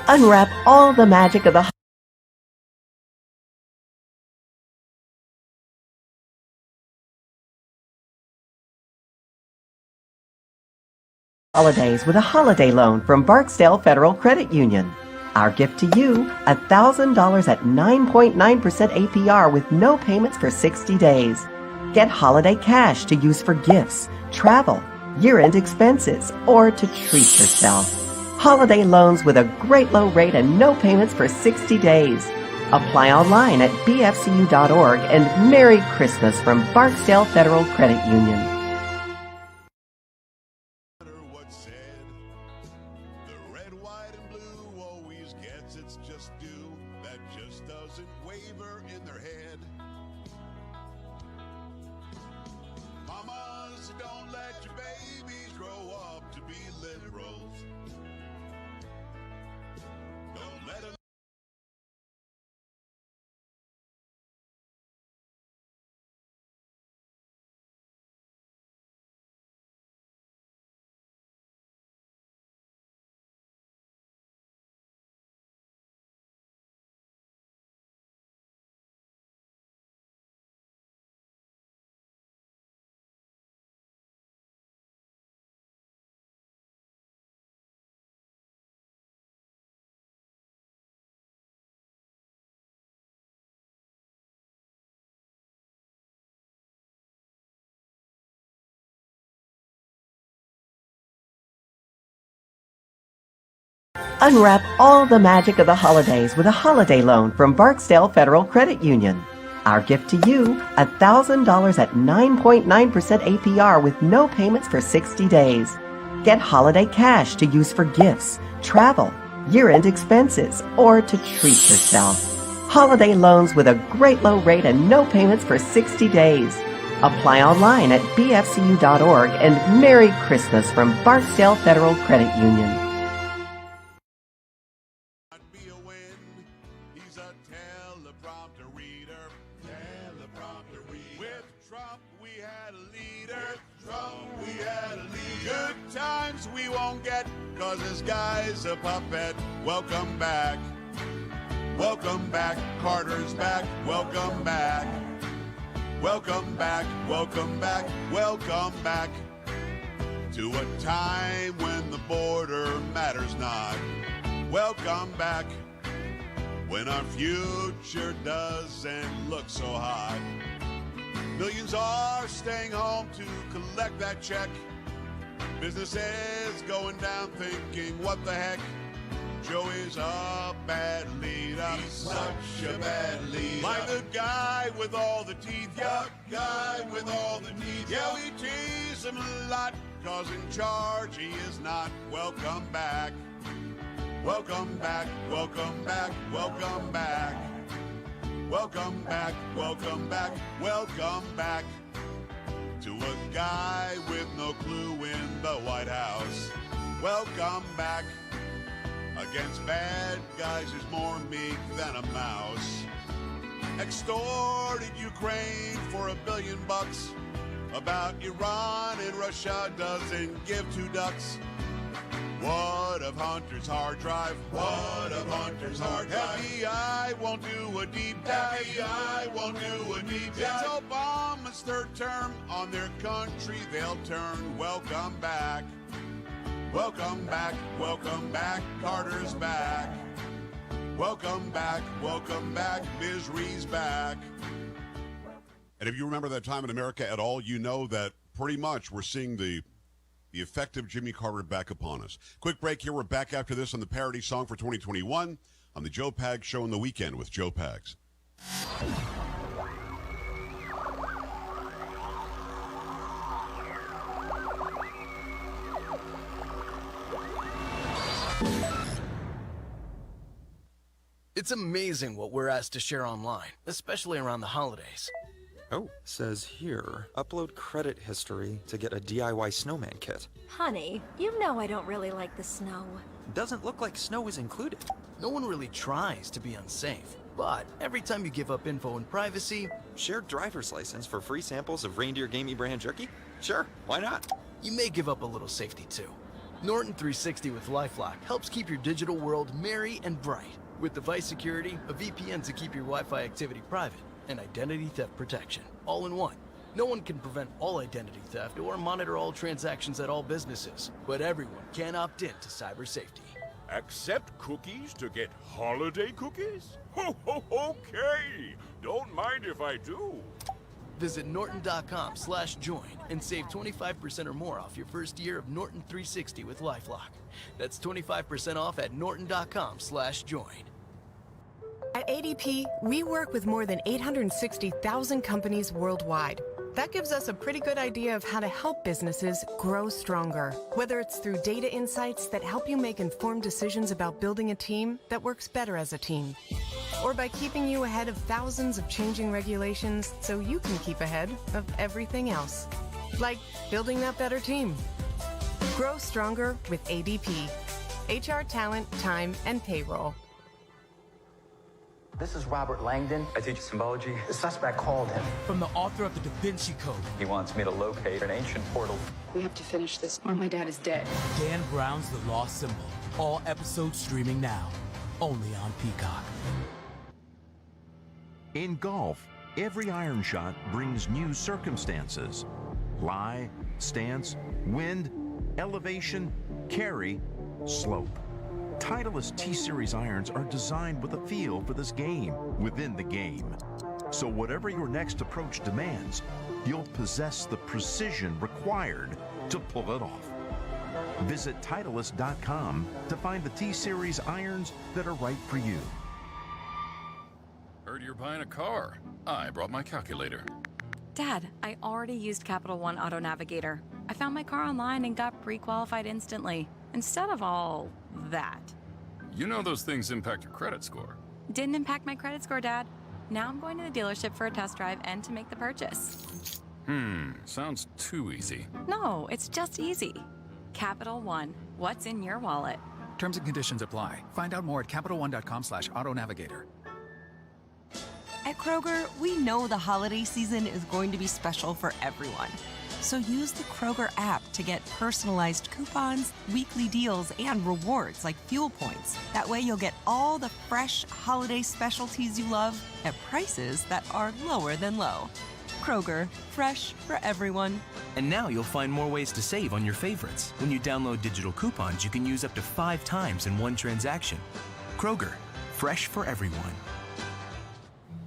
Unwrap all the magic of the holidays with a holiday loan from Barksdale Federal Credit Union. Our gift to you, $1,000 at 9.9% APR with no payments for 60 days. Get holiday cash to use for gifts, travel, year-end expenses, or to treat yourself. Holiday loans with a great low rate and no payments for 60 days. Apply online at bfcu.org and Merry Christmas from Barksdale Federal Credit Union. The red, white, and blue always gets its just due. That just doesn't waver in their head. Mamas, don't let your babies grow up to be liberals. Don't let them. Unwrap all the magic of the holidays with a holiday loan from Barksdale Federal Credit Union. Our gift to you, $1,000 at 9.9% APR with no payments for 60 days. Get holiday cash to use for gifts, travel, year-end expenses, or to treat yourself. Holiday loans with a great low rate and no payments for 60 days. Apply online at bfcu.org and Merry Christmas from Barksdale Federal Credit Union. Be a win. He's a teleprompter reader. Teleprompter reader. With Trump, we had a leader. Trump, we had a leader. Good times we won't get, cause this guy's a puppet. Welcome back. Welcome back. Carter's back. Welcome back. Welcome back. Welcome back. Welcome back. To a time when the border matters not. Welcome back, when our future doesn't look so hot. Millions are staying home to collect that check. Businesses going down thinking, what the heck? Joe is a bad leader. He's such a bad leader. Like the guy with all the teeth, yeah, guy with all the teeth. Yeah, we tease him a lot, cause in charge he is not. Welcome back. Welcome back, welcome back, welcome back. Welcome back, welcome back, welcome back. To a guy with no clue in the White House. Welcome back. Against bad guys who's more meek than a mouse. Extorted Ukraine for $1 billion. About Iran and Russia doesn't give two ducks. What of Hunter's hard drive? What of Hunter's hard drive? FBI won't do a deep dive. FBI won't do a deep dive. It's Obama's third term. On their country they'll turn. Welcome back. Welcome back. Welcome back. Carter's back. Welcome back. Welcome back. Misery's back. And if you remember that time in America at all, you know that pretty much we're seeing the effect of Jimmy Carter back upon us. Quick break here. We're back after this on the parody song for 2021 on the Joe Pags Show on the weekend with Joe Pags. It's amazing what we're asked to share online, especially around the holidays. Oh, says here, upload credit history to get a DIY snowman kit. Honey, you know I don't really like the snow. Doesn't look like snow is included. No one really tries to be unsafe, but every time you give up info and privacy... Shared driver's license for free samples of Reindeer Gamey brand jerky? Sure, why not? You may give up a little safety too. Norton 360 with LifeLock helps keep your digital world merry and bright. With device security, a VPN to keep your Wi-Fi activity private, and identity theft protection, all in one. No one can prevent all identity theft or monitor all transactions at all businesses, but everyone can opt in to cyber safety. Accept cookies to get holiday cookies? Ho, ho, okay! Don't mind if I do. Visit norton.com/join and save 25% or more off your first year of Norton 360 with LifeLock. That's 25% off at norton.com/join. At ADP, we work with more than 860,000 companies worldwide. That gives us a pretty good idea of how to help businesses grow stronger. Whether it's through data insights that help you make informed decisions about building a team that works better as a team, or by keeping you ahead of thousands of changing regulations so you can keep ahead of everything else. Like building that better team. Grow stronger with ADP. HR, talent, time, and payroll. This is Robert Langdon. I teach symbology. The suspect called him. From the author of the Da Vinci Code. He wants me to locate an ancient portal. We have to finish this or my dad is dead. Dan Brown's The Lost Symbol. All episodes streaming now. Only on Peacock. In golf, every iron shot brings new circumstances. Lie, stance, wind, elevation, carry, slope. Titleist T-Series irons are designed with a feel for this game within the game. So whatever your next approach demands, you'll possess the precision required to pull it off. Visit Titleist.com to find the T-Series irons that are right for you. Heard you're buying a car. I brought my calculator. Dad, I already used Capital One Auto Navigator. I found my car online and got pre-qualified instantly, instead of all that. You know those things impact your credit score. Didn't impact my credit score, Dad. Now I'm going to the dealership for a test drive and to make the purchase. Sounds too easy. No, it's just easy. Capital One, what's in your wallet? Terms and conditions apply. Find out more at CapitalOne.com/autonavigator. At Kroger, we know the holiday season is going to be special for everyone. So use the Kroger app to get personalized coupons, weekly deals, and rewards like fuel points. That way you'll get all the fresh holiday specialties you love at prices that are lower than low. Kroger, fresh for everyone. And now you'll find more ways to save on your favorites. When you download digital coupons, you can use up to 5 times in one transaction. Kroger, fresh for everyone.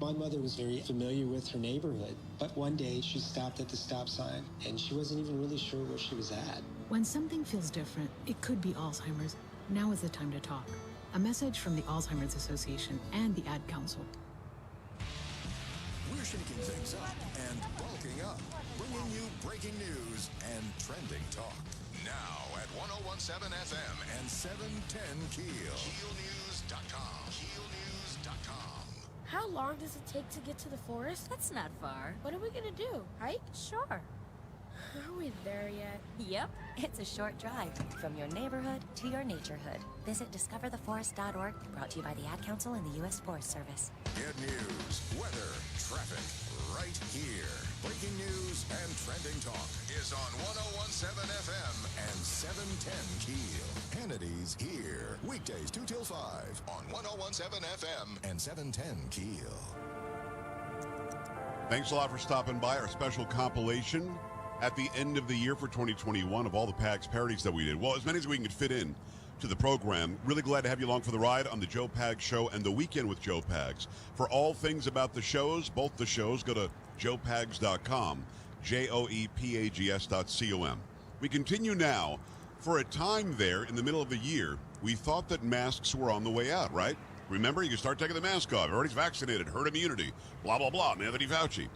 My mother was very familiar with her neighborhood, but one day she stopped at the stop sign and she wasn't even really sure where she was at. When something feels different, it could be Alzheimer's. Now is the time to talk. A message from the Alzheimer's Association and the Ad Council. We're shaking things up and bulking up, bringing you breaking news and trending talk. Now at 101.7 FM and 710 Keel. KeelNews.com. KeelNews.com. How long does it take to get to the forest? That's not far. What are we gonna do? Hike? Sure. Are we there yet? Yep. It's a short drive from your neighborhood to your naturehood. Visit discovertheforest.org, brought to you by the Ad Council and the U.S. Forest Service. Get news, weather, traffic, right here. Breaking news and trending talk is on 101.7 FM and 710 Keel. Hannity's here. Weekdays 2 till 5 on 101.7 FM and 710 Keel. Thanks a lot for stopping by. Our special compilation at the end of the year for 2021 of all the PAGS parodies that we did. Well, as many as we can fit in to the program. Really glad to have you along for the ride on the Joe Pags Show and the Weekend with Joe Pags. For all things about the shows, both the shows, go to joepags.com, joepags.com. We continue now. For a time there in the middle of the year, we thought that masks were on the way out, right? Remember, you can start taking the mask off. Everybody's vaccinated, herd immunity, blah, blah, blah, Anthony Fauci.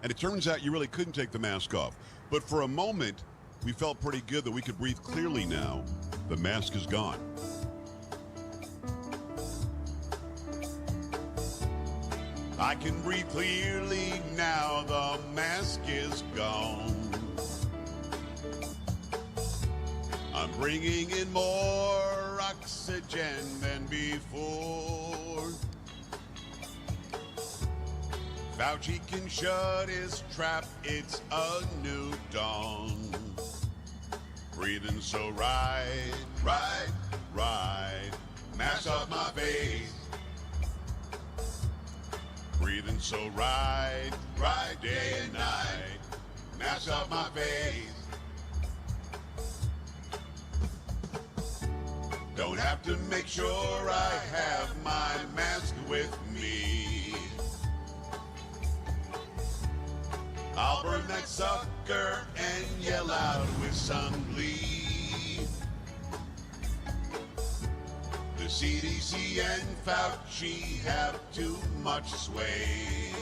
And it turns out you really couldn't take the mask off. But for a moment, we felt pretty good that we could breathe clearly now. The mask is gone. I can breathe clearly now, the mask is gone. I'm bringing in more oxygen than before. Fauci can shut his trap, it's a new dawn. Breathing so right, right, right. Mask off my face. Breathing so right, right, day and night. Mask off my face. Don't have to make sure I have my mask with me. I'll burn that sucker and yell out with some glee. The CDC and Fauci have too much sway.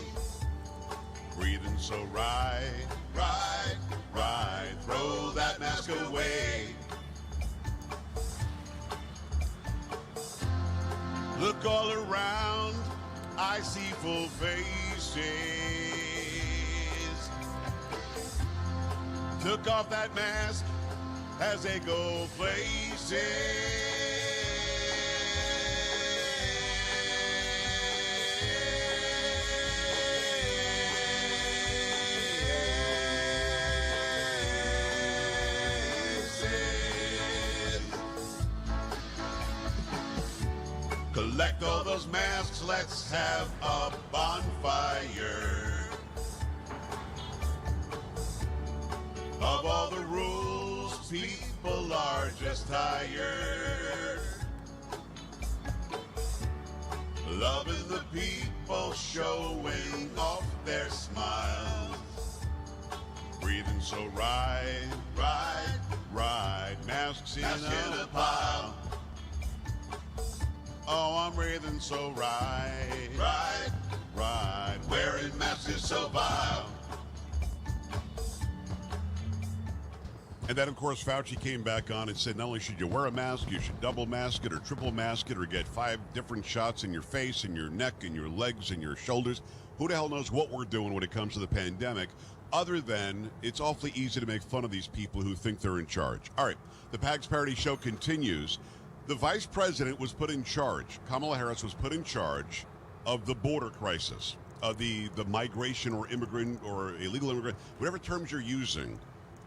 Breathing so right, right, right. Throw that mask away. Look all around, I see full faces. Took off that mask as they go places. Collect all those masks, let's have a bonfire. Of all the rules, people are just tired. Loving the people, showing off their smiles. Breathing so right, right, right. Masks in a pile. Oh, I'm breathing so right, right, right. Wearing masks is so vile. And then, of course, Fauci came back on and said not only should you wear a mask, you should double mask it or triple mask it or get 5 different shots in your face and your neck and your legs and your shoulders. Who the hell knows what we're doing when it comes to the pandemic, other than it's awfully easy to make fun of these people who think they're in charge. All right, the Pags Parody Show continues. The vice president was put in charge. Kamala Harris was put in charge of the border crisis, of the migration or immigrant or illegal immigrant, whatever terms you're using.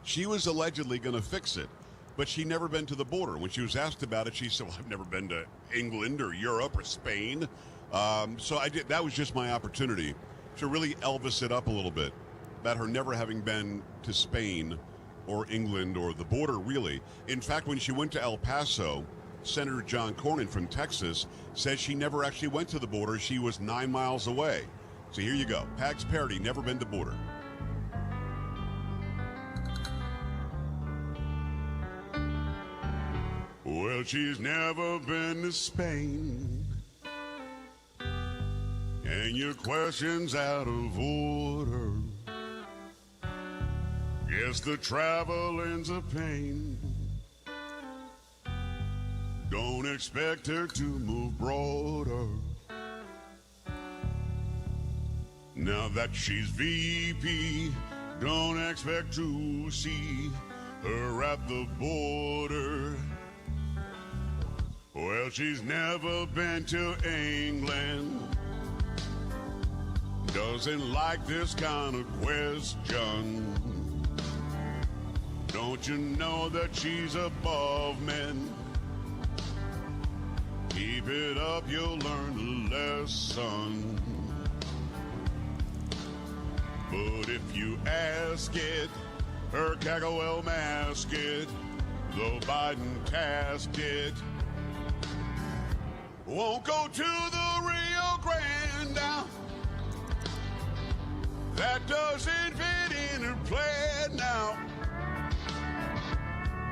She was allegedly going to fix it, but she'd never been to the border. When she was asked about it, she said, well, I've never been to England or Europe or Spain. So I did. That was just my opportunity to really Elvis it up a little bit about her never having been to Spain or England or the border, really. In fact, when she went to El Paso, Senator John Cornyn from Texas says she never actually went to the border. She was 9 miles away. So here you go. Pags Parody, never been to border. Well, she's never been to Spain, and your question's out of order. Guess the traveling's a pain. Don't expect her to move broader. Now that she's VP, don't expect to see her at the border. Well, she's never been to England. Doesn't like this kind of question. Don't you know that she's above men? Keep it up, you'll learn a lesson. But if you ask it, her cackle will mask it, though Biden tasked it. Won't go to the Rio Grande now. That doesn't fit in her plan now.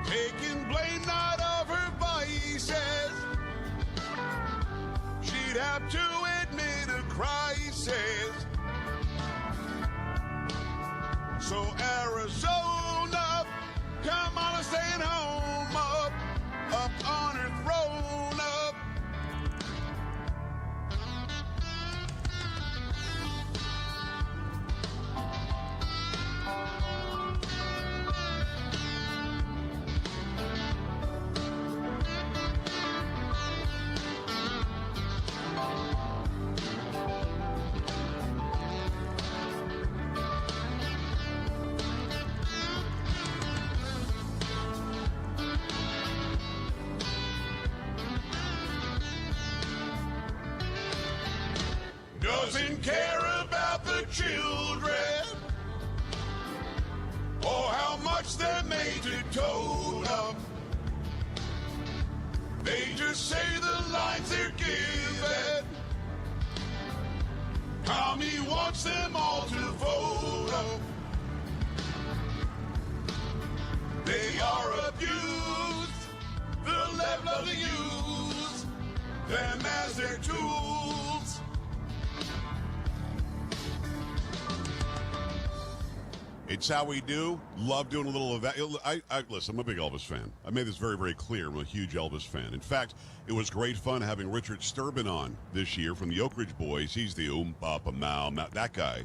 Taking blame not of her vices. She'd have to admit a crisis. So Arizona, come on, staying home up on her throne up. doesn't care about the children or how much they're made to totem. They just say the lines they're given. Tommy wants them all to vote up. They are abused, the level of the use them as their tools. It's how we do. Love doing a little of that. Listen, I'm a big Elvis fan. I made this very, very clear. I'm a huge Elvis fan. In fact, it was great fun having Richard Sturban on this year from the Oak Ridge Boys. He's the Papa Mau, that guy.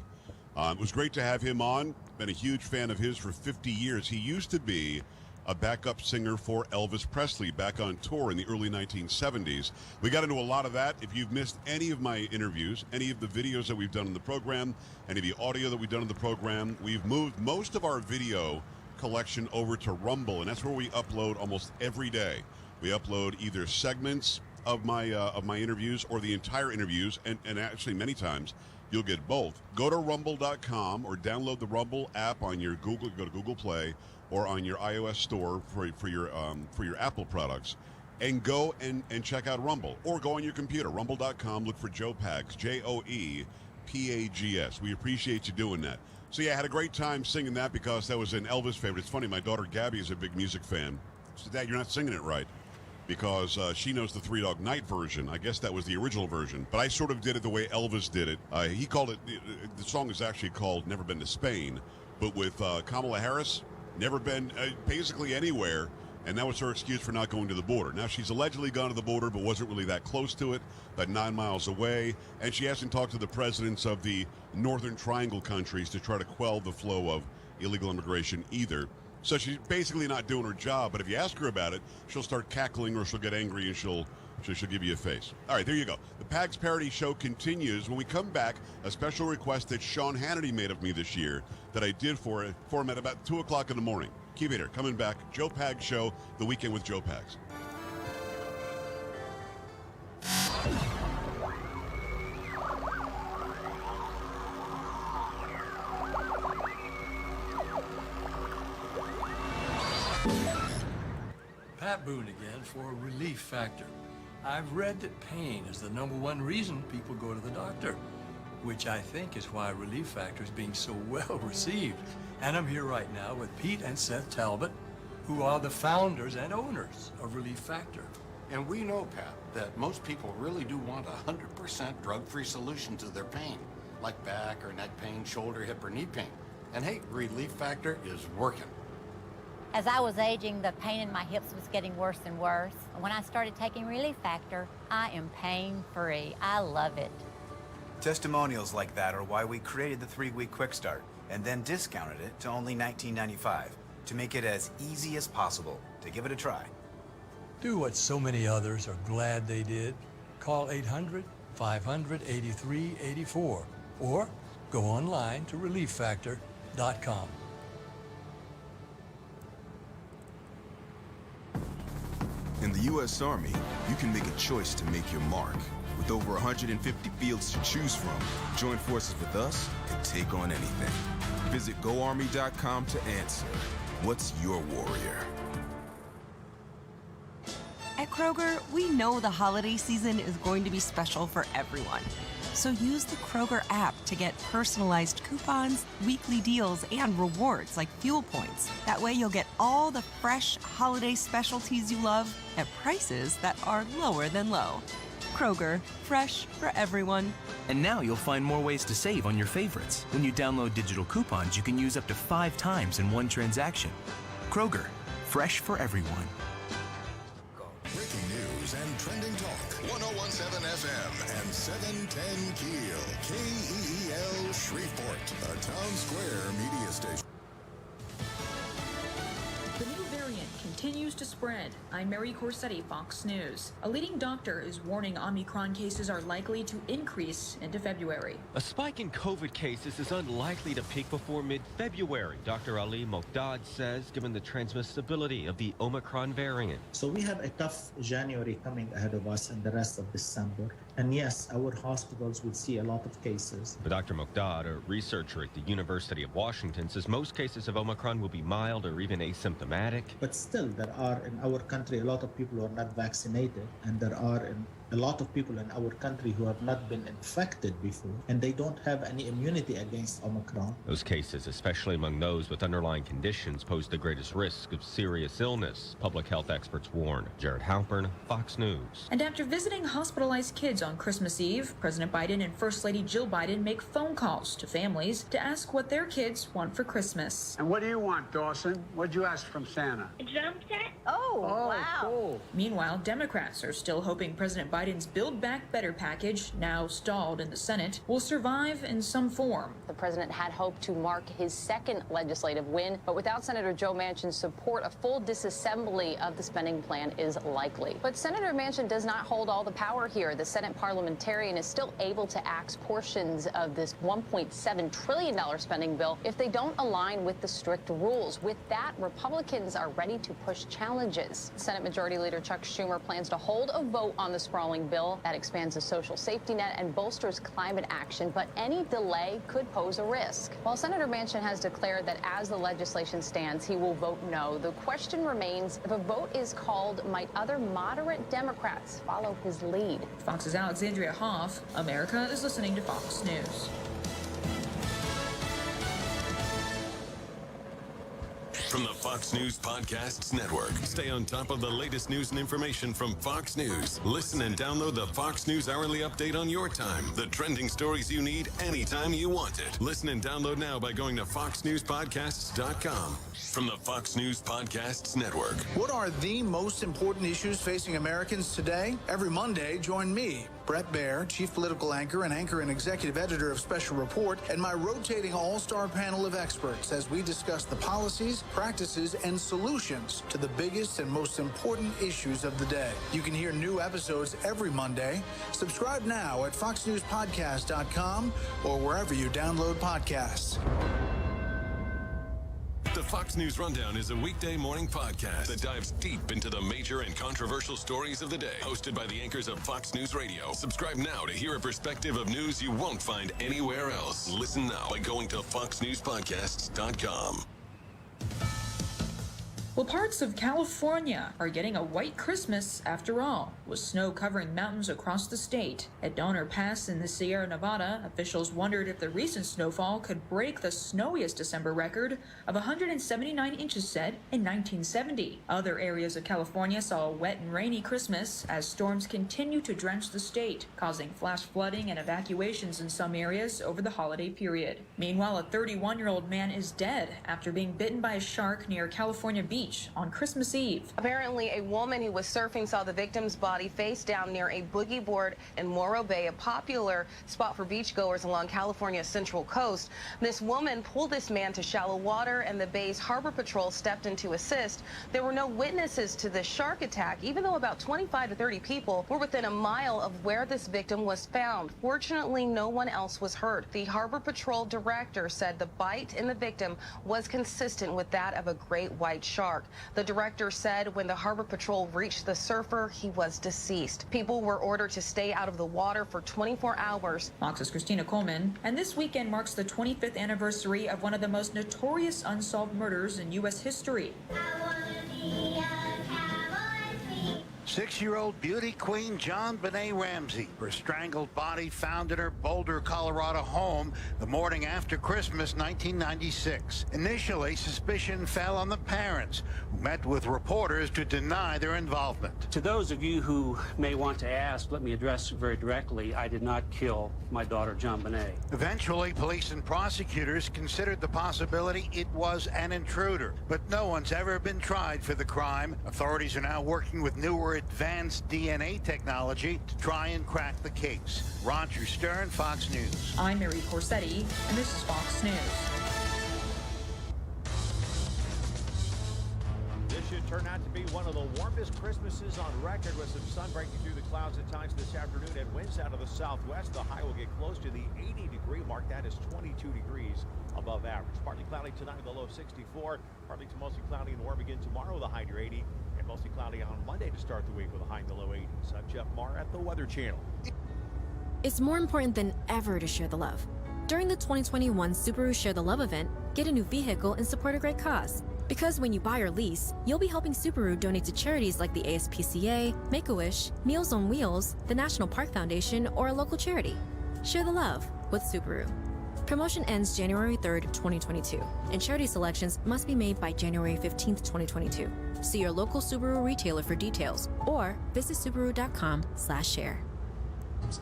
It was great to have him on. Been a huge fan of his for 50 years. He used to be a backup singer for Elvis Presley back on tour in the early 1970s. We got into a lot of that. If you've missed any of my interviews, any of the videos that we've done in the program, any of the audio that we've done in the program, we've moved most of our video collection over to Rumble, and that's where we upload almost every day. We upload either segments of my interviews or the entire interviews, and actually many times you'll get both. Go to rumble.com or download the Rumble app on your Google. Go to Google Play or on your iOS store for your Apple products, and go and check out Rumble. Or go on your computer, rumble.com, look for Joe Pags, Joepags. We appreciate you doing that. So yeah, I had a great time singing that because that was an Elvis favorite. It's funny, my daughter Gabby is a big music fan. So Dad, you're not singing it right, because she knows the Three Dog Night version. I guess that was the original version, but I sort of did it the way Elvis did it. He called it, the song is actually called Never Been to Spain, but with Kamala Harris, never been basically anywhere, and that was her excuse for not going to the border. Now, she's allegedly gone to the border, but wasn't really that close to it, about 9 miles away, and she hasn't talked to the presidents of the Northern Triangle countries to try to quell the flow of illegal immigration either. So she's basically not doing her job, but if you ask her about it, she'll start cackling or she'll get angry and she'll give you a face. All right, there you go. The Pags Parody Show continues. When we come back, a special request that Sean Hannity made of me this year that I did for him at about 2 o'clock in the morning. Keep it here. Coming back, Joe Pags Show, The Weekend with Joe Pags. Pat Boone again for Relief Factor. I've read that pain is the #1 reason people go to the doctor, which I think is why Relief Factor is being so well received. And I'm here right now with Pete and Seth Talbot, who are the founders and owners of Relief Factor. And we know, Pat, that most people really do want a 100% drug-free solution to their pain, like back or neck pain, shoulder, hip, or knee pain. And hey, Relief Factor is working. As I was aging, the pain in my hips was getting worse and worse. When I started taking Relief Factor, I am pain-free. I love it. Testimonials like that are why we created the 3-week Quick Start and then discounted it to only $19.95 to make it as easy as possible to give it a try. Do what so many others are glad they did. Call 800-500-8384 or go online to relieffactor.com. In the U.S. Army, you can make a choice to make your mark. With over 150 fields to choose from, join forces with us and take on anything. Visit GoArmy.com to answer. What's your warrior? At Kroger, we know the holiday season is going to be special for everyone. So use the Kroger app to get personalized coupons, weekly deals, and rewards like fuel points. That way you'll get all the fresh holiday specialties you love at prices that are lower than low. Kroger, fresh for everyone. And now you'll find more ways to save on your favorites. When you download digital coupons, you can use up to 5 times in one transaction. Kroger, fresh for everyone. Breaking news and trending talk. 101.7 FM and 710 Keel. KEEL Shreveport, a town square media station. The new variant continues to spread. I'm Mary Corsetti, Fox News. A leading doctor is warning Omicron cases are likely to increase into February. A spike in COVID cases is unlikely to peak before mid-February, Dr. Ali Mokdad says, given the transmissibility of the Omicron variant. So we have a tough January coming ahead of us and the rest of December. And yes, our hospitals will see a lot of cases. But Dr. Mokdad, a researcher at the University of Washington, says most cases of Omicron will be mild or even asymptomatic. But still, there are in our country a lot of people who are not vaccinated, and there are a lot of people in our country who have not been infected before, and they don't have any immunity against Omicron. Those cases, especially among those with underlying conditions, pose the greatest risk of serious illness, public health experts warn. Jared Halpern, Fox News. And after visiting hospitalized kids on Christmas Eve, President Biden and First Lady Jill Biden make phone calls to families to ask what their kids want for Christmas. And what do you want, Dawson? What'd you ask from Santa? A drum set? Oh, wow. Cool. Meanwhile, Democrats are still hoping President Biden's Build Back Better package, now stalled in the Senate, will survive in some form. The president had hoped to mark his second legislative win, but without Senator Joe Manchin's support, a full disassembly of the spending plan is likely. But Senator Manchin does not hold all the power here. The Senate parliamentarian is still able to axe portions of this $1.7 trillion spending bill if they don't align with the strict rules. With that, Republicans are ready to push challenges. Senate Majority Leader Chuck Schumer plans to hold a vote on the sprawling bill that expands the social safety net and bolsters climate action, but any delay could pose a risk. While Senator Manchin has declared that as the legislation stands, he will vote no, the question remains, if a vote is called, might other moderate Democrats follow his lead? Fox's Alexandria Hoff. America is listening to Fox News. From the Fox News Podcasts Network. Stay on top of the latest news and information from Fox News. Listen and download the Fox News Hourly Update on your time. The trending stories you need anytime you want it. Listen and download now by going to foxnewspodcasts.com. From the Fox News Podcasts Network. What are the most important issues facing Americans today? Every Monday, join me, Brett Baer, chief political anchor and executive editor of Special Report, and my rotating all-star panel of experts as we discuss the policies, practices, and solutions to the biggest and most important issues of the day. You can hear new episodes every Monday. Subscribe now at foxnewspodcast.com or wherever you download podcasts. The Fox News Rundown is a weekday morning podcast that dives deep into the major and controversial stories of the day. Hosted by the anchors of Fox News Radio. Subscribe now to hear a perspective of news you won't find anywhere else. Listen now by going to foxnewspodcasts.com. Well, parts of California are getting a white Christmas after all, with snow covering mountains across the state. At Donner Pass in the Sierra Nevada, officials wondered if the recent snowfall could break the snowiest December record of 179 inches set in 1970. Other areas of California saw a wet and rainy Christmas as storms continue to drench the state, causing flash flooding and evacuations in some areas over the holiday period. Meanwhile, a 31-year-old man is dead after being bitten by a shark near California Beach on Christmas Eve. Apparently, a woman who was surfing saw the victim's body face down near a boogie board in Morro Bay, a popular spot for beachgoers along California's central coast. This woman pulled this man to shallow water, and the bay's harbor patrol stepped in to assist. There were no witnesses to the shark attack, even though about 25 to 30 people were within a mile of where this victim was found. Fortunately, no one else was hurt. The harbor patrol director said the bite in the victim was consistent with that of a great white shark. The director said when the harbor patrol reached the surfer, he was deceased. People were ordered to stay out of the water for 24 hours. Fox's Christina Coleman, and this weekend marks the 25th anniversary of one of the most notorious unsolved murders in U.S. history. 6-year-old beauty queen JonBenet Ramsey. Her strangled body found in her Boulder, Colorado home the morning after Christmas 1996. Initially, suspicion fell on the parents, who met with reporters to deny their involvement. To those of you who may want to ask, let me address very directly, I did not kill my daughter JonBenet. Eventually, police and prosecutors considered the possibility it was an intruder, but no one's ever been tried for the crime. Authorities are now working with newer advanced DNA technology to try and crack the case. Roger Stern, Fox News. I'm Mary Corsetti, and this is Fox News. This should turn out to be one of the warmest Christmases on record, with some sun breaking through the clouds at times this afternoon and winds out of the southwest. The high will get close to the 80-degree mark. That is 22 degrees above average. Partly cloudy tonight with a low of 64. Partly to mostly cloudy and warm again tomorrow with a high near 80. And mostly cloudy on Monday to start the week with a high in the low 80s. I'm Jeff Marr at the Weather Channel. It's more important than ever to share the love. During the 2021 Subaru Share the Love event, get a new vehicle and support a great cause. Because when you buy or lease, you'll be helping Subaru donate to charities like the ASPCA, Make-A-Wish, Meals on Wheels, the National Park Foundation, or a local charity. Share the love with Subaru. Promotion ends January 3rd, 2022, and charity selections must be made by January 15th, 2022. See your local Subaru retailer for details or visit Subaru.com/share. Moon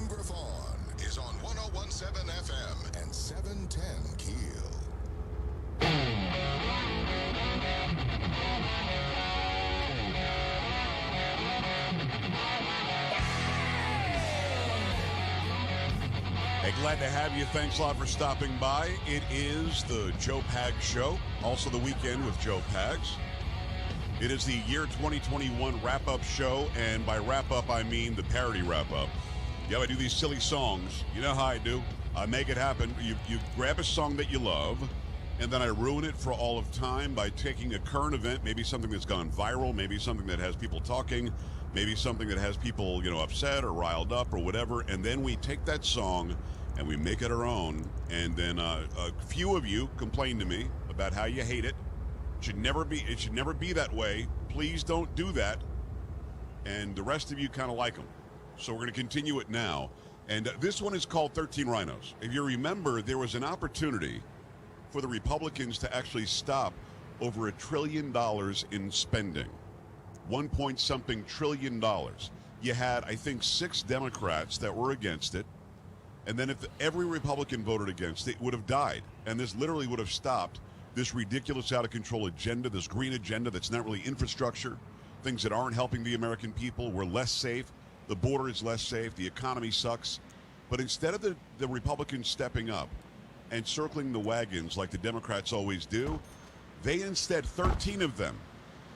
Griffon is on 101.7 FM and 710 Keel. Hey, glad to have you. Thanks a lot for stopping by. It is the Joe Pags Show, also the weekend with Joe Pags. It is the year 2021 wrap-up show, and by wrap-up, I mean the parody wrap-up. Yeah, I do these silly songs. You know how I do. I make it happen. You grab a song that you love, and then I ruin it for all of time by taking a current event, maybe something that's gone viral, maybe something that has people talking, maybe something that has people, upset or riled up or whatever, and then we take that song and we make it our own. And then a few of you complain to me about how you hate it. It should never be that way. Please don't do that. And the rest of you kind of like them. So we're going to continue it now. And this one is called 13 Rhinos. If you remember, there was an opportunity for the Republicans to actually stop over $1 trillion in spending. 1-point-something trillion dollars. You had, I think, 6 Democrats that were against it. And then if every Republican voted against it, it would have died. And this literally would have stopped this ridiculous, out-of-control agenda, this green agenda that's not really infrastructure, things that aren't helping the American people. We're less safe. The border is less safe. The economy sucks. But instead of the Republicans stepping up and circling the wagons like the Democrats always do, they instead, 13 of them,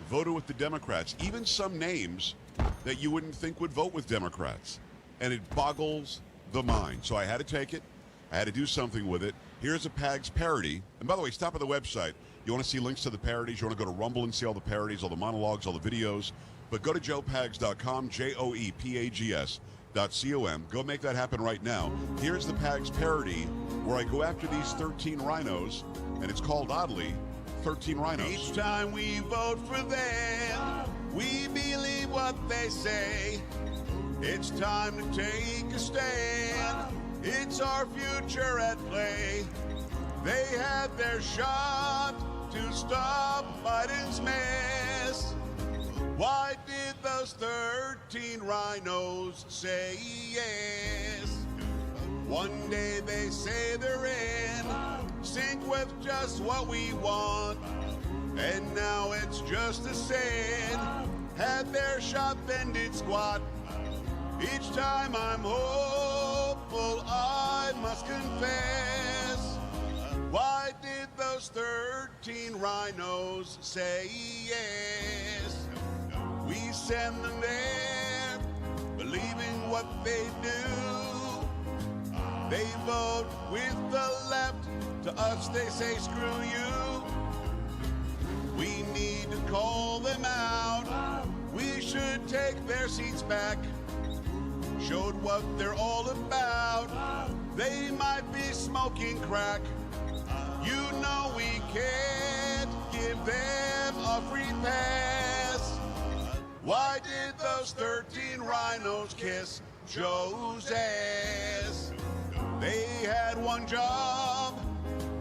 voted with the Democrats, even some names that you wouldn't think would vote with Democrats. And it boggles the mind. So I had to take it. I had to do something with it. Here's a Pags parody. And by the way, stop at the website. You want to see links to the parodies. You want to go to Rumble and see all the parodies, all the monologues, all the videos. But go to joepags.com, JOEPAGS.com. Go make that happen right now. Here's the Pags parody where I go after these 13 rhinos, and it's called, oddly, 13 Rhinos. Each time we vote for them, we believe what they say. It's time to take a stand. It's our future at play. They had their shot to stop Biden's mess. Why did those 13 rhinos say yes? One day they say they're in sync with just what we want, and now it's just a sin. Had their shot, then did squat. Each time I'm hopeful, I must confess. Why did those 13 rhinos say yes? We send them there, believing what they do. They vote with the left. To us they say screw you. We need to call them out. We should take their seats back. Showed what they're all about. They might be smoking crack. You know we can't give them a free pass. Why did those 13 rhinos kiss Joe's ass? They had one job,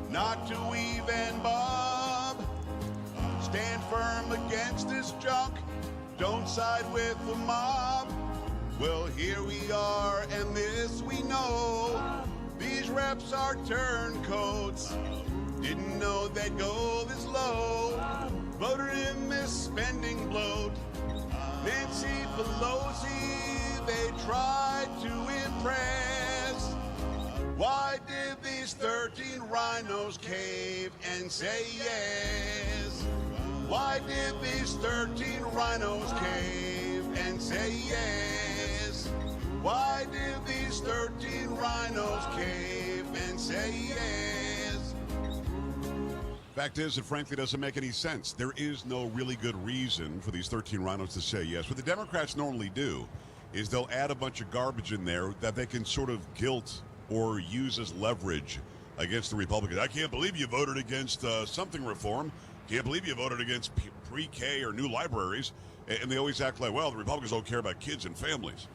not to weave and bob. Stand firm against this junk, don't side with the mob. Well, here we are, and this we know. These reps are turncoats. Didn't know they'd go this low. Voted in this spending bloat. Nancy Pelosi, they tried to impress. Why did these 13 rhinos cave and say yes? Why did these 13 rhinos cave and say yes? Why did these 13 rhinos cave and say yes? Fact is, it frankly doesn't make any sense. There is no really good reason for these 13 rhinos to say yes. What the Democrats normally do is they'll add a bunch of garbage in there that they can sort of guilt or use as leverage against the Republicans. I can't believe you voted against something reform. Can't believe you voted against pre-K or new libraries. And they always act like, well, the Republicans don't care about kids and families.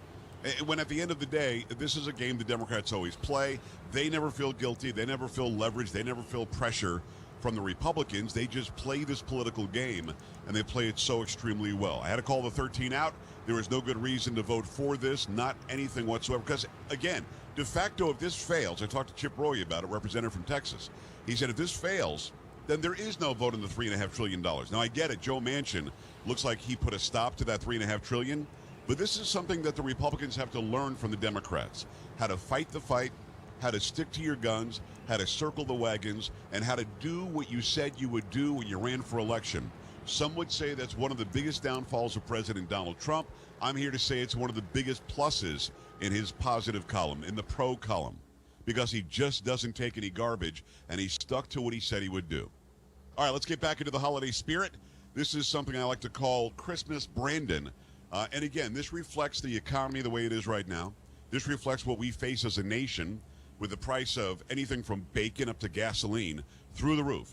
When at the end of the day, this is a game the Democrats always play. They never feel guilty. They never feel leverage. They never feel pressure from the Republicans. They just play this political game, and they play it so extremely well. I had to call the 13 out. There was no good reason to vote for this, not anything whatsoever. Because, again, de facto, if this fails, I talked to Chip Roy about it, representative from Texas. He said if this fails, then there is no vote on the $3.5 trillion. Now, I get it. Joe Manchin looks like he put a stop to that $3.5 trillion. But this is something that the Republicans have to learn from the Democrats. How to fight the fight, how to stick to your guns, how to circle the wagons, and how to do what you said you would do when you ran for election. Some would say that's one of the biggest downfalls of President Donald Trump. I'm here to say it's one of the biggest pluses in his positive column, in the pro column, because he just doesn't take any garbage, and he stuck to what he said he would do. All right, let's get back into the holiday spirit. This is something I like to call Christmas Brandon. And again, this reflects the economy the way it is right now. This reflects what we face as a nation with the price of anything from bacon up to gasoline through the roof.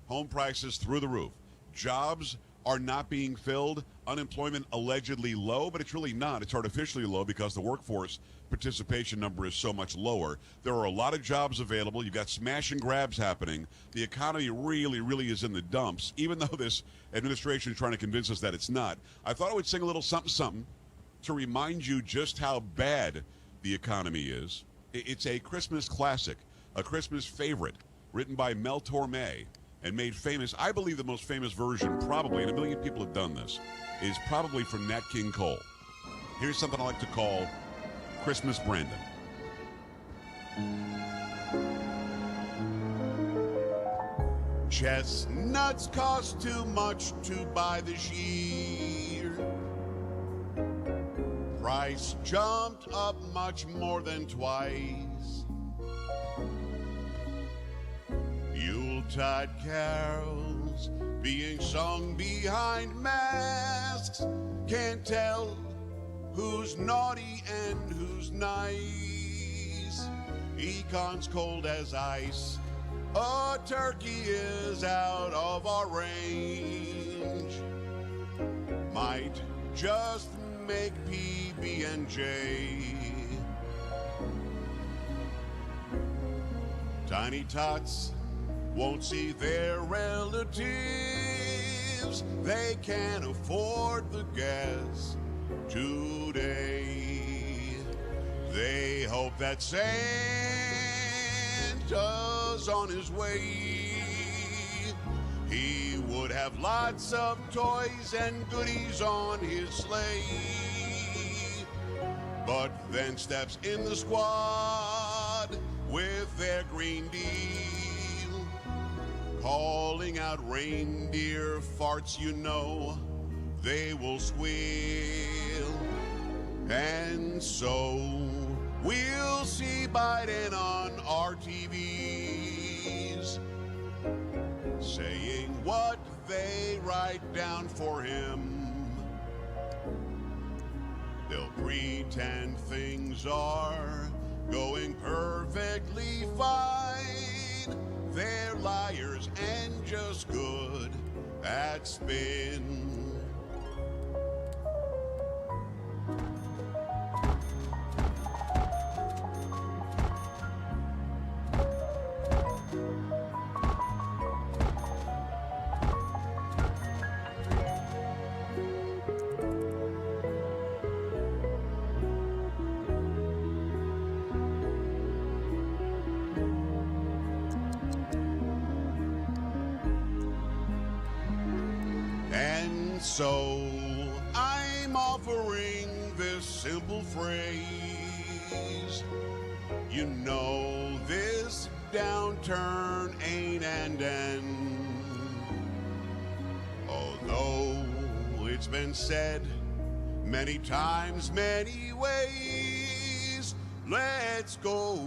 Home prices through the roof. Jobs are not being filled. Unemployment allegedly low, but it's really not. It's artificially low because the workforce participation number is so much lower. There are a lot of jobs available. You've got smash and grabs happening. The economy really, really is in the dumps, even though this administration is trying to convince us that it's not. I thought I would sing a little something, something to remind you just how bad the economy is. It's a Christmas classic, a Christmas favorite, written by Mel Torme and made famous. I believe the most famous version, probably, and a million people have done this, is probably from Nat King Cole. Here's something I like to call Christmas Brandon. Chestnuts cost too much to buy this year. Price jumped up much more than twice. Yuletide carols being sung behind masks. Can't tell who's naughty and who's nice. Econ's cold as ice. A turkey is out of our range. Might just make PB&J. Tiny tots won't see their relatives. They can't afford the gas today. They hope that Santa's on his way. He would have lots of toys and goodies on his sleigh. But then steps in the squad with their green deal, calling out reindeer farts, you know they will squeal. And so we'll see Biden on our TVs saying what they write down for him. They'll pretend things are going perfectly fine. They're liars and just good at spin. So I'm offering this simple phrase. You know this downturn ain't ending. Although it's been said many times, many ways, let's go.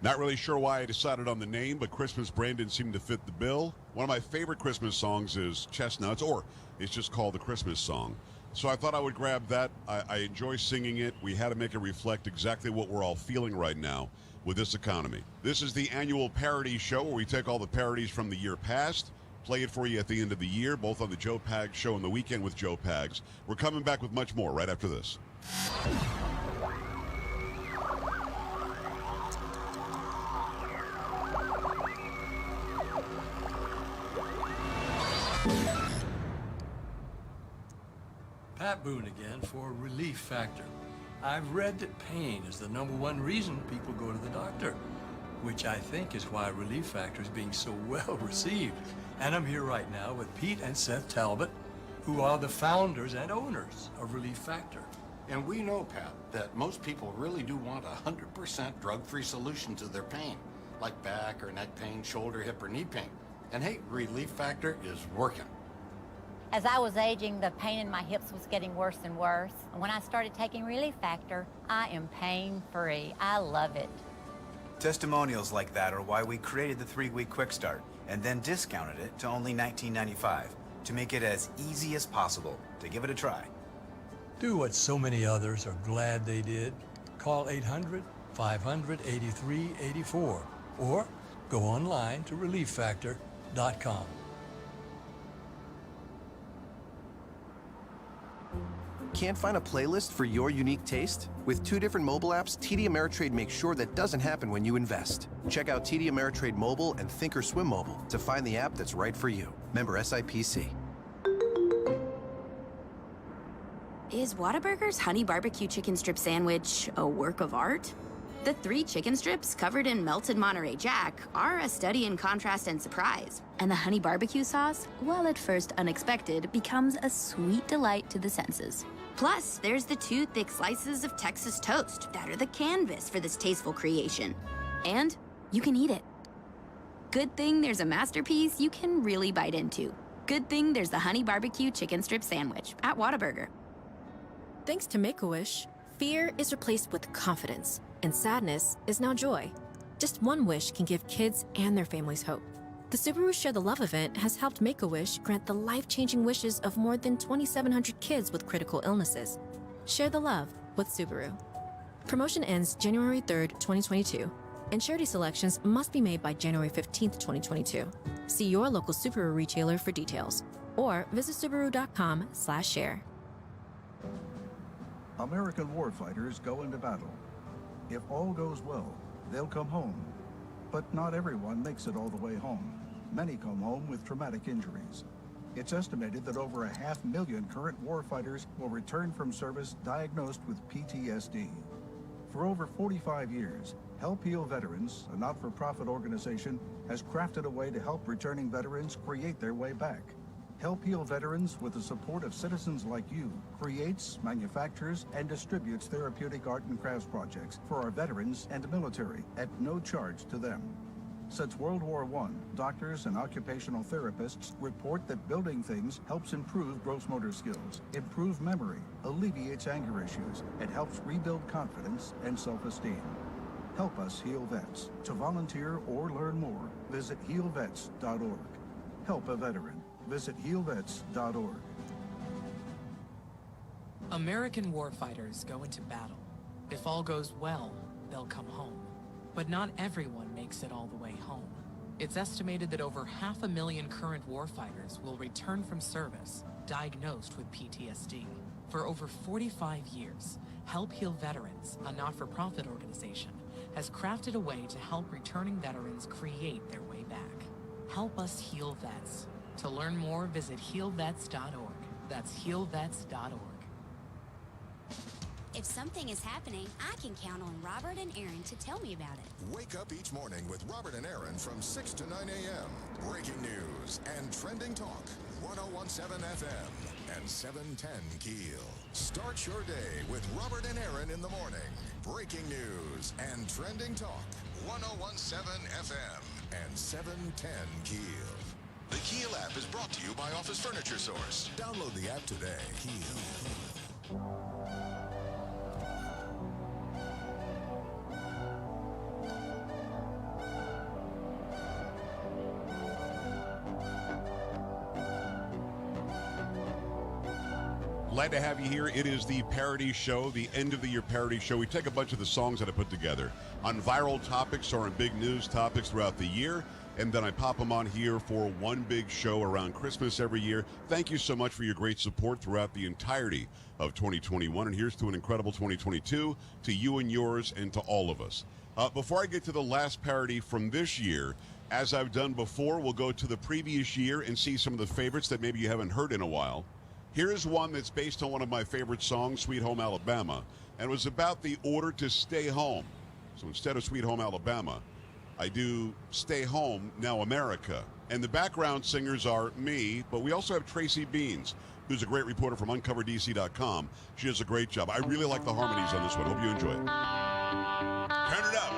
Not really sure why I decided on the name, but Christmas Brandon seemed to fit the bill. One of my favorite Christmas songs is Chestnuts, or it's just called the Christmas song. So I thought I would grab that. I enjoy singing it. We had to make it reflect exactly what we're all feeling right now with this economy. This is the annual parody show where we take all the parodies from the year past, play it for you at the end of the year, both on the Joe Pags Show and the Weekend with Joe Pags. We're coming back with much more right after this. Pat Boone again for Relief Factor. I've read that pain is the #1 reason people go to the doctor, which I think is why Relief Factor is being so well received. And I'm here right now with Pete and Seth Talbot, who are the founders and owners of Relief Factor. And we know, Pat, that most people really do want a 100% drug-free solution to their pain, like back or neck pain, shoulder, hip, or knee pain. And hey, Relief Factor is working. As I was aging, the pain in my hips was getting worse and worse. And when I started taking Relief Factor, I am pain-free. I love it. Testimonials like that are why we created the 3-week Quick Start and then discounted it to only $19.95 to make it as easy as possible to give it a try. Do what so many others are glad they did. Call 800-500-8384 or go online to relieffactor.com. Can't find a playlist for your unique taste? With 2 different mobile apps, TD Ameritrade makes sure that doesn't happen when you invest. Check out TD Ameritrade Mobile and Thinkorswim Mobile to find the app that's right for you. Member SIPC. Is Whataburger's honey barbecue chicken strip sandwich a work of art? The 3 chicken strips covered in melted Monterey Jack are a study in contrast and surprise. And the honey barbecue sauce, while at first unexpected, becomes a sweet delight to the senses. Plus, there's the 2 thick slices of Texas toast that are the canvas for this tasteful creation. And you can eat it. Good thing there's a masterpiece you can really bite into. Good thing there's the honey barbecue chicken strip sandwich at Whataburger. Thanks to Make-A-Wish, fear is replaced with confidence, and sadness is now joy. Just one wish can give kids and their families hope. The Subaru Share the Love event has helped Make-A-Wish grant the life-changing wishes of more than 2,700 kids with critical illnesses. Share the love with Subaru. Promotion ends January 3rd, 2022, and charity selections must be made by January 15th, 2022. See your local Subaru retailer for details, or visit Subaru.com/share. American warfighters go into battle. If all goes well, they'll come home. But not everyone makes it all the way home. Many come home with traumatic injuries. It's estimated that over 500,000 current warfighters will return from service diagnosed with PTSD. For over 45 years, Help Heal Veterans, a not-for-profit organization, has crafted a way to help returning veterans create their way back. Help Heal Veterans, with the support of citizens like you, creates, manufactures, and distributes therapeutic art and crafts projects for our veterans and military at no charge to them. Since World War I, doctors and occupational therapists report that building things helps improve gross motor skills, improve memory, alleviates anger issues, and helps rebuild confidence and self-esteem. Help us heal vets. To volunteer or learn more, visit healvets.org. Help a veteran. Visit healvets.org. American warfighters go into battle. If all goes well, they'll come home. But not everyone makes it all the way home. It's estimated that over 500,000 current warfighters will return from service diagnosed with PTSD. For over 45 years, Help Heal Veterans, a not-for-profit organization, has crafted a way to help returning veterans create their way back. Help us heal vets. To learn more, visit healvets.org. That's healvets.org. If something is happening, I can count on Robert and Aaron to tell me about it. Wake up each morning with Robert and Aaron from 6 to 9 a.m. Breaking news and trending talk. 101.7 FM and 710 Keel. Start your day with Robert and Aaron in the morning. Breaking news and trending talk. 101.7 FM and 710 Keel. The Keel app is brought to you by Office Furniture Source. Download the app today. Keel. Glad to have you here. It is the parody show, the end of the year parody show. We take a bunch of the songs that I put together on viral topics or on big news topics throughout the year, and then I pop them on here for one big show around Christmas every year. Thank you so much for your great support throughout the entirety of 2021, and here's to an incredible 2022, to you and yours and to all of us. Before I get to the last parody from this year, as I've done before, we'll go to the previous year and see some of the favorites that maybe you haven't heard in a while. Here's one that's based on one of my favorite songs, Sweet Home Alabama, and it was about the order to stay home. So instead of Sweet Home Alabama, I do Stay Home, Now America. And the background singers are me, but we also have Tracy Beans, who's a great reporter from UncoverDC.com. She does a great job. I really like the harmonies on this one. Hope you enjoy it. Turn it up.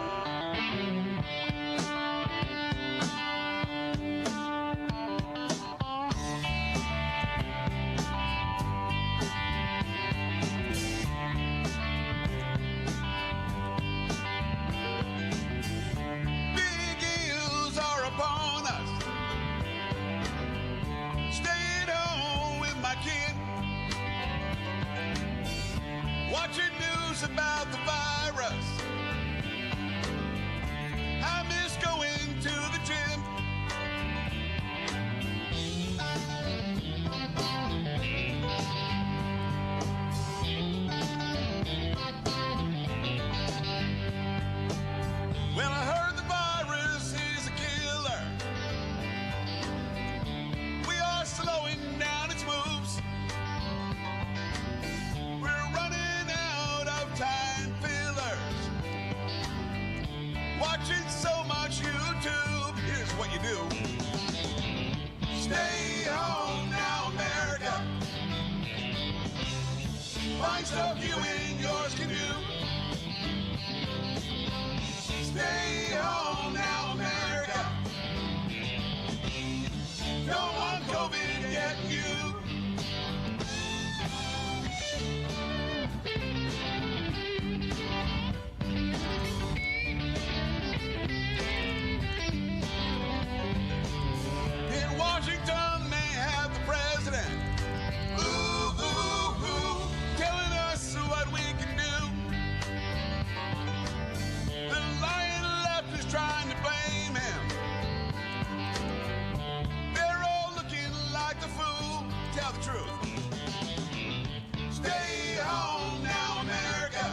Watching news about the virus. I miss going to the gym. Well, I heard the virus is a killer. We are slowing down its moves. We're running out of time fillers. Watching so much YouTube. Here's what you do. Stay home now, America. Find stuff you and yours can do. Stay home now, America. Don't want COVID to get you. In Washington, they have the president. Ooh, ooh, ooh, telling us what we can do. The lying left is trying to blame him. They're all looking like the fool. Tell the truth. Stay home now, America.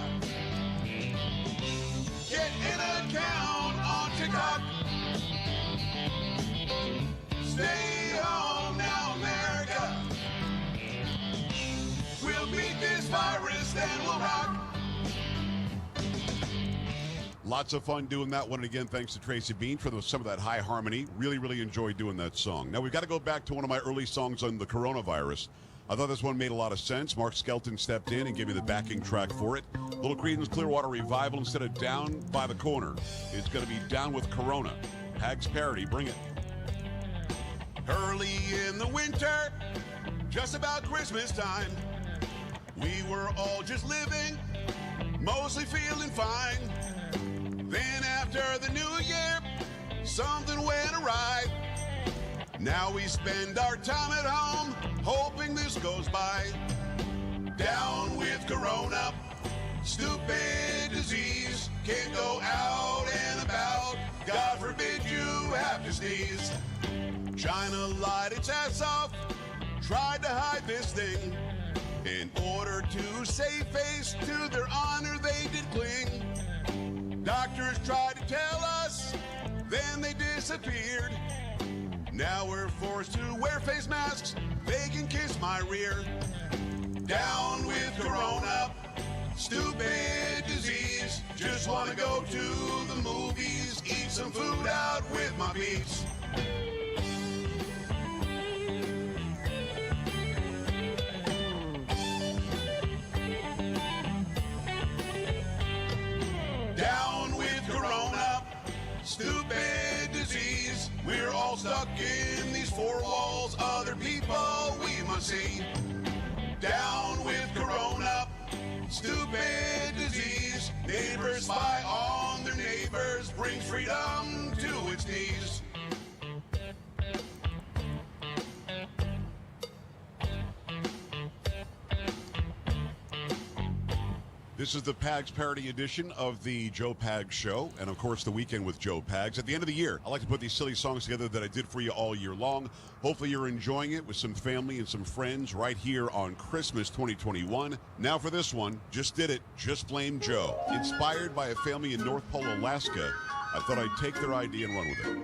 Get an account on TikTok. Stay home now, America. We'll beat this virus, then we'll rock. Lots of fun doing that one. And again, thanks to Tracy Bean for some of that high harmony. Really, really enjoyed doing that song. Now, we've got to go back to one of my early songs on the coronavirus. I thought this one made a lot of sense. Mark Skelton stepped in and gave me the backing track for it. Little Creedence Clearwater Revival, instead of Down by the Corner, it's going to be Down with Corona. Hags parody, bring it. Early in the winter, just about Christmas time, we were all just living, mostly feeling fine. Then after the new year, something went awry. Now we spend our time at home, hoping this goes by. Down with Corona, stupid disease, can't go out and about, God forbid you have to sneeze. China lied its ass off, tried to hide this thing. In order to save face, to their honor they did cling. Doctors tried to tell us, then they disappeared. Now we're forced to wear face masks, they can kiss my rear. Down with Corona, stupid disease. Just wanna go to the movies, eat some food out with my peeps. Down with Corona, stupid disease. We're all stuck in these four walls, other people we must see. Down with Corona, stupid disease. Neighbors spy on their neighbors, brings freedom to its knees. This is the Pags parody edition of the Joe Pags Show, and of course, the weekend with Joe Pags. At the end of the year, I like to put these silly songs together that I did for you all year long. Hopefully, you're enjoying it with some family and some friends right here on Christmas 2021. Now for this one, just did it, Just Blame Joe. Inspired by a family in North Pole, Alaska, I thought I'd take their idea and run with it.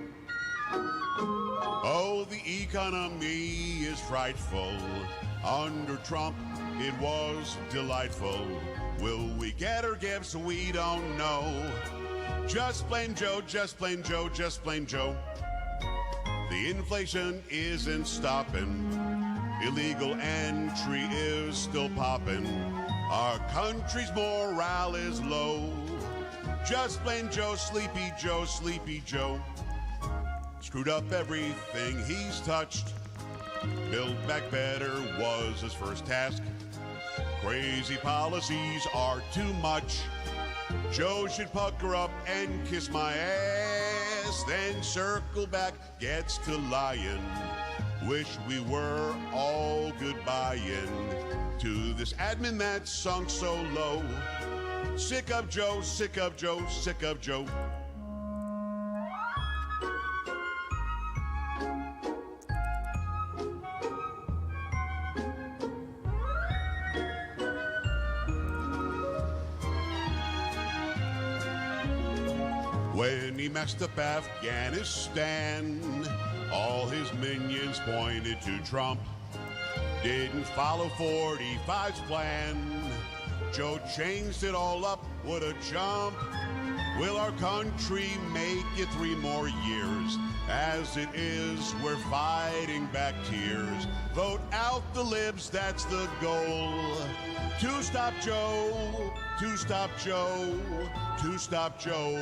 Oh, the economy is frightful. Under Trump, it was delightful. Will we get her gifts? We don't know. Just blame Joe, just blame Joe, just blame Joe. The inflation isn't stopping. Illegal entry is still popping. Our country's morale is low. Just blame Joe, Sleepy Joe, Sleepy Joe. Screwed up everything he's touched. Build Back Better was his first task. Crazy policies are too much. Joe should pucker up and kiss my ass, then circle back, gets to lying. Wish we were all goodbying to this admin that sunk so low. Sick of Joe, sick of Joe, sick of Joe. When he messed up Afghanistan, all his minions pointed to Trump. Didn't follow 45's plan. Joe changed it all up, what a jump. Will our country make it 3 more years? As it is, we're fighting back tears. Vote out the libs, that's the goal. To stop Joe, to stop Joe, to stop Joe.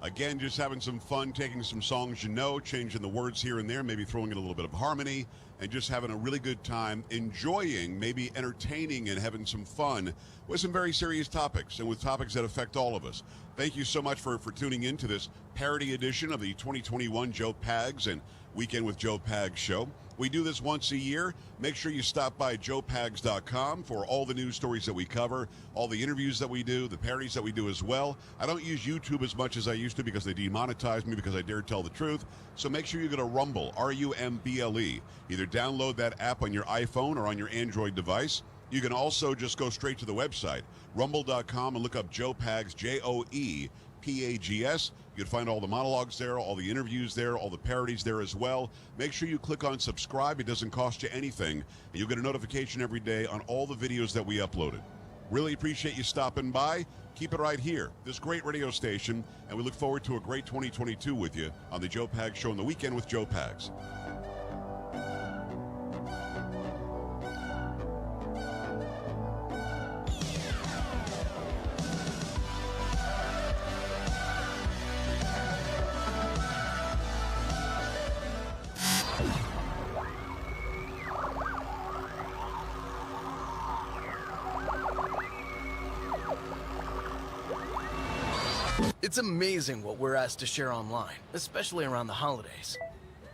Again, just having some fun, taking some songs you know, changing the words here and there, maybe throwing in a little bit of harmony, and just having a really good time, enjoying, maybe entertaining and having some fun with some very serious topics and with topics that affect all of us. Thank you so much for tuning in to this parody edition of the 2021 Joe Pags and Weekend with Joe Pags show. We do this once a year. Make sure you stop by joepags.com for all the news stories that we cover, all the interviews that we do, the parodies that we do as well. I don't use YouTube as much as I used to because they demonetized me because I dare tell the truth. So make sure you go to Rumble, R-U-M-B-L-E. Either download that app on your iPhone or on your Android device. You can also just go straight to the website, rumble.com, and look up Joe Pags, J-O-E-P-A-G-S. You can find all the monologues there, all the interviews there, all the parodies there as well. Make sure you click on subscribe. It doesn't cost you anything. And you'll get a notification every day on all the videos that we uploaded. Really appreciate you stopping by. Keep it right here, this great radio station, and we look forward to a great 2022 with you on the Joe Pags Show on the Weekend with Joe Pags. It's amazing what we're asked to share online, especially around the holidays.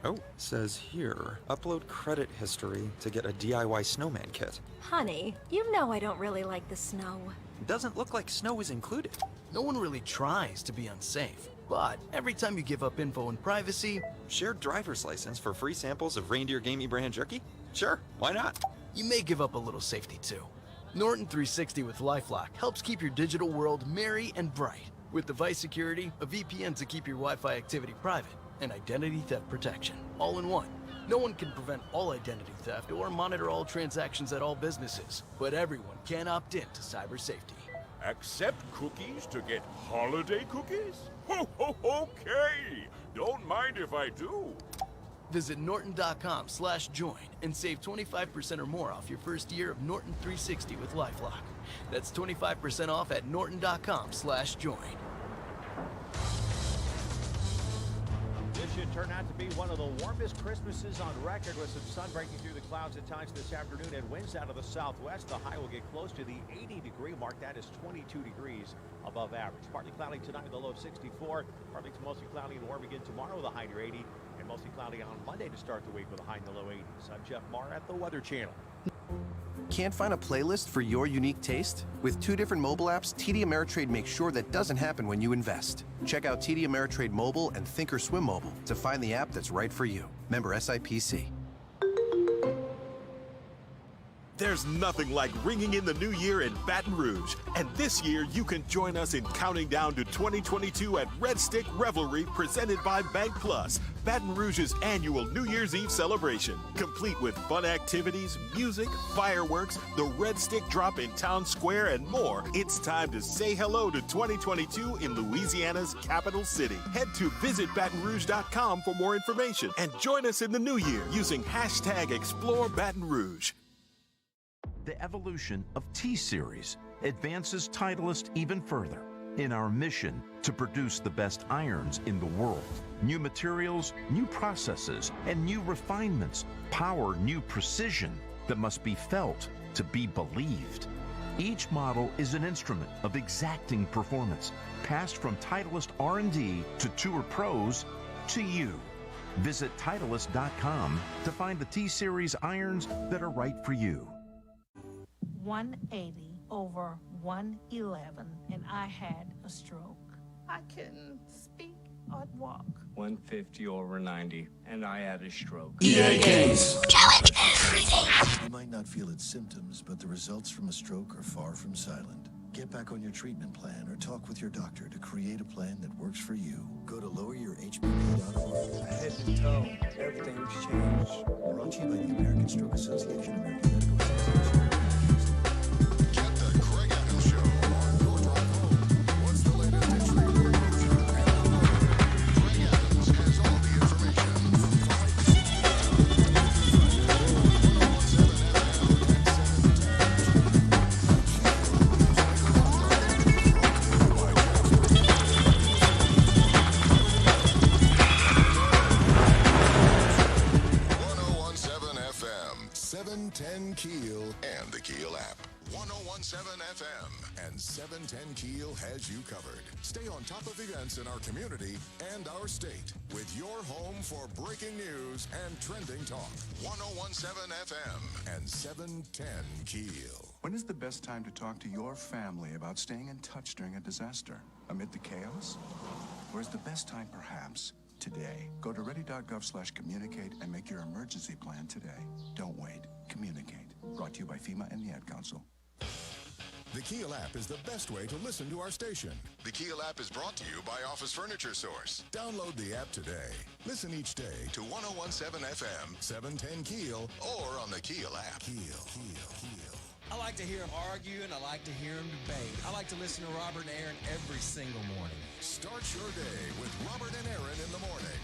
Oh, says here, upload credit history to get a DIY snowman kit. Honey, you know I don't really like the snow. Doesn't look like snow is included. No one really tries to be unsafe, but every time you give up info and privacy... Shared driver's license for free samples of reindeer gamey brand jerky? Sure, why not? You may give up a little safety too. Norton 360 with LifeLock helps keep your digital world merry and bright. With device security, a VPN to keep your Wi-Fi activity private, and identity theft protection, all in one. No one can prevent all identity theft or monitor all transactions at all businesses, but everyone can opt in to cyber safety. Accept cookies to get holiday cookies? Ho ho, okay! Don't mind if I do. Visit norton.com/join and save 25% or more off your first year of Norton 360 with LifeLock. That's 25% off at norton.com/join. This should turn out to be one of the warmest Christmases on record, with some sun breaking through the clouds at times this afternoon and winds out of the southwest. The high will get close to the 80-degree mark. That is 22 degrees above average. Partly cloudy tonight with a low of 64. Partly to mostly cloudy and warm again tomorrow with a high near 80. And mostly cloudy on Monday to start the week with a high in the low 80s. I'm Jeff Marr at the Weather Channel. Can't find a playlist for your unique taste? With 2 different mobile apps, TD Ameritrade makes sure that doesn't happen when you invest. Check out TD Ameritrade Mobile and Thinkorswim Mobile to find the app that's right for you. Member SIPC. There's nothing like ringing in the new year in Baton Rouge. And this year, you can join us in counting down to 2022 at Red Stick Revelry, presented by Bank Plus, Baton Rouge's annual New Year's Eve celebration. Complete with fun activities, music, fireworks, the Red Stick drop in Town Square, and more. It's time to say hello to 2022 in Louisiana's capital city. Head to visitbatonrouge.com for more information and join us in the new year using hashtag #ExploreBatonRouge. The evolution of T-Series advances Titleist even further in our mission to produce the best irons in the world. New materials, new processes, and new refinements power new precision that must be felt to be believed. Each model is an instrument of exacting performance, passed from Titleist R&D to Tour Pros to you. Visit Titleist.com to find the T-Series irons that are right for you. 180 over 111, and I had a stroke. I couldn't speak or walk. 150 over 90, and I had a stroke. EA Games. Challenge everything. You might not feel its symptoms, but the results from a stroke are far from silent. Get back on your treatment plan or talk with your doctor to create a plan that works for you. Go to loweryourhbp.org. Head to toe, everything's changed. Brought to you by the American Stroke Association, American Medical Association. Keel and the Keel app. 1017 FM and 710 Keel has you covered. Stay on top of events in our community and our state with your home for breaking news and trending talk. 1017 FM and 710 Keel. When is the best time to talk to your family about staying in touch during a disaster? Amid the chaos? Or is the best time perhaps today? Go to ready.gov/communicate and make your emergency plan today. Don't wait. Communicate. Brought to you by FEMA and the Ad Council. The Keel app is the best way to listen to our station. The Keel app is brought to you by Office Furniture Source. Download the app today. Listen each day to 1017 FM, 710 Keel, or on the Keel app. Keel. I like to hear them argue, and I like to hear them debate. I like to listen to Robert and Aaron every single morning. Start your day with Robert and Aaron in the morning.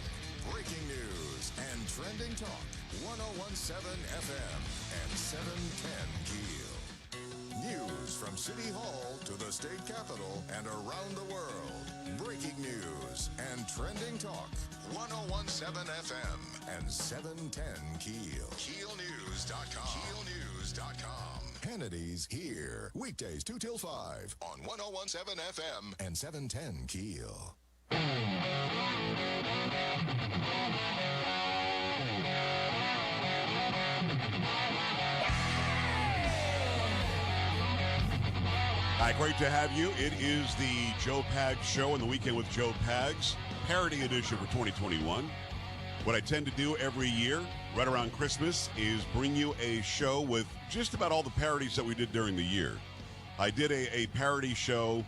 Breaking news and trending talk. 1017 FM and 710 Keel. News from City Hall to the state capitol and around the world. Breaking news and trending talk. 1017 FM and 710 Keel. KeelNews.com. KeelNews.com. Hannity's here. Weekdays 2 till 5 on 1017 FM and 710 Keel. Hi, great to have you. It is the Joe Pags Show and the Weekend with Joe Pags, parody edition for 2021. What I tend to do every year, right around Christmas, is bring you a show with just about all the parodies that we did during the year. I did a parody show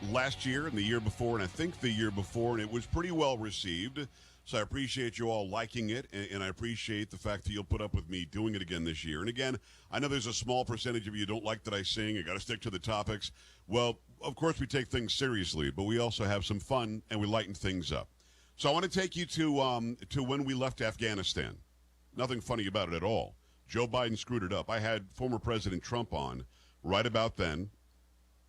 last year and the year before, and I think the year before, and it was pretty well received. So I appreciate you all liking it, and I appreciate the fact that you'll put up with me doing it again this year. And again, I know there's a small percentage of you don't like that I sing. I got to stick to the topics. Well, of course we take things seriously, but we also have some fun, and we lighten things up. So I want to take you to when we left Afghanistan. Nothing funny about it at all. Joe Biden screwed it up. I had former President Trump on right about then.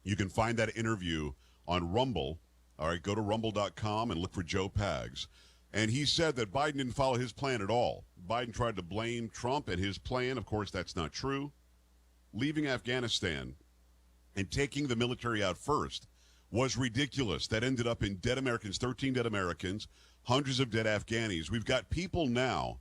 You can find that interview on Rumble. All right, go to rumble.com and look for Joe Pags. And he said that Biden didn't follow his plan at all. Biden tried to blame Trump and his plan. Of course, that's not true. Leaving Afghanistan and taking the military out first was ridiculous. That ended up in dead Americans, 13 dead Americans, hundreds of dead Afghanis. We've got people now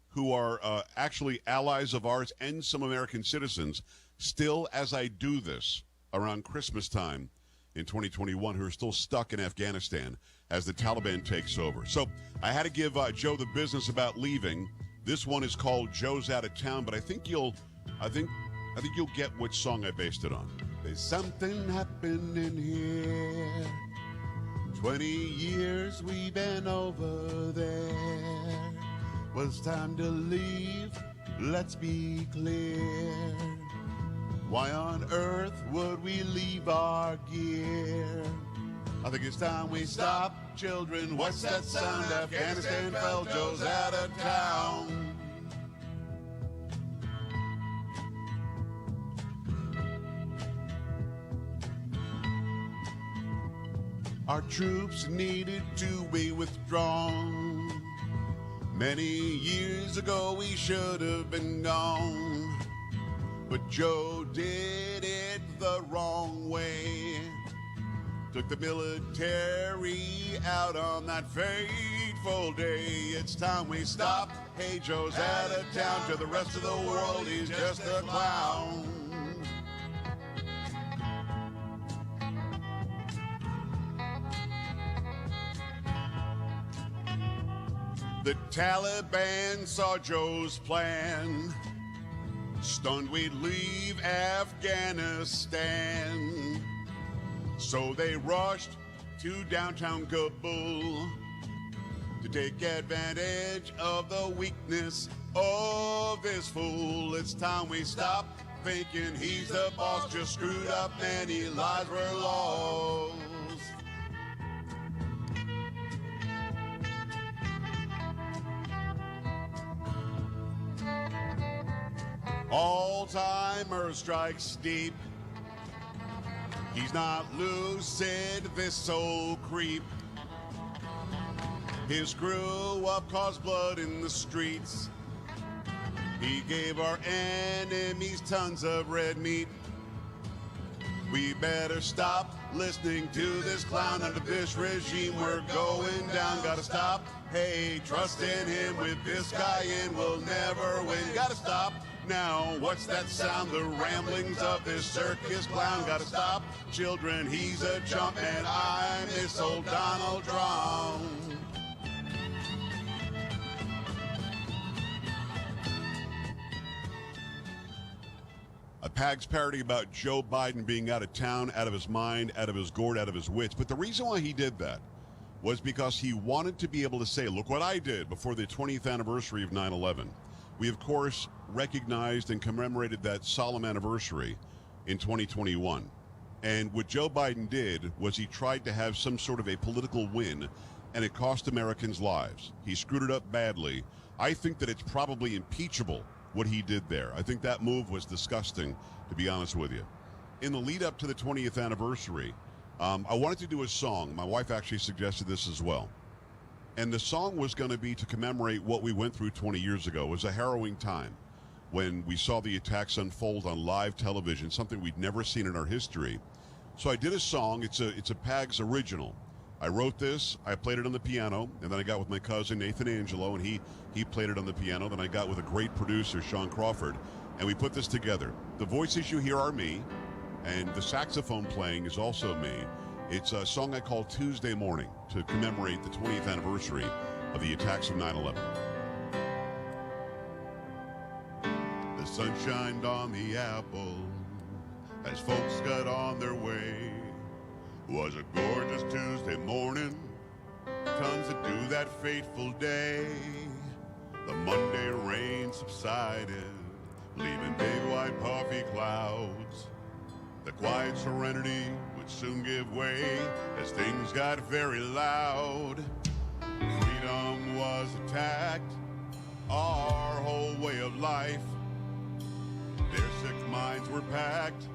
who are actually allies of ours and some American citizens still, as I do this around Christmas time in 2021, who are still stuck in Afghanistan as the Taliban takes over. So I had to give Joe the business about leaving. This one is called Joe's Out of Town, but I think you'll get what song I based it on. There's something happening here. 20 years we've been over there. Was time to leave, let's be clear. Why on earth would we leave our gear? I think it's time we stop, children. What's that sound? Afghanistan fell, Joe's out of town. Our troops needed to be withdrawn. Many years ago we should have been gone, but Joe did it the wrong way. Took the military out on that fateful day. It's time we stop. Hey, Joe's out of town. To the rest of the world, he's just a clown. The Taliban saw Joe's plan. Stunned we'd leave Afghanistan. So they rushed to downtown Kabul to take advantage of the weakness of this fool. It's time we stop thinking he's the boss. Just screwed up, many lives were lost. Alzheimer's strikes deep. He's not lucid, this old creep. His screw up caused blood in the streets. He gave our enemies tons of red meat. We better stop listening to this clown. Under this regime we're going down. Gotta stop. Hey, trust in him. With this guy in, we'll never win. Gotta stop. Now, what's that sound? The ramblings of this circus clown. Gotta stop, children, he's a chump, and I'm this old Donald Trump. A Pags parody about Joe Biden being out of town, out of his mind, out of his gourd, out of his wits. But the reason why he did that was because he wanted to be able to say, look what I did before the 20th anniversary of 9/11. We, of course, recognized and commemorated that solemn anniversary in 2021. And what Joe Biden did was he tried to have some sort of a political win, and it cost Americans lives. He screwed it up badly. I think that it's probably impeachable what he did there. I think that move was disgusting, to be honest with you. In the lead up to the 20th anniversary, I wanted to do a song. My wife actually suggested this as well. And the song was going to be to commemorate what we went through 20 years ago. It was a harrowing time when we saw the attacks unfold on live television, something we'd never seen in our history. So I did a song. It's a Pags original. I wrote this, I played it on the piano, and then I got with my cousin Nathan Angelo, and he played it on the piano. Then I got with a great producer, Sean Crawford, and we put this together. The voices you hear are me, and the saxophone playing is also me. It's a song I call Tuesday Morning to commemorate the 20th anniversary of the attacks of 9/11. The sun shined on the apple as folks got on their way. It was a gorgeous Tuesday morning, tons to do that fateful day. The Monday rain subsided, leaving big white puffy clouds. The quiet serenity would soon give way as things got very loud. Freedom was attacked, our whole way of life. Their sick minds were packed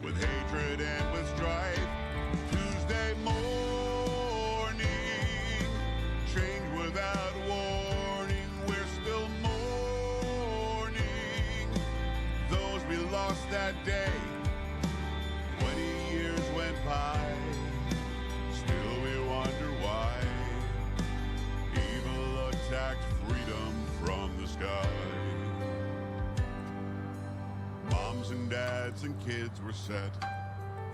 with hatred and with strife. Tuesday morning, change without warning. We're still mourning those we lost that day. 20 years went by, still we wonder why. sky. Moms and dads and kids were set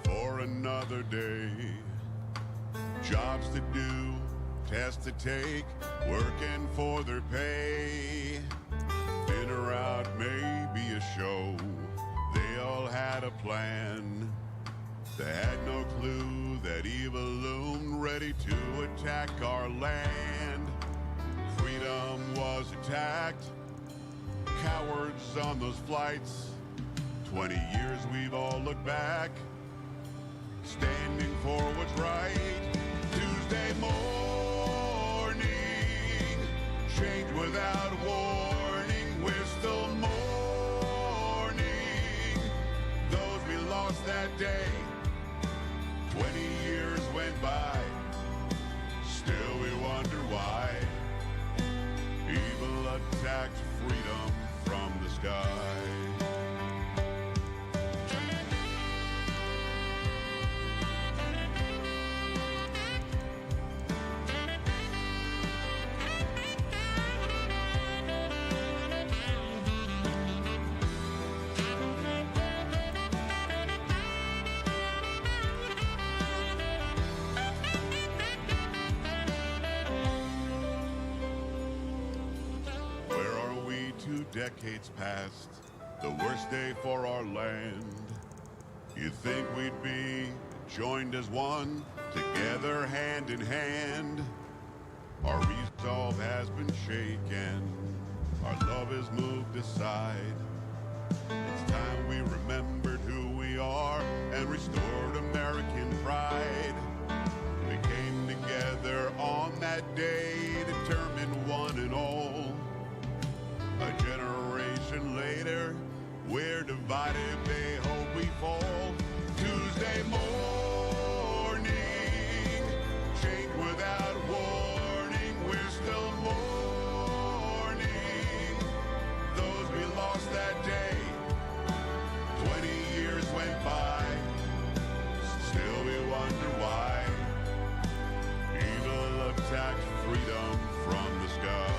for another day. Jobs to do, tests to take, working for their pay. Dinner out, maybe a show. They all had a plan. They had no clue that evil loomed ready to attack our land. Freedom was attacked. Cowards on those flights. 20 years we've all looked back, standing for what's right. Tuesday morning, change without warning. We're still mourning those we lost that day. 20 years went by, still we wonder why. Evil attacked freedom from the sky. Decades past, the worst day for our land. You'd think we'd be joined as one, together hand in hand. Our resolve has been shaken, our love is moved aside. It's time we remembered who we are and restored American pride. We came together on that day, determined one and all. A generation later, we're divided, they hope we fall. Tuesday morning, change without warning. We're still mourning those we lost that day. 20 years went by, still we wonder why. Evil attacked freedom from the sky.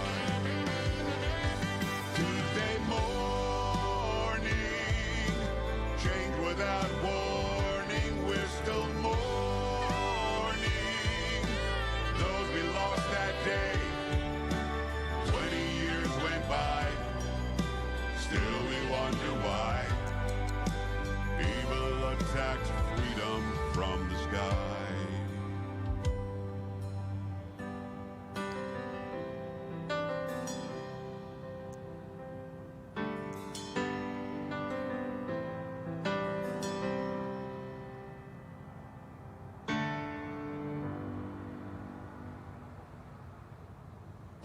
Without warning, we're still mourning those we lost that day. 20 years went by, still we wonder why. Evil attacked freedom from the sky.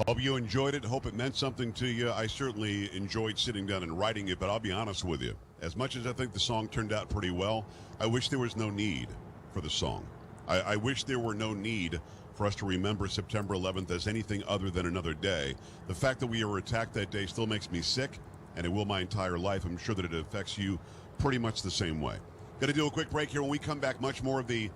Hope you enjoyed it. Hope it meant something to you. I certainly enjoyed sitting down and writing it, but I'll be honest with you. As much as I think the song turned out pretty well, I wish there was no need for the song. I wish there were no need for us to remember September 11th as anything other than another day. The fact that we were attacked that day still makes me sick, and it will my entire life. I'm sure that it affects you pretty much the same way. Got to do a quick break here. When we come back, much more of the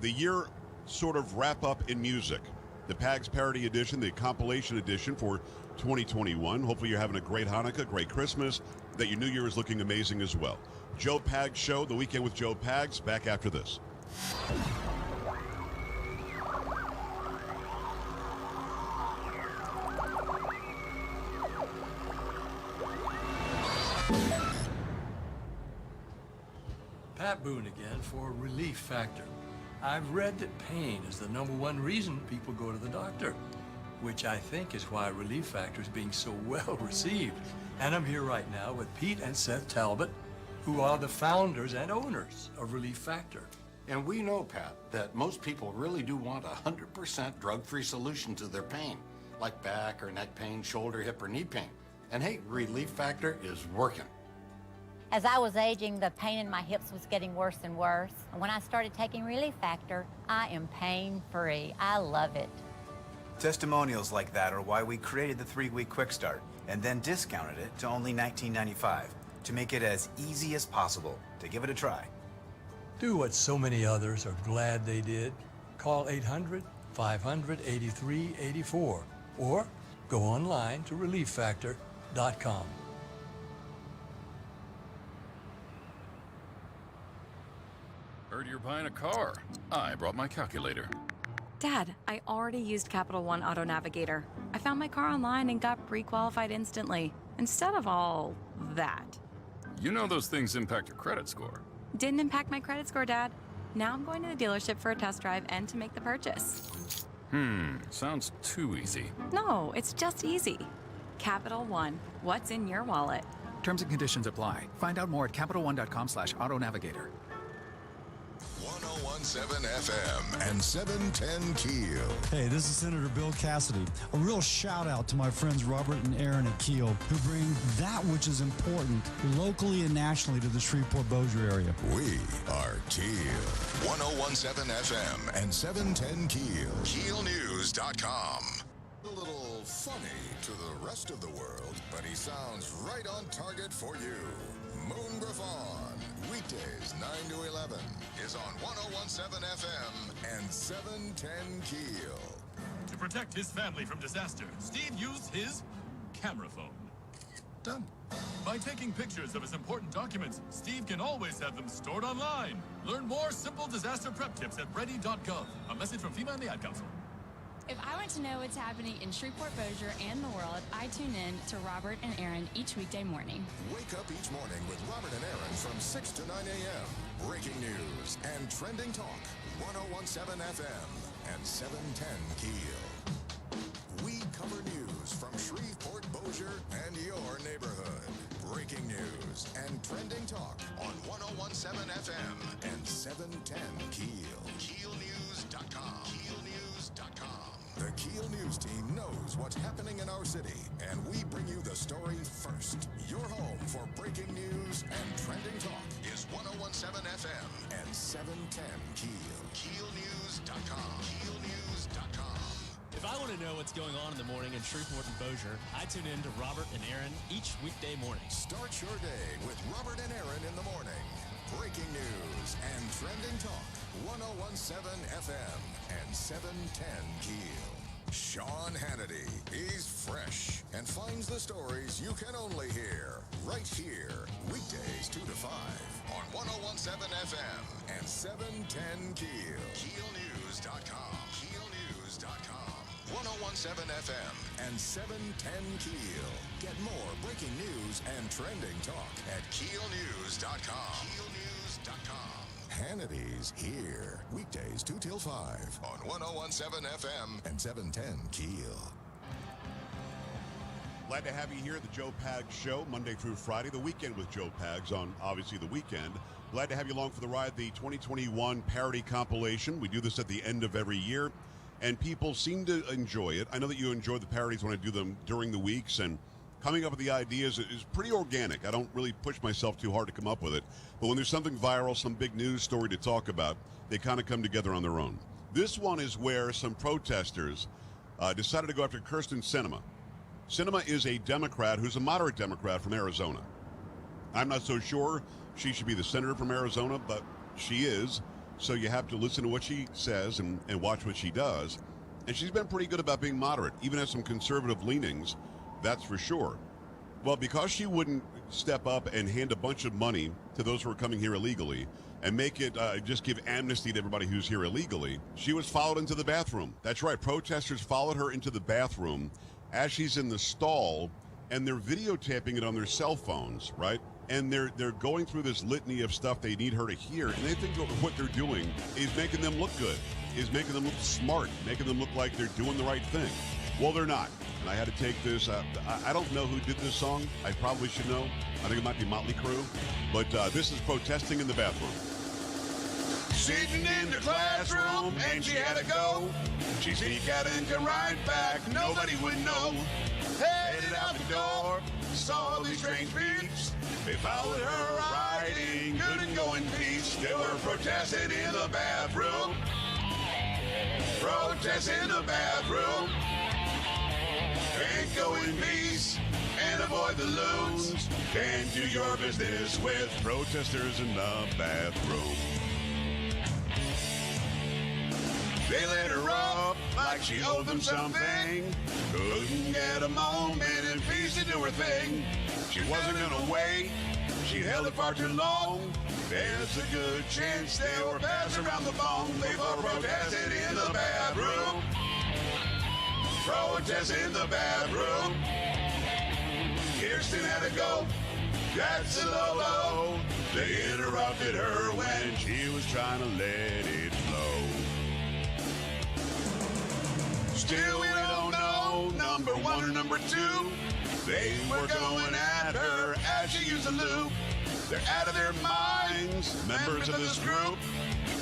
year sort of wrap up in music. The PAGS Parody Edition, the compilation edition for 2021. Hopefully you're having a great Hanukkah, great Christmas, that your New Year is looking amazing as well. Joe Pags Show, The Weekend with Joe Pags, back after this. Pat Boone again for Relief Factor. I've read that pain is the #1 reason people go to the doctor, which I think is why Relief Factor is being so well received. And I'm here right now with Pete and Seth Talbot, who are the founders and owners of Relief Factor. And we know, Pat, that most people really do want a 100% drug-free solution to their pain, like back or neck pain, shoulder, hip, or knee pain. And hey, Relief Factor is working. As I was aging, the pain in my hips was getting worse and worse. And when I started taking Relief Factor, I am pain-free. I love it. Testimonials like that are why we created the 3-week Quick Start and then discounted it to only $19.95 to make it as easy as possible to give it a try. Do what so many others are glad they did. Call 800-500-8384 or Go online to ReliefFactor.com. Heard you're buying a car. I brought my calculator. Dad, I already used Capital One Auto Navigator. I found my car online and got pre-qualified instantly, instead of all that. You know those things impact your credit score. Didn't impact my credit score, Dad. Now I'm going to the dealership for a test drive and to make the purchase. Sounds too easy. No, it's just easy. Capital One, what's in your wallet? Terms and conditions apply. Find out more at CapitalOne.com/autonavigator. 1017 FM and 710 Keel. Hey, this is Senator Bill Cassidy. A real shout out to my friends Robert and Aaron at Keel, who bring that which is important locally and nationally to the Shreveport-Bossier area. We are Keel. 1017 FM and 710 Keel. KeelNews.com. A little funny to the rest of the world, but he sounds right on target for you. Moon Griffon, weekdays 9 to 11, is on 1017 FM and 710 Keel. To protect his family from disaster, Steve used his camera phone. Done. By taking pictures of his important documents, Steve can always have them stored online. Learn more simple disaster prep tips at ready.gov. A message from FEMA and the Ad Council. If I want to know what's happening in Shreveport-Bossier and the world, I tune in to Robert and Aaron each weekday morning. Wake up each morning with Robert and Aaron from 6 to 9 a.m. Breaking news and trending talk. 1017 FM and 710 Keel. We cover news from Shreveport-Bossier and your neighborhood. Breaking news and trending talk on 1017 FM and 710 Keel. KeelNews.com. KeelNews.com. The Keel News team knows what's happening in our city, and we bring you the story first. Your home for breaking news and trending talk is 1017 FM and 710 Keel. KeelNews.com. KeelNews.com. If I want to know what's going on in the morning in Shreveport and Bossier, I tune in to Robert and Aaron each weekday morning. Start your day with Robert and Aaron in the morning. Breaking news and trending talk. 1017 FM and 710 Keel. Sean Hannity. He's fresh and finds the stories you can only hear right here. Weekdays 2 to 5 on 1017 FM and 710 Keel. KeelNews.com. KeelNews.com. 1017 FM and 710 Keel. Get more breaking news and trending talk at KeelNews.com. KeelNews.com. Hannity's here. Weekdays 2 till 5 on 1017 FM and 710 Keel. Glad to have you here at the Joe Pags Show, Monday through Friday, the weekend with Joe Pags on, obviously, the weekend. Glad to have you along for the ride, the 2021 parody compilation. We do this at the end of every year, and people seem to enjoy it. I know that you enjoy the parodies when I do them during the weeks, and coming up with the ideas is pretty organic. I don't really push myself too hard to come up with it. But when there's something viral, some big news story to talk about, they kind of come together on their own. This one is where some protesters decided to go after Kirsten Sinema. Sinema is a Democrat who's a moderate Democrat from Arizona. I'm not so sure she should be the senator from Arizona, but she is. So you have to listen to what she says and watch what she does. And she's been pretty good about being moderate, even has some conservative leanings. That's for sure. Well, because she wouldn't step up and hand a bunch of money to those who are coming here illegally and make it just give amnesty to everybody who's here illegally, she was followed into the bathroom. That's right. Protesters followed her into the bathroom as she's in the stall, and they're videotaping it on their cell phones, right? And they're going through this litany of stuff they need her to hear, and they think what they're doing is making them look good, is making them look smart, making them look like they're doing the right thing. Well, they're not. And I had to take this. I don't know who did this song. I probably should know. I think it might be Motley Crue. But this is protesting in the bathroom. Sitting in the classroom and she had to go. She sneak out and come right back. Nobody would know. Headed out the door, saw these strange peeps. They followed her riding, good and go in peace. They were protesting in the bathroom. Protest in the bathroom. Can't go in peace and avoid the loons. Can't do your business with protesters in the bathroom. They lit her up like she owed them something. Couldn't get a moment in peace to do her thing. She wasn't gonna wait. She held it far too long. There's a good chance they were passed around the bone. They both protested in the bathroom. Protest in the bathroom. Kirsten had to go. That's a low. They interrupted her when she was trying to let it flow. Still, we don't know number one or number two. They were going at her as she used the loop. They're out of their minds, members of this group.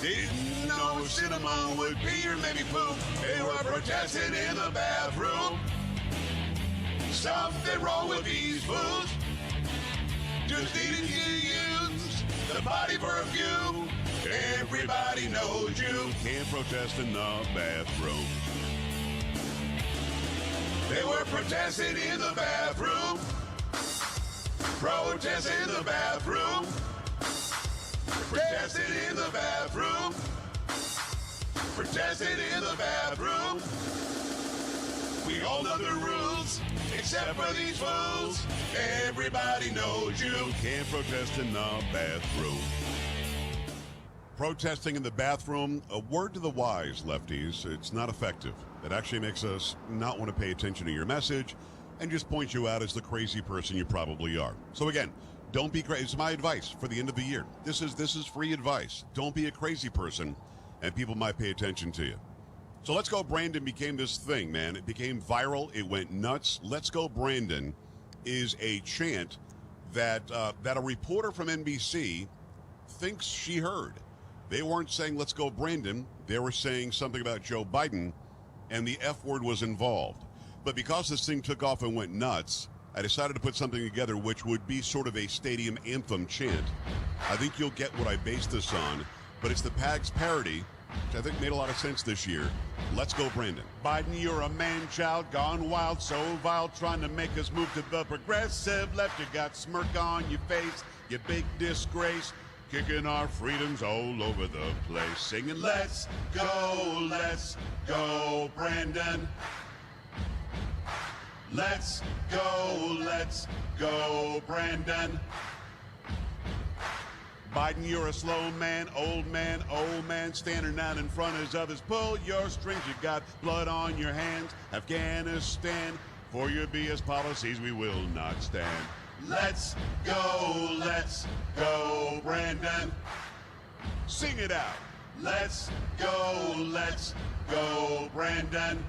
Didn't know if cinema would pee or maybe poop. They were protesting in the bathroom. Something wrong with these fools. Just needing to use the body for a few. Everybody knows you can't protest in the bathroom. They were protesting in the bathroom. Protesting in the bathroom. Protesting in the bathroom. Protesting in the bathroom. We all know the rules, except for these fools. Everybody knows you can't protest in the bathroom. Protesting in the bathroom, a word to the wise, lefties. It's not effective. It actually makes us not want to pay attention to your message and just point you out as the crazy person you probably are. So again, don't be crazy. It's my advice for the end of the year. This is free advice. Don't be a crazy person, and people might pay attention to you. So Let's Go Brandon became this thing, man. It became viral. It went nuts. Let's Go Brandon is a chant that a reporter from NBC thinks she heard. They weren't saying Let's Go Brandon. They were saying something about Joe Biden, and the F word was involved. But because this thing took off and went nuts, I decided to put something together which would be sort of a stadium anthem chant. I think you'll get what I based this on, but it's the Pags parody, which I think made a lot of sense this year. Let's Go Brandon. Biden, you're a man-child gone wild, so vile, trying to make us move to the progressive left. You got smirk on your face, you big disgrace, kicking our freedoms all over the place, singing let's go, Brandon. Let's go, Brandon. Biden, you're a slow man, old man, standing out in front as others pull your strings. You got blood on your hands. Afghanistan, for your BS policies we will not stand. Let's go, Brandon. Sing it out. Let's go, Brandon.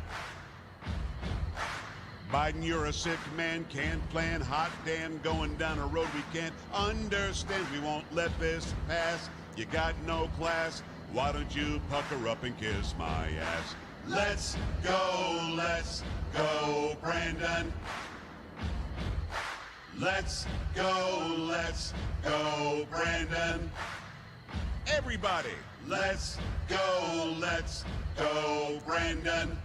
Biden, you're a sick man, can't plan, hot damn, going down a road we can't understand. We won't let this pass. You got no class. Why don't you pucker up and kiss my ass? Let's go, Brandon. Let's go, Brandon. Everybody, let's go, Brandon.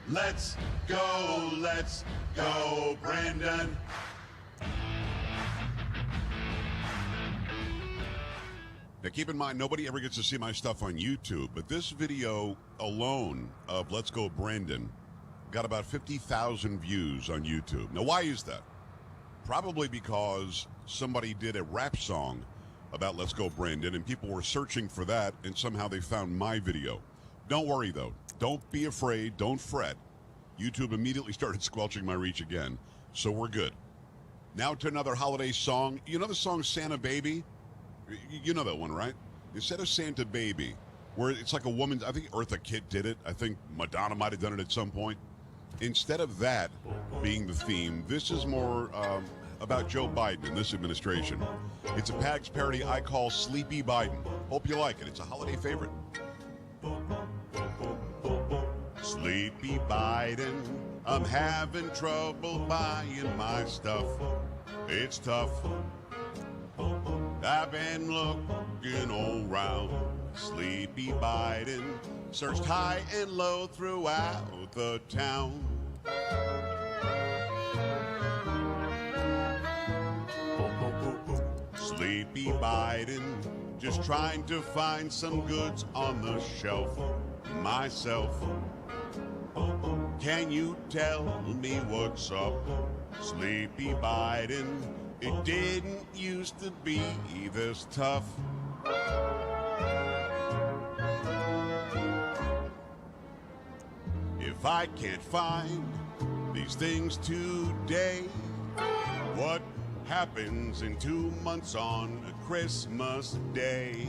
Let's go, Brandon. Now keep in mind, nobody ever gets to see my stuff on YouTube, but this video alone of Let's Go Brandon got about 50,000 views on YouTube. Now why is that? Probably because somebody did a rap song about Let's Go Brandon and people were searching for that and somehow they found my video. Don't worry though. Don't be afraid. Don't fret. YouTube immediately started squelching my reach again, so we're good. Now to another holiday song. You know the song Santa Baby? You know that one, right? Instead of Santa Baby, where it's like a woman, I think Eartha Kitt did it. I think Madonna might have done it at some point. Instead of that being the theme, this is more about Joe Biden and this administration. It's a Pags parody I call Sleepy Biden. Hope you like it. It's a holiday favorite. Sleepy Biden, I'm having trouble buying my stuff. It's tough. I've been looking all round. Sleepy Biden searched high and low throughout the town. Sleepy Biden Just trying to find some goods on the shelf myself. Can you tell me what's up, Sleepy Biden? It didn't used to be this tough. If I can't find these things today, what happens in 2 months on Christmas Day?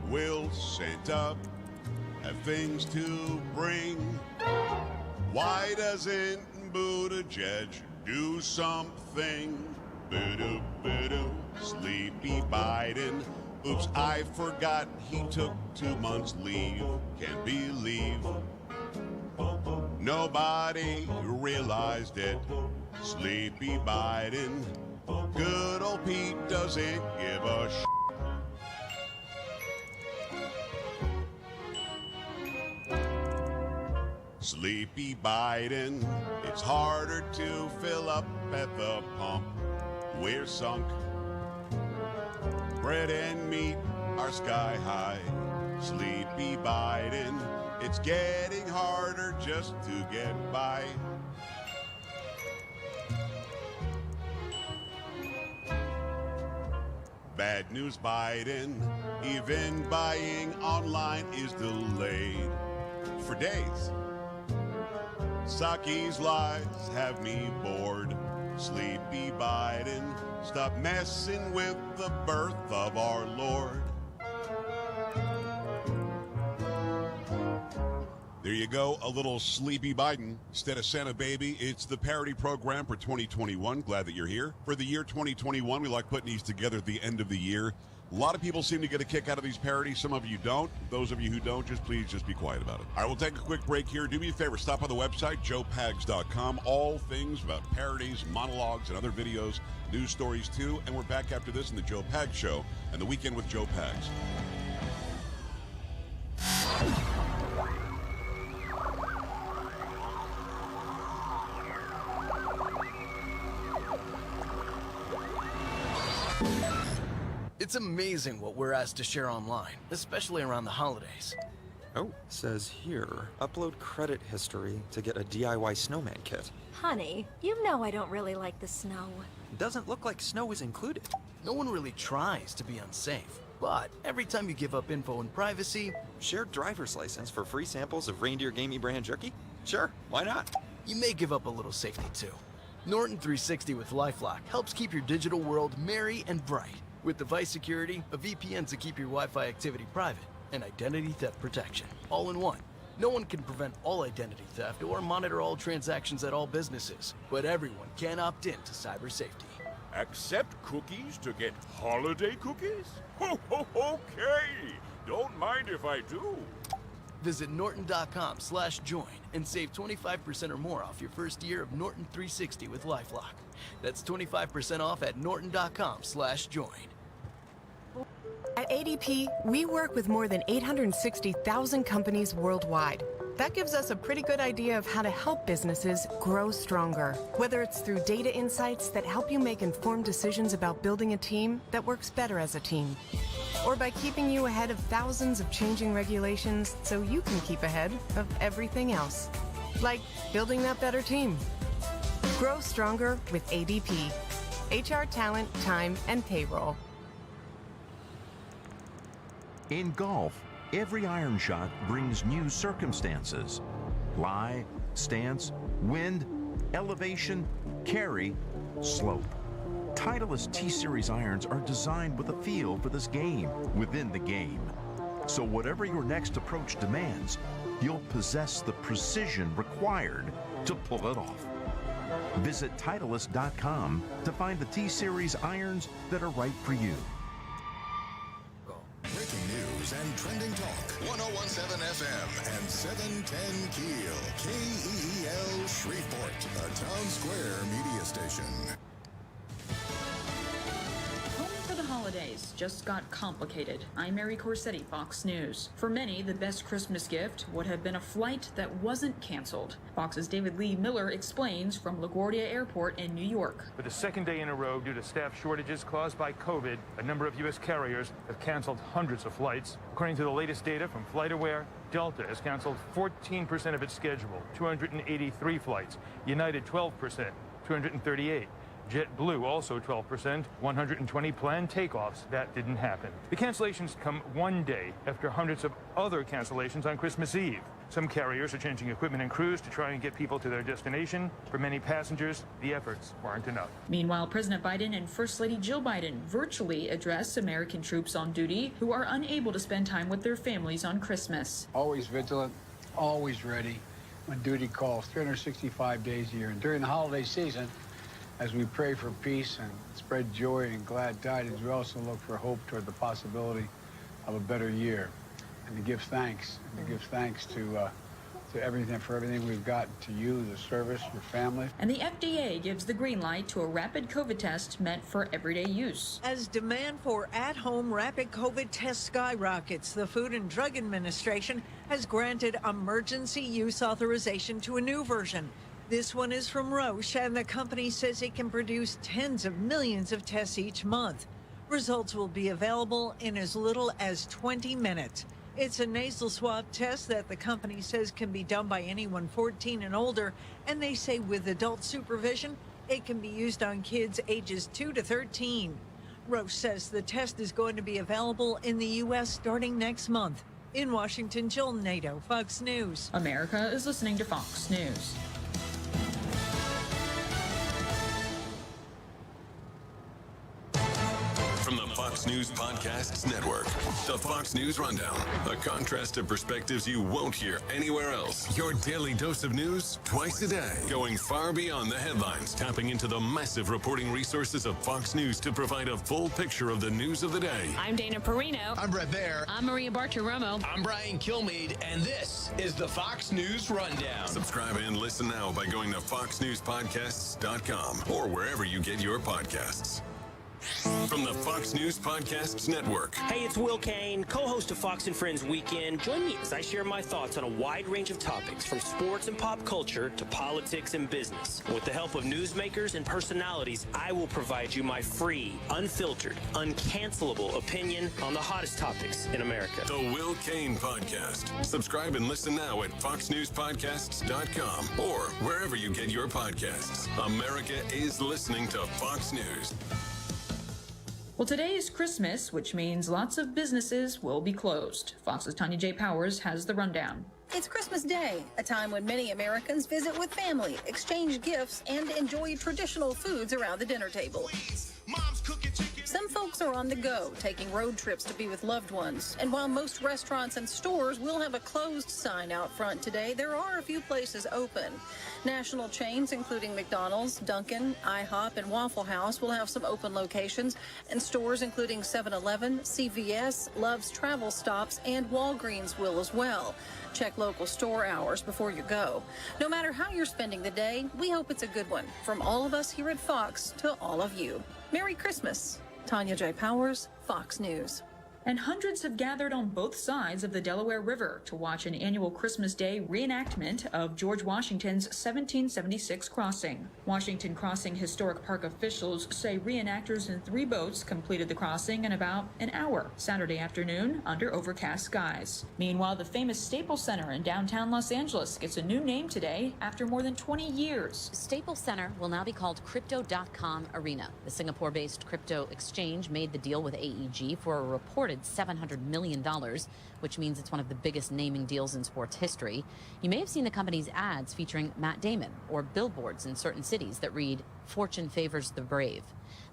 Will Santa have things to bring? Why doesn't Buttigieg do something? Boo-doo, Sleepy Biden. Oops, I forgot he took 2 months leave. Can't believe nobody realized it. Sleepy Biden. Good old Pete doesn't give a shit. Sleepy Biden, it's harder to fill up at the pump. We're sunk. Bread and meat are sky high. Sleepy Biden, it's getting harder just to get by. Bad news, Biden, even buying online is delayed for days. Saki's lies have me bored. Sleepy Biden, stop messing with the birth of our Lord. There you go, a little Sleepy Biden. Instead of Santa Baby, it's the parody program for 2021. Glad that you're here. For the year 2021, we like putting these together at the end of the year. A lot of people seem to get a kick out of these parodies. Some of you don't. Those of you who don't, please be quiet about it. All right, we'll take a quick break here. Do me a favor, stop on the website, joepags.com. All things about parodies, monologues, and other videos, news stories too. And we're back after this in the Joe Pags Show and the Weekend with Joe Pags. It's amazing what we're asked to share online, especially around the holidays. Oh, says here, upload credit history to get a DIY snowman kit. Honey, you know I don't really like the snow. Doesn't look like snow is included. No one really tries to be unsafe, but every time you give up info and privacy... Shared driver's license for free samples of Reindeer Gamey brand jerky? Sure, why not? You may give up a little safety too. Norton 360 with LifeLock helps keep your digital world merry and bright. With device security, a VPN to keep your Wi-Fi activity private, and identity theft protection, all in one. No one can prevent all identity theft or monitor all transactions at all businesses, but everyone can opt in to cyber safety. Accept cookies to get holiday cookies? Ho, ho, okay! Don't mind if I do. Visit norton.com/join and save 25% or more off your first year of Norton 360 with LifeLock. That's 25% off at norton.com/join. At ADP, we work with more than 860,000 companies worldwide. That gives us a pretty good idea of how to help businesses grow stronger. Whether it's through data insights that help you make informed decisions about building a team that works better as a team, or by keeping you ahead of thousands of changing regulations so you can keep ahead of everything else. Like building that better team. Grow stronger with ADP. HR, talent, time, and payroll. In golf, every iron shot brings new circumstances. Lie, stance, wind, elevation, carry, slope. Titleist T-Series irons are designed with a feel for this game within the game. So whatever your next approach demands, you'll possess the precision required to pull it off. Visit Titleist.com to find the T-Series irons that are right for you. Breaking news and trending talk. 101.7 FM and 710 Keel. KEEL Shreveport, a Town Square media station. Home for the holidays. holidays just got complicated. I'm Mary Corsetti, Fox News. For many, the best Christmas gift would have been a flight that wasn't canceled. Fox's David Lee Miller explains from LaGuardia Airport in New York. For the second day in a row, due to staff shortages caused by COVID, a number of U.S. carriers have canceled hundreds of flights. According to the latest data from FlightAware, Delta has canceled 14% of its schedule, 283 flights. United, 12%, 238. JetBlue, also 12%, 120 planned takeoffs. That didn't happen. The cancellations come one day after hundreds of other cancellations on Christmas Eve. Some carriers are changing equipment and crews to try and get people to their destination. For many passengers, the efforts weren't enough. Meanwhile, President Biden and First Lady Jill Biden virtually address American troops on duty who are unable to spend time with their families on Christmas. Always vigilant, always ready when duty calls, 365 days a year. And during the holiday season, as we pray for peace and spread joy and glad tidings, we also look for hope toward the possibility of a better year. And to give thanks, to everything, for everything we've got, to you, the service, your family. And the FDA gives the green light to a rapid COVID test meant for everyday use. As demand for at-home rapid COVID tests skyrockets, the Food and Drug Administration has granted emergency use authorization to a new version. This one is from Roche, and the company says it can produce tens of millions of tests each month. Results will be available in as little as 20 minutes. It's a nasal swab test that the company says can be done by anyone 14 and older, and they say with adult supervision, it can be used on kids ages 2 to 13. Roche says the test is going to be available in the U.S. starting next month. In Washington, Jill Nato, Fox News. America is listening to Fox News. From the Fox News Podcasts Network, the Fox News Rundown, a contrast of perspectives you won't hear anywhere else. Your daily dose of news twice a day, going far beyond the headlines, tapping into the massive reporting resources of Fox News to provide a full picture of the news of the day. I'm Dana Perino. I'm Brett Baer. I'm Maria Bartiromo. I'm Brian Kilmeade, and this is the Fox News Rundown. Subscribe and listen now by going to foxnewspodcasts.com or wherever you get your podcasts. From the Fox News Podcasts Network. Hey, it's Will Kane, co-host of Fox and Friends Weekend. Join me as I share my thoughts on a wide range of topics, from sports and pop culture to politics and business. With the help of newsmakers and personalities, I will provide you my free, unfiltered, uncancelable opinion on the hottest topics in America. The Will Kane Podcast. Subscribe and listen now at foxnewspodcasts.com or wherever you get your podcasts. America is listening to Fox News. Well, today is Christmas, which means lots of businesses will be closed. Fox's Tanya J. Powers has the rundown. It's Christmas Day, a time when many Americans visit with family, exchange gifts, and enjoy traditional foods around the dinner table. Some folks are on the go, taking road trips to be with loved ones. And while most restaurants and stores will have a closed sign out front today, there are a few places open. National chains, including McDonald's, Dunkin', IHOP, and Waffle House, will have some open locations, and stores including 7-Eleven, CVS, Love's Travel Stops, and Walgreens will as well. Check local store hours before you go. No matter how you're spending the day, we hope it's a good one. From all of us here at Fox to all of you. Merry Christmas. Tanya J. Powers, Fox News. And hundreds have gathered on both sides of the Delaware River to watch an annual Christmas Day reenactment of George Washington's 1776 crossing. Washington Crossing Historic Park officials say reenactors in 3 boats completed the crossing in about an hour Saturday afternoon under overcast skies. Meanwhile, the famous Staples Center in downtown Los Angeles gets a new name today after more than 20 years. Staples Center will now be called Crypto.com Arena. The Singapore-based crypto exchange made the deal with AEG for a reported $700 million, which means it's one of the biggest naming deals in sports history. You may have seen the company's ads featuring Matt Damon or billboards in certain cities that read, "Fortune favors the brave."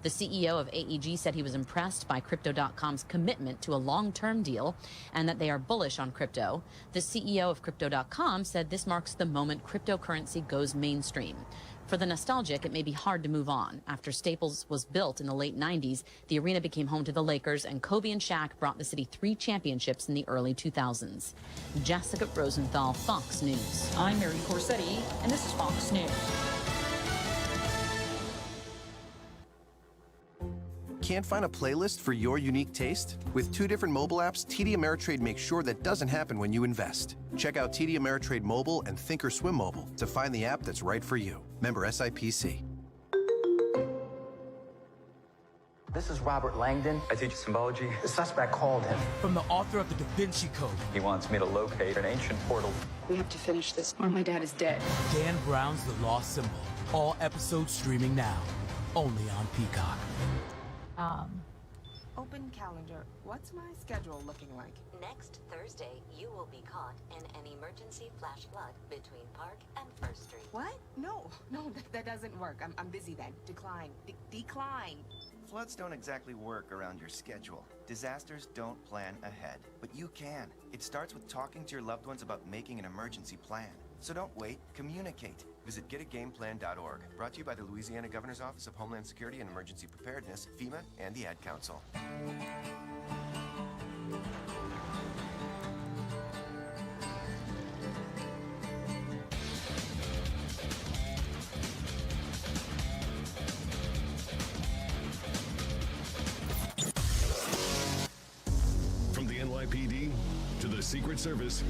The CEO of AEG said he was impressed by Crypto.com's commitment to a long-term deal and that they are bullish on crypto. The CEO of Crypto.com said this marks the moment cryptocurrency goes mainstream. For the nostalgic, it may be hard to move on. After Staples was built in the late 90s, the arena became home to the Lakers, and Kobe and Shaq brought the city 3 championships in the early 2000s. Jessica Rosenthal, Fox News. I'm Mary Corsetti, and this is Fox News. Can't find a playlist for your unique taste? With 2 different mobile apps, TD Ameritrade makes sure that doesn't happen when you invest. Check out TD Ameritrade Mobile and Thinkorswim Mobile to find the app that's right for you. Member SIPC. This is Robert Langdon. I teach symbology. The suspect called him. From the author of the Da Vinci Code. He wants me to locate an ancient portal. We have to finish this or my dad is dead. Dan Brown's The Lost Symbol. All episodes streaming now. Only on Peacock. Open calendar. What's my schedule looking like? Next Thursday, you will be caught in an emergency flash flood between Park and First Street. What? No, that doesn't work. I'm busy then. Decline. Decline. Floods don't exactly work around your schedule. Disasters don't plan ahead, but you can. It starts with talking to your loved ones about making an emergency plan. So don't wait, communicate. Visit getagameplan.org. Brought to you by the Louisiana Governor's Office of Homeland Security and Emergency Preparedness, FEMA, and the Ad Council. From the NYPD to the Secret Service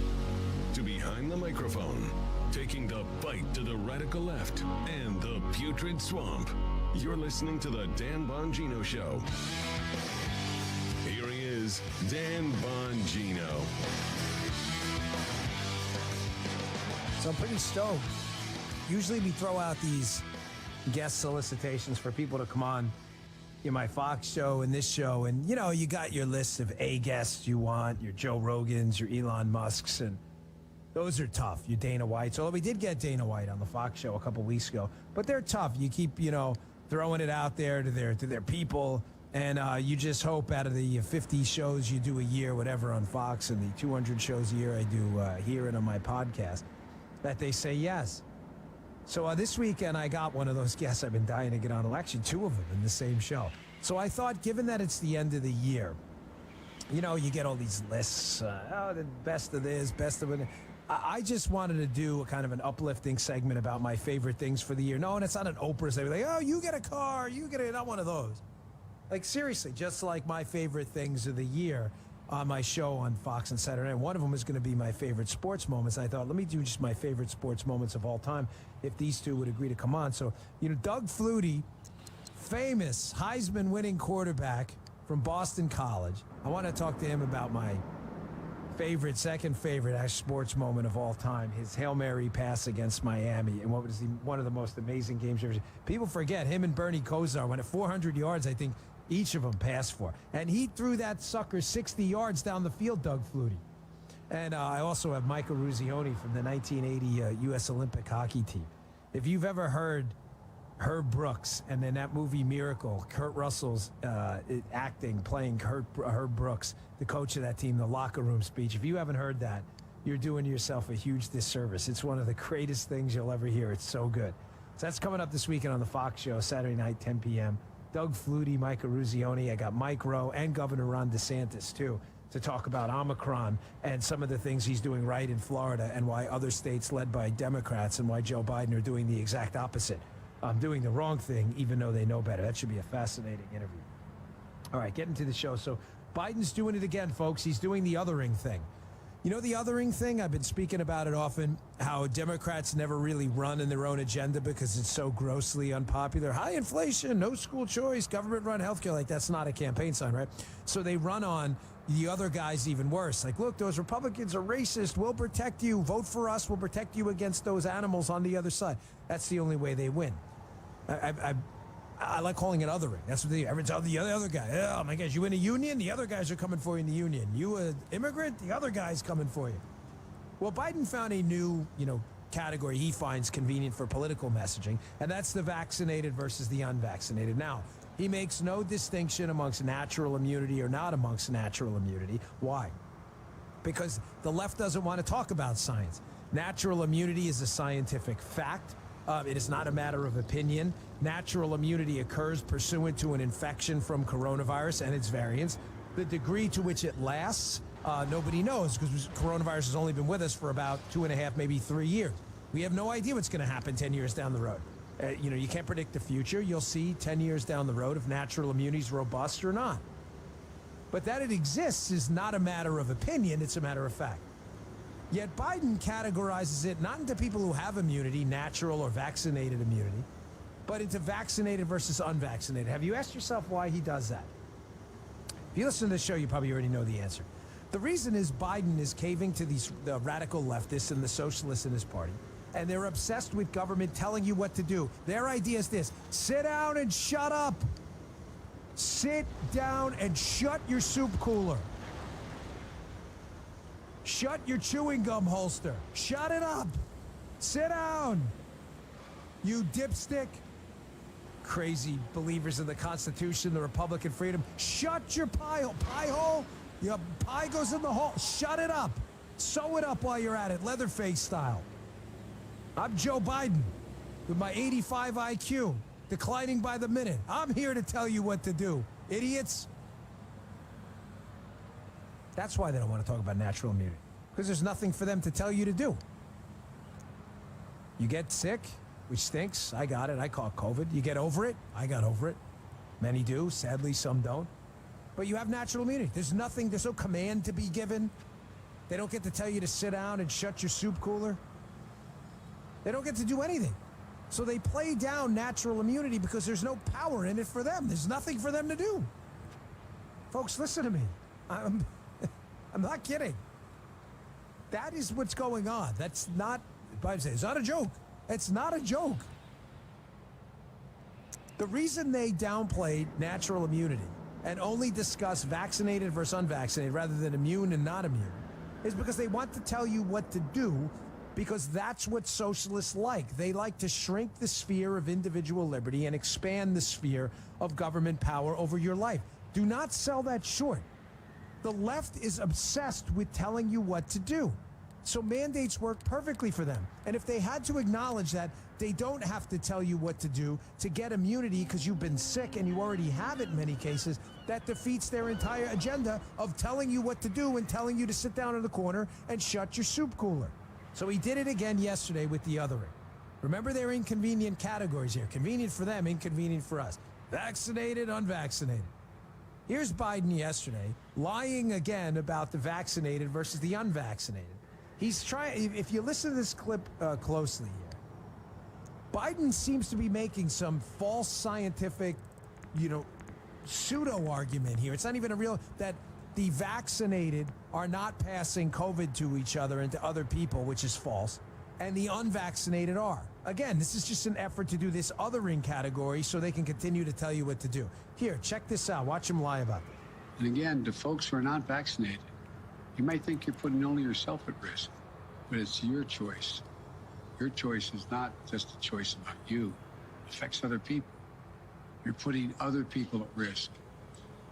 to behind the microphone, taking the fight to the radical left and the putrid swamp. You're listening to the Dan Bongino Show. Here he is, Dan Bongino. So I'm pretty stoked. Usually we throw out these guest solicitations for people to come on my Fox show and this show, and you got your list of A guests you want, your Joe Rogans, your Elon Musks, and those are tough. Your Dana Whites. Although we did get Dana White on the Fox show a couple weeks ago, but they're tough. You keep throwing it out there to their people, and you just hope out of the 50 shows you do a year, whatever, on Fox, and the 200 shows a year I do here and on my podcast, that they say yes. So this weekend, I got one of those guests I've been dying to get on. Well, actually, 2 of them in the same show. So I thought, given that it's the end of the year, you get all these lists, the best of this, best of it. I just wanted to do a kind of an uplifting segment about my favorite things for the year. No, and it's not an Oprah segment. Like, oh, you get a car, you get not one of those. Like, seriously, just like my favorite things of the year on my show on Fox and Saturday night. One of them is going to be my favorite sports moments. And I thought, let me do just my favorite sports moments of all time if these two would agree to come on. So, Doug Flutie, famous Heisman-winning quarterback from Boston College. I want to talk to him about my second favorite sports moment of all time, his Hail Mary pass against Miami, and what was one of the most amazing games ever seen. People forget, him and Bernie Kosar went at 400 yards, I think, each of them passed for. And he threw that sucker 60 yards down the field, Doug Flutie. And I also have Michael Ruzioni from the 1980 U.S. Olympic hockey team. If you've ever heard Herb Brooks, and then that movie Miracle, Kurt Russell's playing Herb Brooks, the coach of that team, the locker room speech. If you haven't heard that, you're doing yourself a huge disservice. It's one of the greatest things you'll ever hear. It's so good. So that's coming up this weekend on the Fox show, Saturday night, 10 p.m. Doug Flutie, Michael Ruzioni. I got Mike Rowe and Governor Ron DeSantis, too, to talk about Omicron and some of the things he's doing right in Florida and why other states led by Democrats and why Joe Biden are doing the exact opposite. Doing the wrong thing, even though they know better. That should be a fascinating interview. All right, getting to the show. So Biden's doing it again, folks. He's doing the othering thing. The othering thing, I've been speaking about it often, how Democrats never really run in their own agenda because it's so grossly unpopular. High inflation, no school choice, government-run healthcare. Like, that's not a campaign sign, right? So they run on the other guys even worse. Like, look, those Republicans are racist. We'll protect you. Vote for us. We'll protect you against those animals on the other side. That's the only way they win. I like calling it othering. That's what they ever tell the other guy. Oh, my gosh, you in a union? The other guys are coming for you in the union. You an immigrant? The other guy's coming for you. Well, Biden found a new, category he finds convenient for political messaging, and that's the vaccinated versus the unvaccinated. Now, he makes no distinction amongst natural immunity or not amongst natural immunity. Why? Because the left doesn't want to talk about science. Natural immunity is a scientific fact. It is not a matter of opinion. Natural immunity occurs pursuant to an infection from coronavirus and its variants. The degree to which it lasts, nobody knows, because coronavirus has only been with us for about 2.5, maybe 3 years. We have no idea what's going to happen 10 years down the road. You can't predict the future. You'll see 10 years down the road if natural immunity is robust or not. But that it exists is not a matter of opinion, it's a matter of fact. Yet Biden categorizes it not into people who have immunity, natural or vaccinated immunity, but into vaccinated versus unvaccinated. Have you asked yourself why he does that? If you listen to this show, you probably already know the answer. The reason is Biden is caving to the radical leftists and the socialists in his party, and they're obsessed with government telling you what to do. Their idea is this: sit down and shut up. Sit down and shut your soup cooler. Shut your chewing gum holster. Shut it up. Sit down. You dipstick. Crazy believers in the Constitution, the Republican freedom. Shut your pie hole. Your pie goes in the hole. Shut it up. Sew it up while you're at it, Leatherface style. I'm Joe Biden with my 85 IQ, declining by the minute. I'm here to tell you what to do, idiots. That's why they don't want to talk about natural immunity, because there's nothing for them to tell you to do. You get sick, which stinks. I got it. I caught COVID. You get over it. I got over it. Many do. Sadly, some don't. But you have natural immunity. There's no command to be given. They don't get to tell you to sit down and shut your soup cooler. They don't get to do anything. So they play down natural immunity because there's no power in it for them. There's nothing for them to do. Folks, listen to me. I'm not kidding. That is what's going on. That's not, it's not a joke. It's not a joke. The reason they downplayed natural immunity and only discuss vaccinated versus unvaccinated rather than immune and not immune is because they want to tell you what to do, because that's what socialists like. They like to shrink the sphere of individual liberty and expand the sphere of government power over your life. Do not sell that short. The left is obsessed with telling you what to do. So mandates work perfectly for them. And if they had to acknowledge that they don't have to tell you what to do to get immunity because you've been sick and you already have it in many cases, that defeats their entire agenda of telling you what to do and telling you to sit down in the corner and shut your soup cooler. So he did it again yesterday with the othering. Remember, they're inconvenient categories here. Convenient for them, inconvenient for us. Vaccinated, unvaccinated. Here's Biden yesterday lying again about the vaccinated versus the unvaccinated. He's trying, if you listen to this clip closely here, Biden seems to be making some false scientific, pseudo argument here. It's not even a real, that the vaccinated are not passing COVID to each other and to other people, which is false, and the unvaccinated are. Again, this is just an effort to do this othering category so they can continue to tell you what to do. Here, check this out. Watch him lie about it. And again, to folks who are not vaccinated, you might think you're putting only yourself at risk, but it's your choice. Your choice is not just a choice about you. It affects other people. You're putting other people at risk.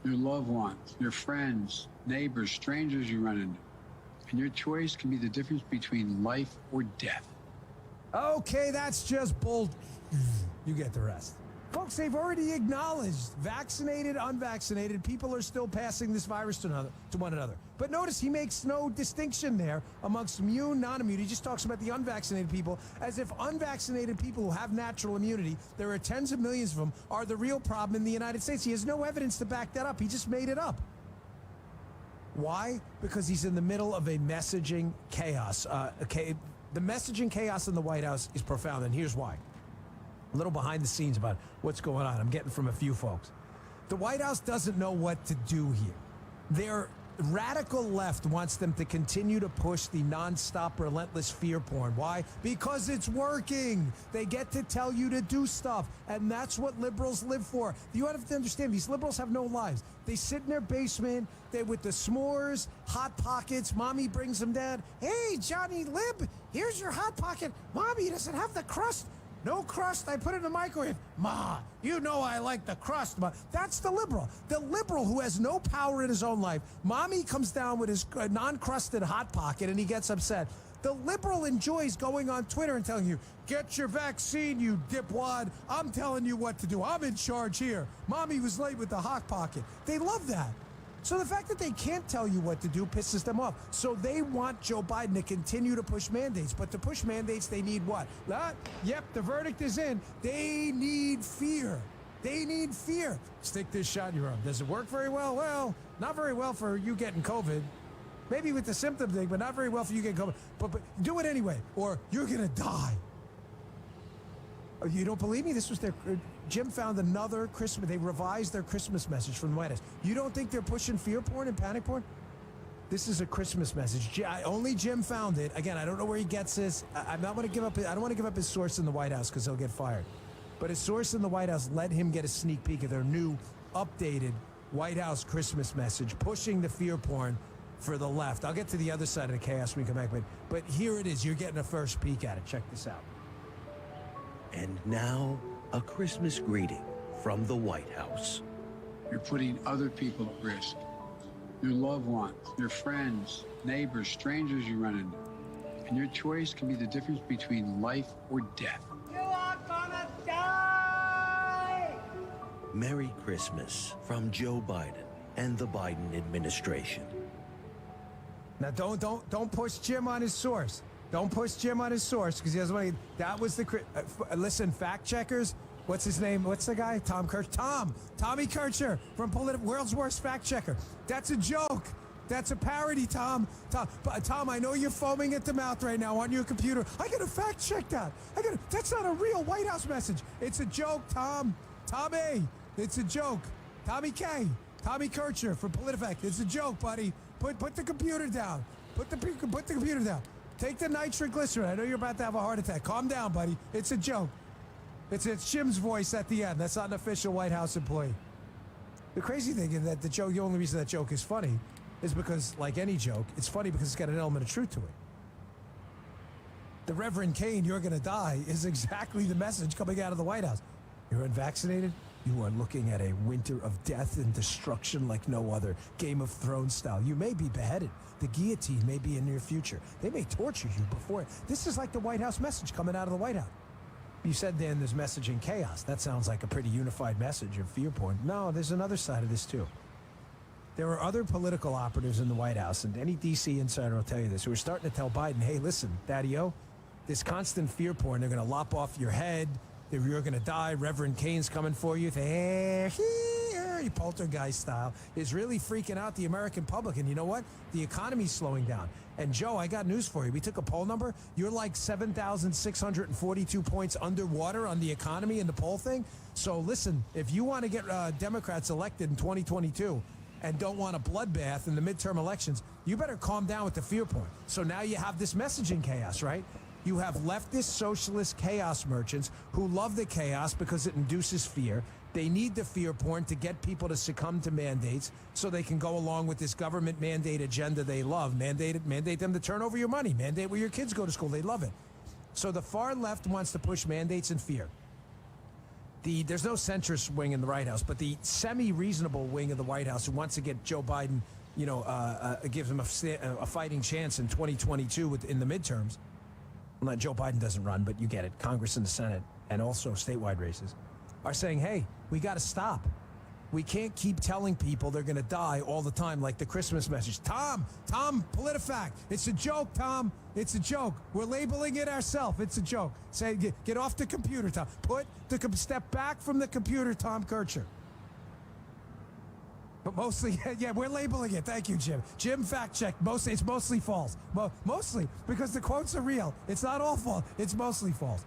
Your loved ones, your friends, neighbors, strangers you run into. And your choice can be the difference between life or death. Okay, that's just bull. You get the rest. Folks, they've already acknowledged vaccinated, unvaccinated people are still passing this virus to one another. But notice he makes no distinction there amongst immune, non-immune. He just talks about the unvaccinated people as if unvaccinated people who have natural immunity, there are tens of millions of them, are the real problem in the United States. He has no evidence to back that up. He just made it up. Why? Because he's in the middle of a messaging chaos. The messaging chaos in the White House is profound, and here's why. A little behind the scenes about what's going on. I'm getting from a few folks. The White House doesn't know what to do here. Their radical left wants them to continue to push the nonstop, relentless fear porn. Why? Because it's working. They get to tell you to do stuff, and that's what liberals live for. You have to understand, these liberals have no lives. They sit in their basement, they with the s'mores, Hot Pockets. Mommy brings them down. Hey, Johnny Lib, here's your Hot Pocket. Mommy, does it have the crust? No crust, I put it in the microwave. Ma, you know I like the crust. Ma. That's the liberal. The liberal who has no power in his own life. Mommy comes down with his non-crusted Hot Pocket and he gets upset. The liberal enjoys going on Twitter and telling you, get your vaccine, you dipwad. I'm telling you what to do. I'm in charge here. Mommy was late with the Hot Pocket. They love that. So the fact that they can't tell you what to do pisses them off. So they want Joe Biden to continue to push mandates. But to push mandates, they need what? Yep, the verdict is in. They need fear. They need fear. Stick this shot in your arm. Does it work very well? Well, not very well for you getting COVID. Maybe with the symptom thing, but not very well for you getting COVID. But do it anyway, or you're going to die. Oh, you don't believe me? This was their... Jim found another Christmas... They revised their Christmas message from the White House. You don't think they're pushing fear porn and panic porn? This is a Christmas message. Only Jim found it. Again, I don't know where he gets this. I'm not going to give up... I don't want to give up his source in the White House because he'll get fired. But his source in the White House let him get a sneak peek of their new, updated White House Christmas message, pushing the fear porn for the left. I'll get to the other side of the chaos when we come back. But here it is. You're getting a first peek at it. Check this out. And now, a Christmas greeting from the White House. You're putting other people at risk. Your loved ones, your friends, neighbors, strangers you run into. And your choice can be the difference between life or death. You are gonna die! Merry Christmas from Joe Biden and the Biden administration. Now, don't push Jim on his source. Don't push Jim on his source because he doesn't want to. That was the. Listen, fact checkers. What's his name? What's the guy? Tommy Kircher from World's Worst Fact Checker. That's a joke. That's a parody, Tom. Tom, I know you're foaming at the mouth right now on your computer. I gotta fact check that. That's not a real White House message. It's a joke, Tom. Tommy, it's a joke. Tommy K. Tommy Kircher from PolitiFact. It's a joke, buddy. Put the computer down. Put the computer down. Take the nitroglycerin. I know you're about to have a heart attack. Calm down, buddy. It's a joke. It's Jim's voice at the end. That's not an official White House employee. The crazy thing is that the only reason that joke is funny is because, like any joke, it's funny because it's got an element of truth to it. The Reverend Kane, you're going to die, is exactly the message coming out of the White House. You're unvaccinated? You are looking at a winter of death and destruction like no other, Game of Thrones style. You may be beheaded. The guillotine may be in your future. They may torture you before. This is like the White House message coming out of the White House. You said, Dan, there's messaging chaos. That sounds like a pretty unified message of fear porn. No, there's another side of this, too. There are other political operatives in the White House, and any D.C. insider will tell you this, who are starting to tell Biden, hey, listen, Daddy-O, this constant fear porn, they're going to lop off your head. You're going to die. Reverend Kane's coming for you. Poltergeist style is really freaking out the American public. And you know what? The economy's slowing down. And Joe, I got news for you. We took a poll number. You're like 7,642 points underwater on the economy and the poll thing. So listen, if you want to get Democrats elected in 2022 and don't want a bloodbath in the midterm elections, you better calm down with the fear porn. So now you have this messaging chaos, right? You have leftist socialist chaos merchants who love the chaos because it induces fear. They need the fear porn to get people to succumb to mandates so they can go along with this government mandate agenda they love. Mandate them to turn over your money. Mandate where your kids go to school. They love it. So the far left wants to push mandates and fear. There's no centrist wing in the White House, but the semi-reasonable wing of the White House who wants to get Joe Biden, gives him a fighting chance in 2022 in the midterms. Well, Joe Biden doesn't run, but you get it. Congress and the Senate and also statewide races are saying, hey, we got to stop. We can't keep telling people they're going to die all the time like the Christmas message. Tom, PolitiFact. It's a joke, Tom. It's a joke. We're labeling it ourselves. It's a joke. Say, get off the computer, Tom. Step back from the computer, Tom Kircher. But mostly, yeah, we're labeling it. Thank you, Jim. Jim fact-checked. It's mostly false. Mostly, because the quotes are real. It's not all false. It's mostly false.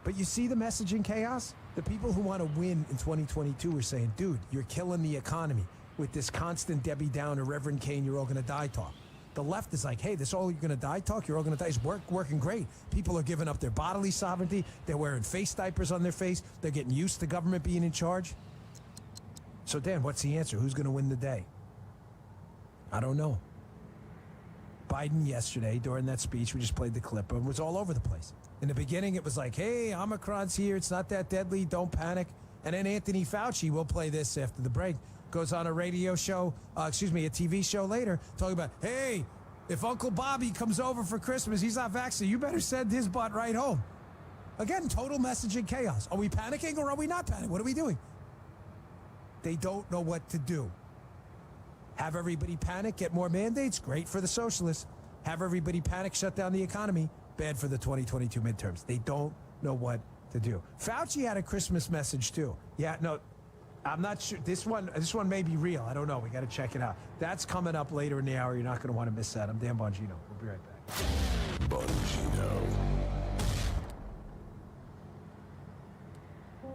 But you see the messaging chaos? The people who want to win in 2022 are saying, dude, you're killing the economy with this constant Debbie Downer, Reverend Kane, you're all going to die talk. The left is like, hey, this all you're going to die talk, you're all going to die. It's working great. People are giving up their bodily sovereignty. They're wearing face diapers on their face. They're getting used to government being in charge. So, Dan, what's the answer? Who's going to win the day? I don't know. Biden yesterday, during that speech, we just played the clip, and it was all over the place. In the beginning, it was like, hey, Omicron's here. It's not that deadly. Don't panic. And then Anthony Fauci, we'll play this after the break, goes on a radio show, a TV show later, talking about, hey, if Uncle Bobby comes over for Christmas, he's not vaccinated, you better send his butt right home. Again, total messaging chaos. Are we panicking or are we not panicking? What are we doing? They don't know what to do. Have everybody panic, get more mandates, great for the socialists. Have everybody panic, shut down the economy, bad for the 2022 midterms. They don't know what to do. Fauci had a Christmas message too. Yeah, no, I'm not sure. This one may be real. I don't know. We got to check it out. That's coming up later in the hour. You're not going to want to miss that. I'm Dan Bongino. We'll be right back. Bongino.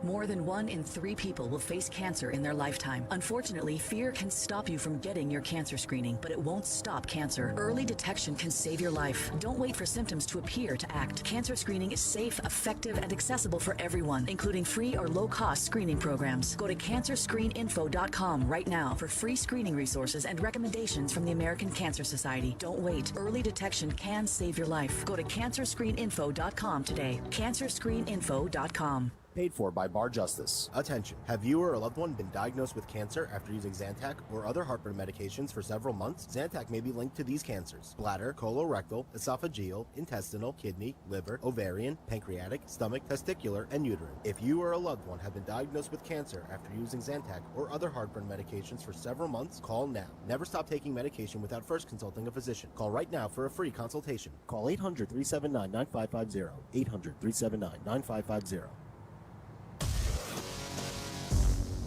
More than 1 in 3 people will face cancer in their lifetime. Unfortunately, fear can stop you from getting your cancer screening, but it won't stop cancer. Early detection can save your life. Don't wait for symptoms to appear to act. Cancer screening is safe, effective, and accessible for everyone, including free or low-cost screening programs. Go to cancerscreeninfo.com right now for free screening resources and recommendations from the American Cancer Society. Don't wait. Early detection can save your life. Go to cancerscreeninfo.com today. cancerscreeninfo.com. Paid for by Bar Justice. Attention. Have you or a loved one been diagnosed with cancer after using Zantac or other heartburn medications for several months? Zantac may be linked to these cancers: bladder, colorectal, esophageal, intestinal, kidney, liver, ovarian, pancreatic, stomach, testicular, and uterine. If you or a loved one have been diagnosed with cancer after using Zantac or other heartburn medications for several months, call now. Never stop taking medication without first consulting a physician. Call right now for a free consultation. Call 800-379-9550. 800-379-9550.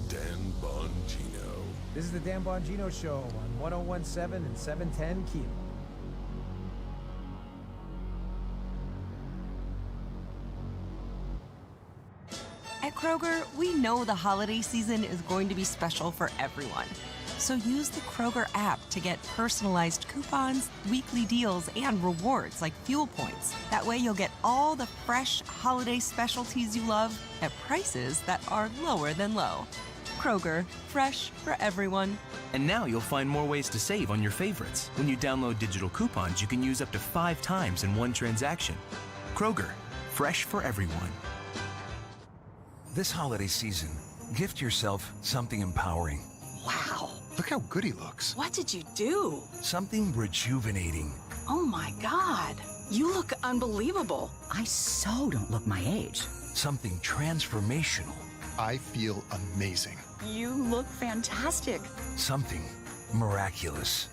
Dan Bongino. This is the Dan Bongino Show on 1017 and 710 Keel. At Kroger, we know the holiday season is going to be special for everyone. So use the Kroger app to get personalized coupons, weekly deals, and rewards like fuel points. That way you'll get all the fresh holiday specialties you love at prices that are lower than low. Kroger, fresh for everyone. And now you'll find more ways to save on your favorites. When you download digital coupons, you can use up to 5 times in one transaction. Kroger, fresh for everyone. This holiday season, gift yourself something empowering. Wow. Look how good he looks. What did you do? Something rejuvenating. Oh my God. You look unbelievable. I so don't look my age. Something transformational. I feel amazing. You look fantastic. Something miraculous.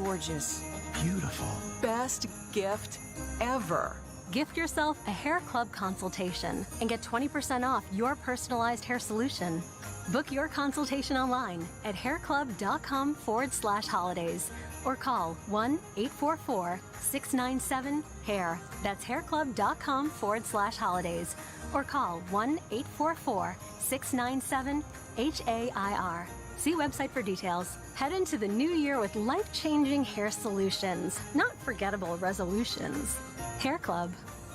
Gorgeous. Beautiful. Best gift ever. Gift yourself a hair club consultation and get 20% off your personalized hair solution. Book your consultation online at hairclub.com/holidays or call 1-844-697-HAIR. That's hairclub.com/holidays or call 1-844-697-HAIR. See website for details. Head into the new year with life-changing hair solutions, not forgettable resolutions. Hair Club.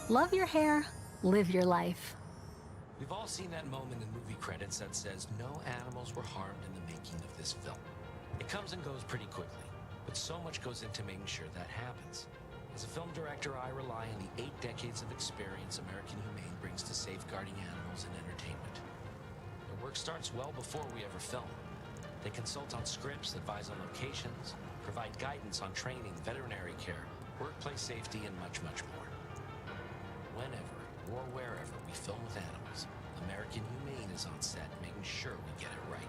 Love your hair, live your life. We've all seen that moment in movie credits that says no animals were harmed in the making of this film. It comes and goes pretty quickly, but so much goes into making sure that happens. As a film director, I rely on the 8 decades of experience American Humane brings to safeguarding animals in entertainment. Their work starts well before we ever film. They consult on scripts, advise on locations, provide guidance on training, veterinary care, workplace safety, and much, much more. Whenever or wherever we film with animals, American Humane is on set making sure we get it right.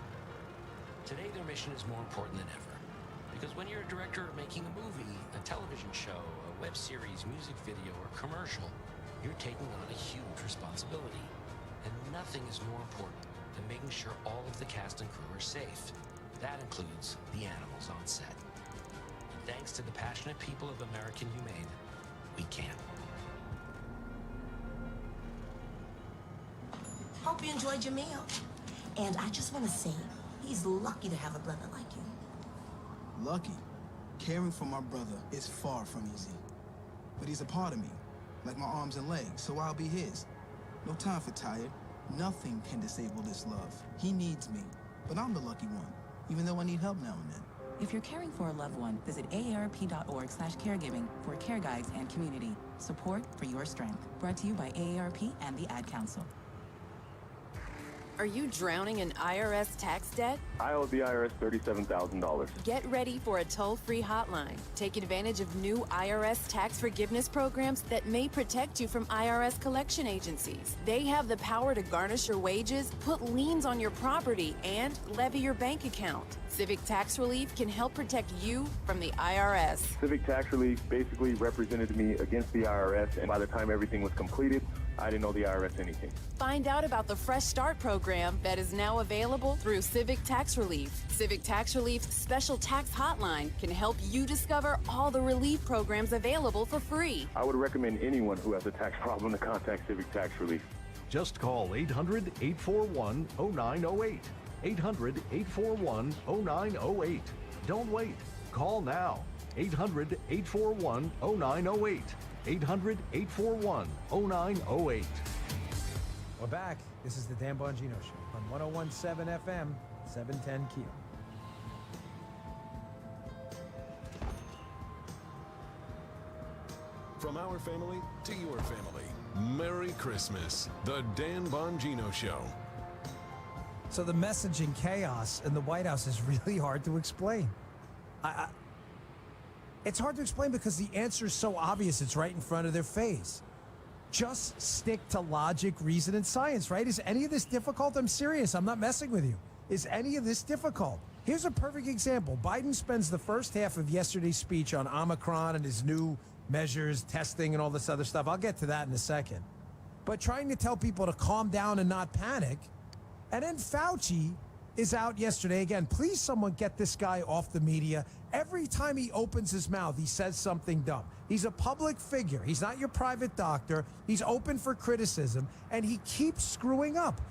Today, their mission is more important than ever. Because when you're a director making a movie, a television show, a web series, music video, or commercial, you're taking on a huge responsibility. And nothing is more important than making sure all of the cast and crew are safe. That includes the animals on set. And thanks to the passionate people of American Humane, we can. Hope you enjoyed your meal. And I just want to say, he's lucky to have a brother like you. Lucky? Caring for my brother is far from easy. But he's a part of me, like my arms and legs, so I'll be his. No time for tired. Nothing can disable this love. He needs me, but I'm the lucky one, even though I need help now and then. If you're caring for a loved one, visit aarp.org/caregiving for care guides and community. Support for your strength. Brought to you by AARP and the Ad Council. Are you drowning in IRS tax debt? I owe the IRS $37,000. Get ready for a toll-free hotline. Take advantage of new IRS tax forgiveness programs that may protect you from IRS collection agencies. They have the power to garnish your wages, put liens on your property, and levy your bank account. Civic Tax Relief can help protect you from the IRS. Civic Tax Relief basically represented me against the IRS, and by the time everything was completed, I didn't owe the IRS anything. Find out about the Fresh Start program that is now available through Civic Tax Relief. Civic Tax Relief's special tax hotline can help you discover all the relief programs available for free. I would recommend anyone who has a tax problem to contact Civic Tax Relief. Just call 800-841-0908. 800-841-0908. Don't wait. Call now. 800-841-0908. 800-841-0908. We're back. This is the Dan Bongino Show on 101.7 FM, 710 Keel. From our family to your family, Merry Christmas. The Dan Bongino Show. So the messaging chaos in the White House is really hard to explain. It's hard to explain because the answer is so obvious. It's right in front of their face. Just stick to logic, reason, and science, right? Is any of this difficult? I'm serious. I'm not messing with you. Is any of this difficult? Here's a perfect example. Biden spends the first half of yesterday's speech on Omicron and his new measures, testing, and all this other stuff. I'll get to that in a second. But trying to tell people to calm down and not panic. And then Fauci is out yesterday. Again, please someone get this guy off the media. Every time he opens his mouth, he says something dumb. He's a public figure. He's not your private doctor. He's open for criticism, and he keeps screwing up.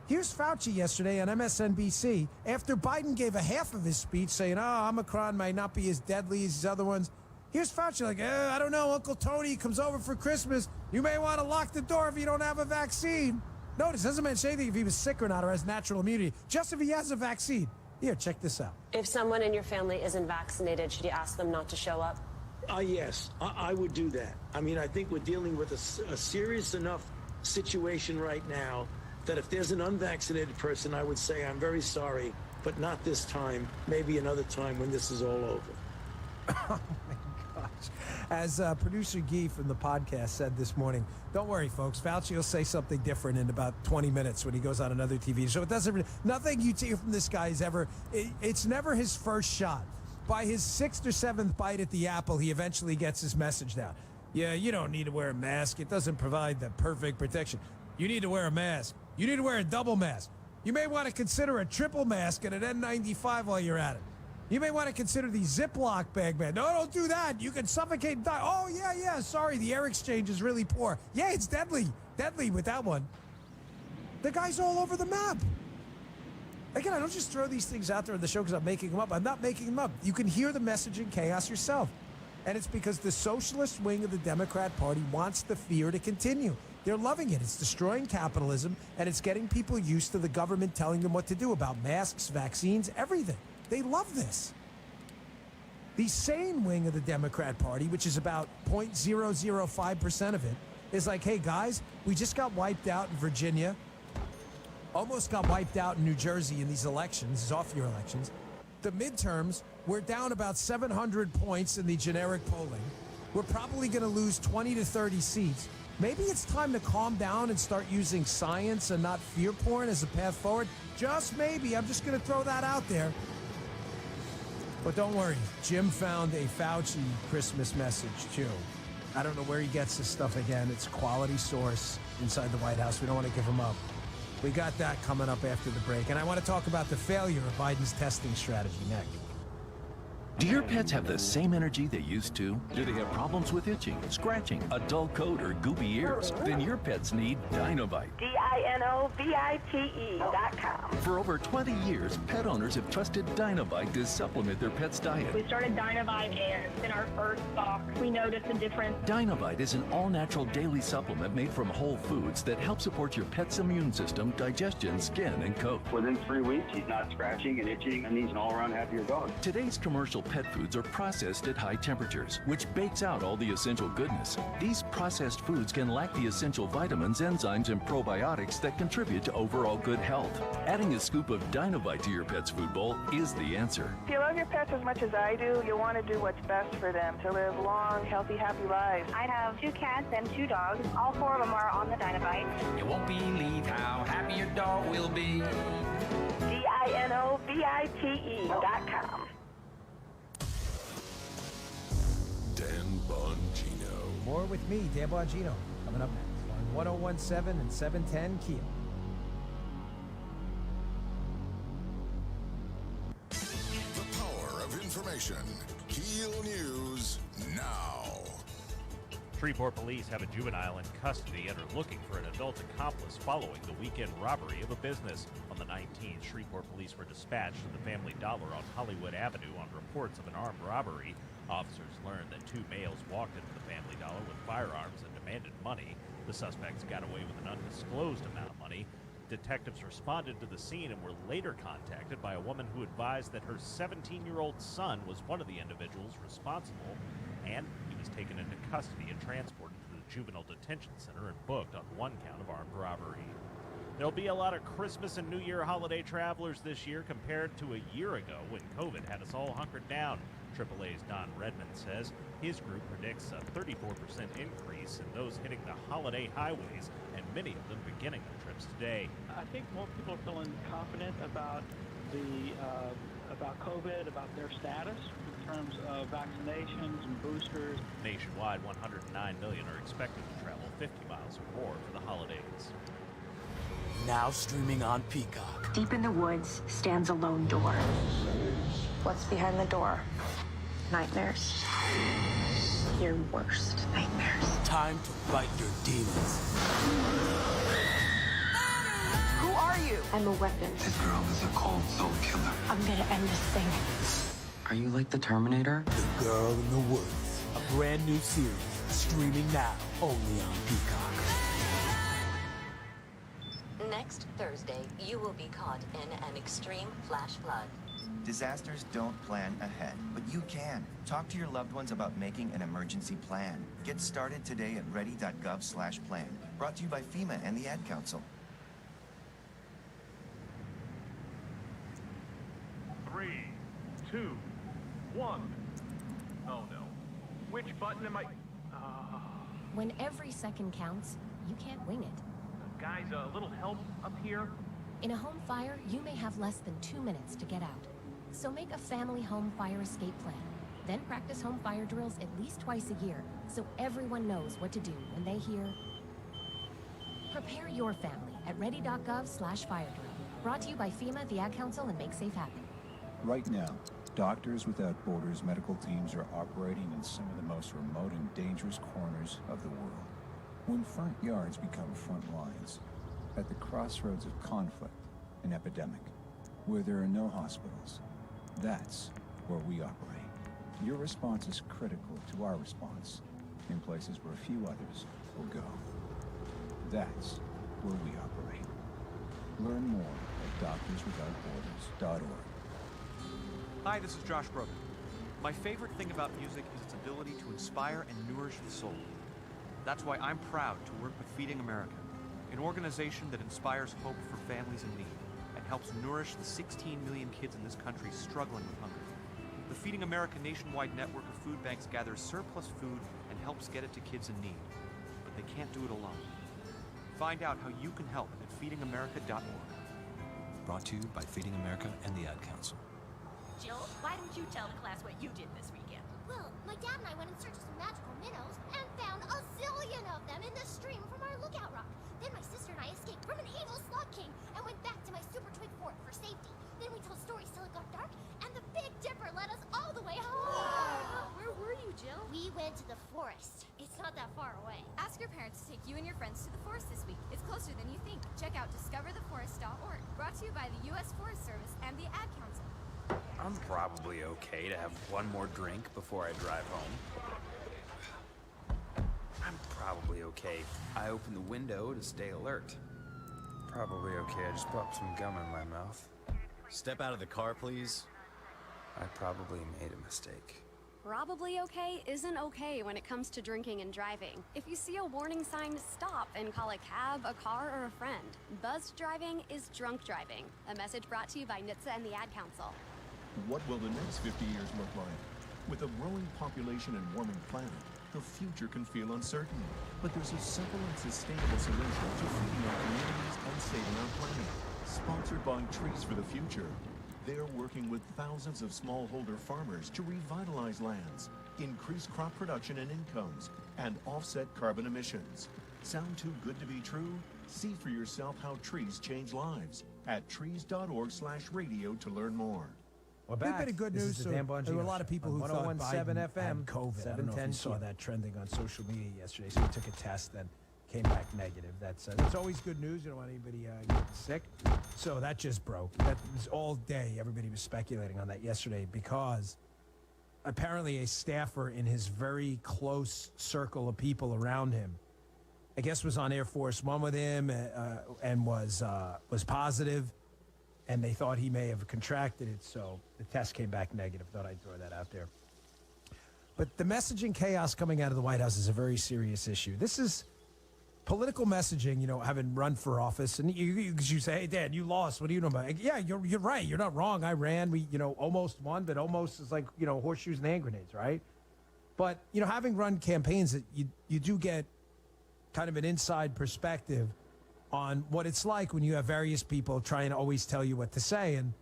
Here's Fauci yesterday on MSNBC after Biden gave a half of his speech saying, Omicron might not be as deadly as these other ones. Here's Fauci like, I don't know, Uncle Tony comes over for Christmas. You may want to lock the door if you don't have a vaccine. Notice, doesn't mention anything if he was sick or not or has natural immunity, just if he has a vaccine. Here, check this out. If someone in your family isn't vaccinated, should you ask them not to show up? Yes, I would do that. I mean, I think we're dealing with a serious enough situation right now that if there's an unvaccinated person, I would say, I'm very sorry, but not this time, maybe another time when this is all over. Oh, my gosh. As producer Guy from the podcast said this morning, don't worry, folks. Fauci will say something different in about 20 minutes when he goes on another TV show. It doesn't, nothing you hear from this guy is ever, it's never his first shot. By his 6th or 7th bite at the apple, he eventually gets his message down. Yeah, you don't need to wear a mask. It doesn't provide the perfect protection. You need to wear a mask. You need to wear a double mask. You may want to consider a triple mask and an N95 while you're at it. You may want to consider the Ziploc bag man. No, don't do that. You can suffocate and die. Oh, yeah. Sorry, the air exchange is really poor. Yeah, it's deadly. Deadly with that one. The guy's all over the map. Again, I don't just throw these things out there on the show because I'm making them up. I'm not making them up. You can hear the messaging chaos yourself. And it's because the socialist wing of the Democrat Party wants the fear to continue. They're loving it. It's destroying capitalism, and it's getting people used to the government telling them what to do about masks, vaccines, everything. They love this. The sane wing of the Democrat Party, which is about 0.005% of it, is like, hey, guys, we just got wiped out in Virginia. Almost got wiped out in New Jersey in these elections, these off-year elections. The midterms, we're down about 700 points in the generic polling. We're probably going to lose 20 to 30 seats. Maybe it's time to calm down and start using science and not fear porn as a path forward. Just maybe. I'm just going to throw that out there. But don't worry. Jim found a Fauci Christmas message, too. I don't know where he gets this stuff again. It's a quality source inside the White House. We don't want to give him up. We got that coming up after the break. And I want to talk about the failure of Biden's testing strategy next. Do your pets have the same energy they used to? Do they have problems with itching, scratching, a dull coat, or goopy ears? Then your pets need Dinovite. DINOVITE.com. For over 20 years, pet owners have trusted Dinovite to supplement their pet's diet. We started Dinovite, and in our first box, we noticed a difference. Dinovite is an all-natural daily supplement made from whole foods that help support your pet's immune system, digestion, skin, and coat. Within 3 weeks, he's not scratching and itching, and he's an all-around happier dog. Today's commercial pet foods are processed at high temperatures, which bakes out all the essential goodness. These processed foods can lack the essential vitamins, enzymes, and probiotics that contribute to overall good health. Adding a scoop of Dinovite to your pet's food bowl is the answer. If you love your pets as much as I do, you'll want to do what's best for them to live long, healthy, happy lives. I have 2 cats and 2 dogs. All 4 of them are on the Dinovite. You won't believe how happy your dog will be. DINOVITE.com. Dan Bongino. More with me, Dan Bongino, coming up next on 1017 and 710 Keel. The power of information. Keel News now. Shreveport police have a juvenile in custody and are looking for an adult accomplice following the weekend robbery of a business. On the 19th, Shreveport police were dispatched to the Family Dollar on Hollywood Avenue on reports of an armed robbery. Officers learned that 2 males walked into the Family Dollar with firearms and demanded money. The suspects got away with an undisclosed amount of money. Detectives responded to the scene and were later contacted by a woman who advised that her 17-year-old son was one of the individuals responsible, and he was taken into custody and transported to the Juvenile Detention Center and booked on 1 count of armed robbery. There'll be a lot of Christmas and New Year holiday travelers this year compared to a year ago when COVID had us all hunkered down. AAA's Don Redmond says his group predicts a 34% increase in those hitting the holiday highways, and many of them beginning their trips today. I think more people are feeling confident about about COVID, about their status in terms of vaccinations and boosters. Nationwide, 109 million are expected to travel 50 miles or more for the holidays. Now streaming on Peacock. Deep in the woods stands a lone door. What's behind the door? Nightmares. Your worst nightmares. Time to fight your demons. Who are you? I'm a weapon. This girl is a cold soul killer. I'm gonna end this thing. Are you like the Terminator? The Girl in the Woods. A brand new series. Streaming now. Only on Peacock. Next Thursday, you will be caught in an extreme flash flood. Disasters don't plan ahead, but you can. Talk to your loved ones about making an emergency plan. Get started today at ready.gov/plan. Brought to you by FEMA and the Ad Council. 3, 2, 1. Oh no. Which button am I? When every second counts, you can't wing it. Guys, a little help up here? In a home fire, you may have less than 2 minutes to get out. So make a family home fire escape plan. Then practice home fire drills at least twice a year, so everyone knows what to do when they hear. Prepare your family at ready.gov/fire drill. Brought to you by FEMA, the Ad Council, and Make Safe Happen. Right now, Doctors Without Borders medical teams are operating in some of the most remote and dangerous corners of the world. When front yards become front lines, at the crossroads of conflict and epidemic, where there are no hospitals, that's where we operate. Your response is critical to our response in places where few others will go. That's where we operate. Learn more at doctorswithoutborders.org. Hi, this is Josh Groban. My favorite thing about music is its ability to inspire and nourish the soul. That's why I'm proud to work with Feeding America, an organization that inspires hope for families in need and helps nourish the 16 million kids in this country struggling with hunger. The Feeding America nationwide network of food banks gathers surplus food and helps get it to kids in need, but they can't do it alone. Find out how you can help at feedingamerica.org. Brought to you by Feeding America and the Ad Council. Jill, why don't you tell the class what you did this weekend? Well, my dad and I went in search of some magical minnows and found a zillion of them in the stream from our lookout rock. Then my sister and I escaped from an evil slug king and went back to my super twig fort for safety. Then we told stories till it got dark, and the Big Dipper led us all the way home. Where were you, Jill? We went to the forest. It's not that far away. Ask your parents to take you and your friends to the forest this week. It's closer than you think. Check out discovertheforest.org. Brought to you by the U.S. Forest Service and the Ad Council. I'm probably okay to have one more drink before I drive home. I'm probably okay. I open the window to stay alert. Probably okay. I just popped some gum in my mouth. Step out of the car, please. I probably made a mistake. Probably okay isn't okay when it comes to drinking and driving. If you see a warning sign, stop and call a cab, a car, or a friend. Buzzed driving is drunk driving. A message brought to you by NHTSA and the Ad Council. What will the next 50 years look like? With a growing population and warming planet, the future can feel uncertain. But there's a simple and sustainable solution to feeding our communities and saving our planet. Sponsored by Trees for the Future. They're working with thousands of smallholder farmers to revitalize lands, increase crop production and incomes, and offset carbon emissions. Sound too good to be true? See for yourself how trees change lives at trees.org/radio to learn more. Well, back. Bit of good news. There were a lot of people who thought Biden FM had COVID. I don't know if you saw that trending on social media yesterday. So he took a test, then came back negative. That's always good news. You don't want anybody getting sick. So that just broke. That was all day. Everybody was speculating on that yesterday because apparently a staffer in his very close circle of people around him, I guess, was on Air Force One with him and was positive, and they thought he may have contracted it. So the test came back negative. Thought I'd throw that out there. But the messaging chaos coming out of the White House is a very serious issue. This is political messaging, having run for office, and you say, "Hey, Dad, you lost. What do you know about it?" Yeah, you're right. You're not wrong. I ran. We, almost won, but almost is like, horseshoes and hand grenades, right? But, having run campaigns, you do get kind of an inside perspective on what it's like when you have various people trying to always tell you what to say. And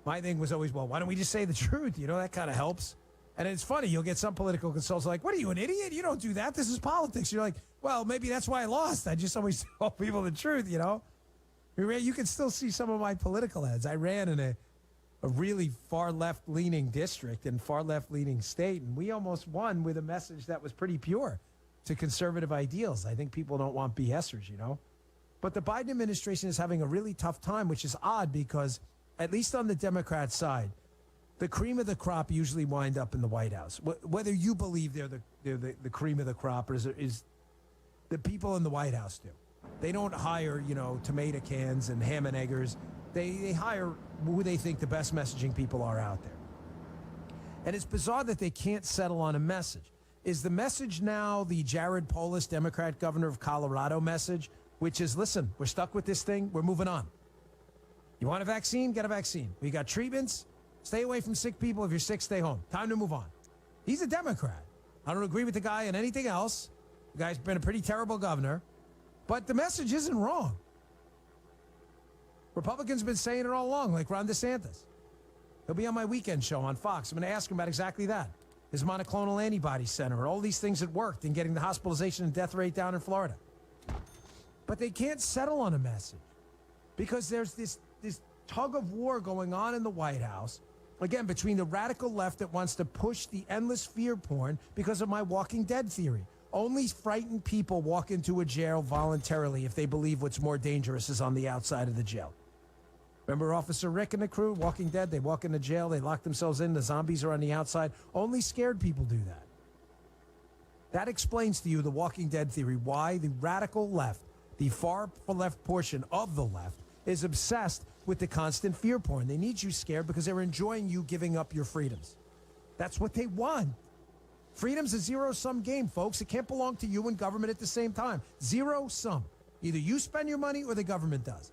my thing was always, well, why don't we just say the truth? That kind of helps. And it's funny, you'll get some political consultants like, what are you, an idiot? You don't do that. This is politics. You're like, well, maybe that's why I lost. I just always tell people the truth, You can still see some of my political ads. I ran in a really far left-leaning district and far left-leaning state, and we almost won with a message that was pretty pure to conservative ideals. I think people don't want BSers, But the Biden administration is having a really tough time, which is odd because, at least on the Democrat side, the cream of the crop usually wind up in the White House. Whether you believe they're the cream of the crop or is the people in the White House do. They don't hire, tomato cans and ham and eggers. They hire who they think the best messaging people are out there. And it's bizarre that they can't settle on a message. Is the message now the Jared Polis, Democrat governor of Colorado message, which is, listen, we're stuck with this thing. We're moving on. You want a vaccine? Get a vaccine. We got treatments. Stay away from sick people. If you're sick, stay home. Time to move on. He's a Democrat. I don't agree with the guy on anything else. The guy's been a pretty terrible governor. But the message isn't wrong. Republicans have been saying it all along, like Ron DeSantis. He'll be on my weekend show on Fox. I'm going to ask him about exactly that. His monoclonal antibody center, all these things that worked in getting the hospitalization and death rate down in Florida. But they can't settle on a message because there's this tug of war going on in the White House, again, between the radical left that wants to push the endless fear porn because of my Walking Dead theory. Only frightened people walk into a jail voluntarily if they believe what's more dangerous is on the outside of the jail. Remember Officer Rick and the crew, Walking Dead? They walk into jail, they lock themselves in, the zombies are on the outside. Only scared people do that. That explains to you the Walking Dead theory, why the radical left, the far left portion of the left, is obsessed with the constant fear porn. They need you scared because they're enjoying you giving up your freedoms. That's what they want. Freedom's a zero-sum game, folks. It can't belong to you and government at the same time. Zero-sum. Either you spend your money or the government does.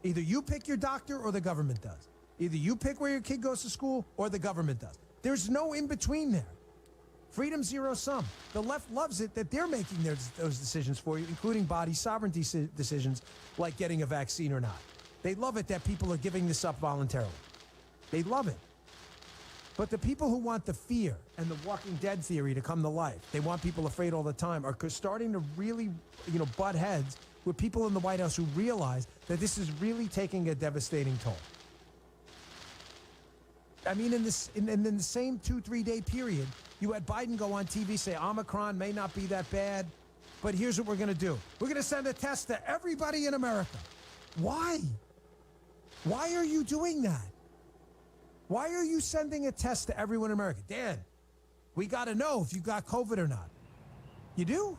Either you pick your doctor or the government does. Either you pick where your kid goes to school or the government does. There's no in-between there. Freedom zero-sum. The left loves it that they're making those decisions for you, including body sovereignty decisions like getting a vaccine or not. They love it that people are giving this up voluntarily. They love it. But the people who want the fear and the Walking Dead theory to come to life, they want people afraid all the time, are starting to really, butt heads with people in the White House who realize that this is really taking a devastating toll. I mean, in the same 2-3 day period, you had Biden go on TV, say Omicron may not be that bad, but here's what we're going to do. We're going to send a test to everybody in America. Why? Why are you doing that? Why are you sending a test to everyone in America? Dan, we got to know if you got COVID or not. You do?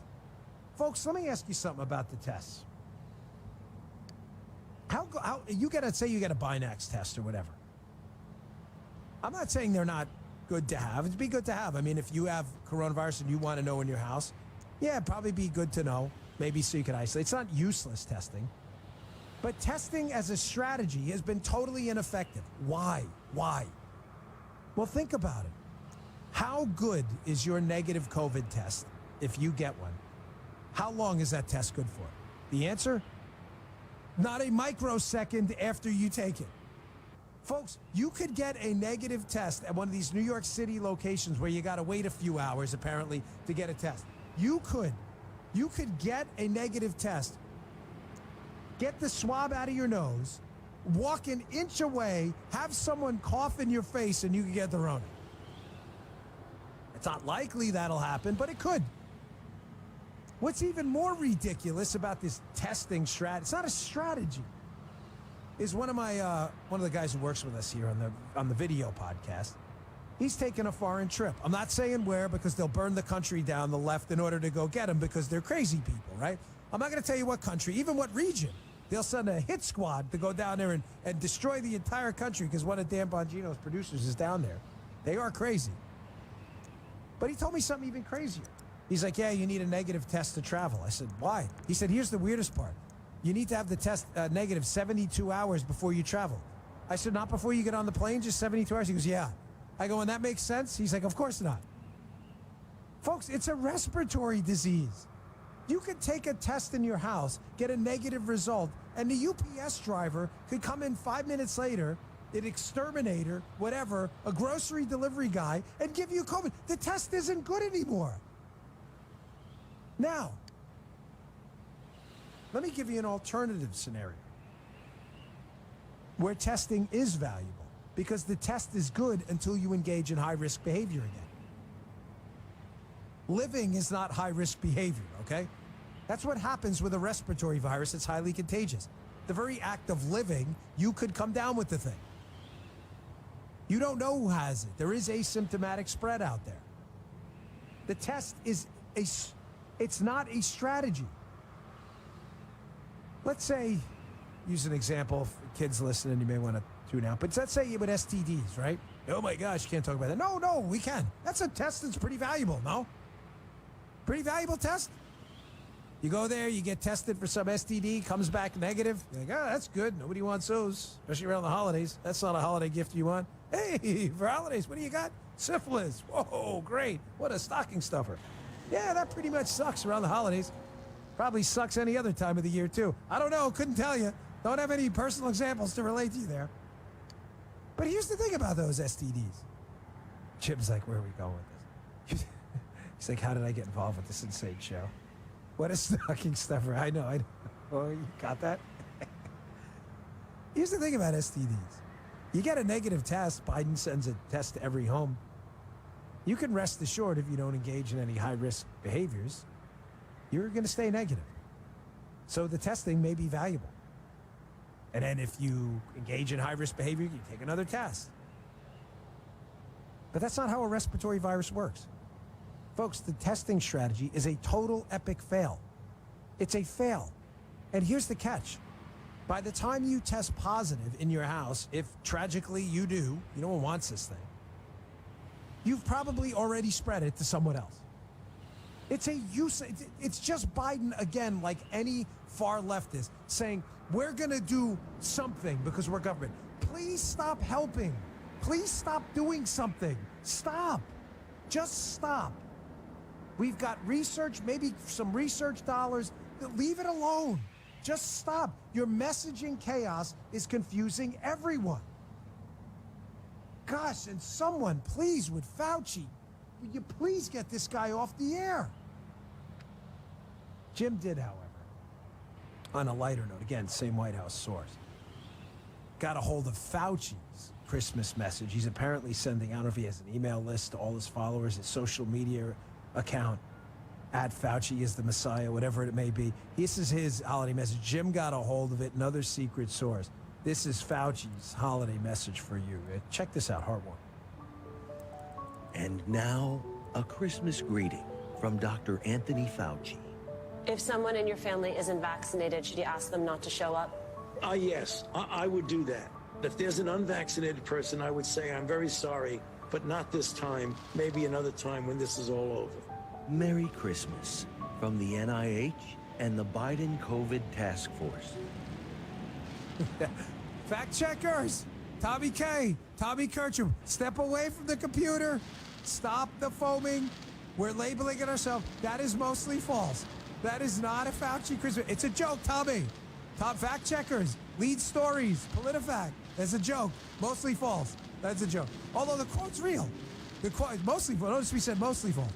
Folks, let me ask you something about the tests. How you got to say you got a Binax test or whatever. I'm not saying they're not good to have. It'd be good to have. I mean, if you have coronavirus and you want to know in your house, yeah, it'd probably be good to know. Maybe so you can isolate. It's not useless testing. But testing as a strategy has been totally ineffective. Why? Why? Well, think about it. How good is your negative COVID test if you get one? How long is that test good for? The answer? Not a microsecond after you take it. Folks, you could get a negative test at one of these New York City locations where you got to wait a few hours, apparently, to get a test. You could get a negative test, get the swab out of your nose, walk an inch away, have someone cough in your face, and you could get the Rona. It's not likely that'll happen, but it could. What's even more ridiculous about this testing strategy, it's not a strategy, is one of the guys who works with us here on the video podcast. He's taken a foreign trip. I'm not saying where, because they'll burn the country down, the left, in order to go get him, because they're crazy people, right? I'm not going to tell you what country, even what region. They'll send a hit squad to go down there and destroy the entire country because one of Dan Bongino's producers is down there. They are crazy. But he told me something even crazier. He's like, yeah, you need a negative test to travel. I said, why? He said, here's the weirdest part. You need to have the test negative 72 hours before you travel. I said, not before you get on the plane, just 72 hours? He goes, yeah. I go, and that makes sense? He's like, of course not. Folks, it's a respiratory disease. You could take a test in your house, get a negative result, and the UPS driver could come in 5 minutes later, an exterminator, whatever, a grocery delivery guy, and give you COVID. The test isn't good anymore. Now, let me give you an alternative scenario where testing is valuable, because the test is good until you engage in high-risk behavior again. Living is not high-risk behavior, okay? That's what happens with a respiratory virus that's highly contagious. The very act of living, you could come down with the thing. You don't know who has it. There is asymptomatic spread out there. The test is it's not a strategy. Let's say, use an example, for kids listening, you may want to tune out, but let's say you with STDs, right? Oh my gosh, you can't talk about that. No, we can. That's a test that's pretty valuable, no? Pretty valuable test. You go there, you get tested for some STD, comes back negative. You're like, oh, that's good. Nobody wants those, especially around the holidays. That's not a holiday gift you want. Hey, for holidays, what do you got? Syphilis. Whoa, great. What a stocking stuffer. Yeah, that pretty much sucks around the holidays. Probably sucks any other time of the year, too. I don't know. Couldn't tell you. Don't have any personal examples to relate to you there. But here's the thing about those STDs. Jim's like, where are we going with this? He's like, how did I get involved with this insane show? What a stocking stuffer. I know. Oh, you got that? Here's the thing about STDs. You get a negative test. Biden sends a test to every home. You can rest assured if you don't engage in any high-risk behaviors, you're going to stay negative. So the testing may be valuable. And then if you engage in high-risk behavior, you take another test. But that's not how a respiratory virus works. Folks, the testing strategy is a total epic fail. It's a fail. And here's the catch. By the time you test positive in your house, if tragically you do, no one wants this thing, you've probably already spread it to someone else. It's just Biden again, like any far leftist, saying, we're going to do something because we're government. Please stop helping. Please stop doing something. Stop. Just stop. We've got research, maybe some research dollars. Leave it alone. Just stop. Your messaging chaos is confusing everyone. Gosh, and someone, please, with Fauci, would you please get this guy off the air? Jim did, however, on a lighter note, again, same White House source, got a hold of Fauci's Christmas message. He's apparently sending, I don't know if he has an email list to all his followers, his social media account, @Fauci is the Messiah, whatever it may be. This is his holiday message. Jim got a hold of it, another secret source. This is Fauci's holiday message for you. Check this out, heartwarming. And now, a Christmas greeting from Dr. Anthony Fauci. If someone in your family isn't vaccinated, should you ask them not to show up? Yes, I would do that. If there's an unvaccinated person, I would say I'm very sorry, but not this time. Maybe another time when this is all over. Merry Christmas from the NIH and the Biden COVID Task Force. Fact checkers! Tommy K, Tommy Kirchhoff, step away from the computer. Stop the foaming. We're labeling it ourselves. That is mostly false. That is not a Fauci Christmas. It's a joke, Tommy. Top fact checkers, lead stories, PolitiFact. That's a joke. Mostly false. That's a joke. Although the quote's real. The quote mostly false. Notice we said mostly false.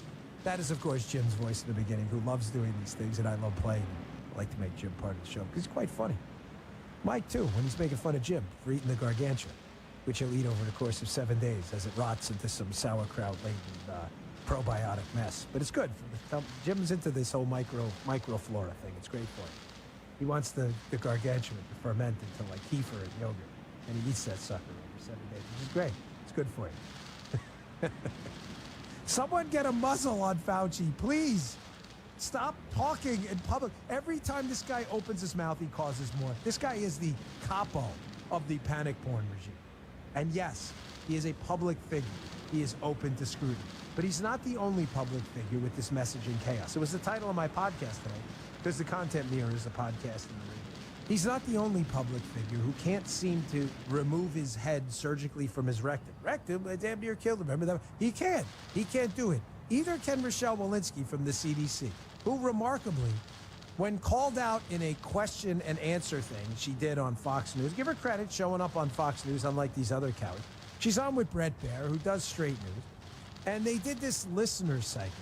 That is, of course, Jim's voice in the beginning, who loves doing these things, and I love playing them. I like to make Jim part of the show because he's quite funny. Mike, too, when he's making fun of Jim for eating the gargantua, which he'll eat over the course of 7 days as it rots into some sauerkraut-laden probiotic mess. But it's good. Jim's into this whole microflora thing. It's great for him. He wants the gargantua to ferment into like kefir and yogurt, and he eats that sucker over 7 days, which is great. It's good for you. Someone get a muzzle on Fauci, please. Stop talking in public. Every time this guy opens his mouth, he causes more. This guy is the capo of the panic porn regime. And yes, he is a public figure. He is open to scrutiny. But he's not the only public figure with this messaging chaos. It was the title of my podcast today, because the content mirrors the podcast and the radio. He's not the only public figure who can't seem to remove his head surgically from his rectum. Rectum, I damn near killed him. Remember that? He can't. He can't do it. Either can Rochelle Walensky from the CDC, who remarkably, when called out in a question and answer thing she did on Fox News, give her credit showing up on Fox News, unlike these other cowards. She's on with Brett Baer, who does straight news. And they did this listener segment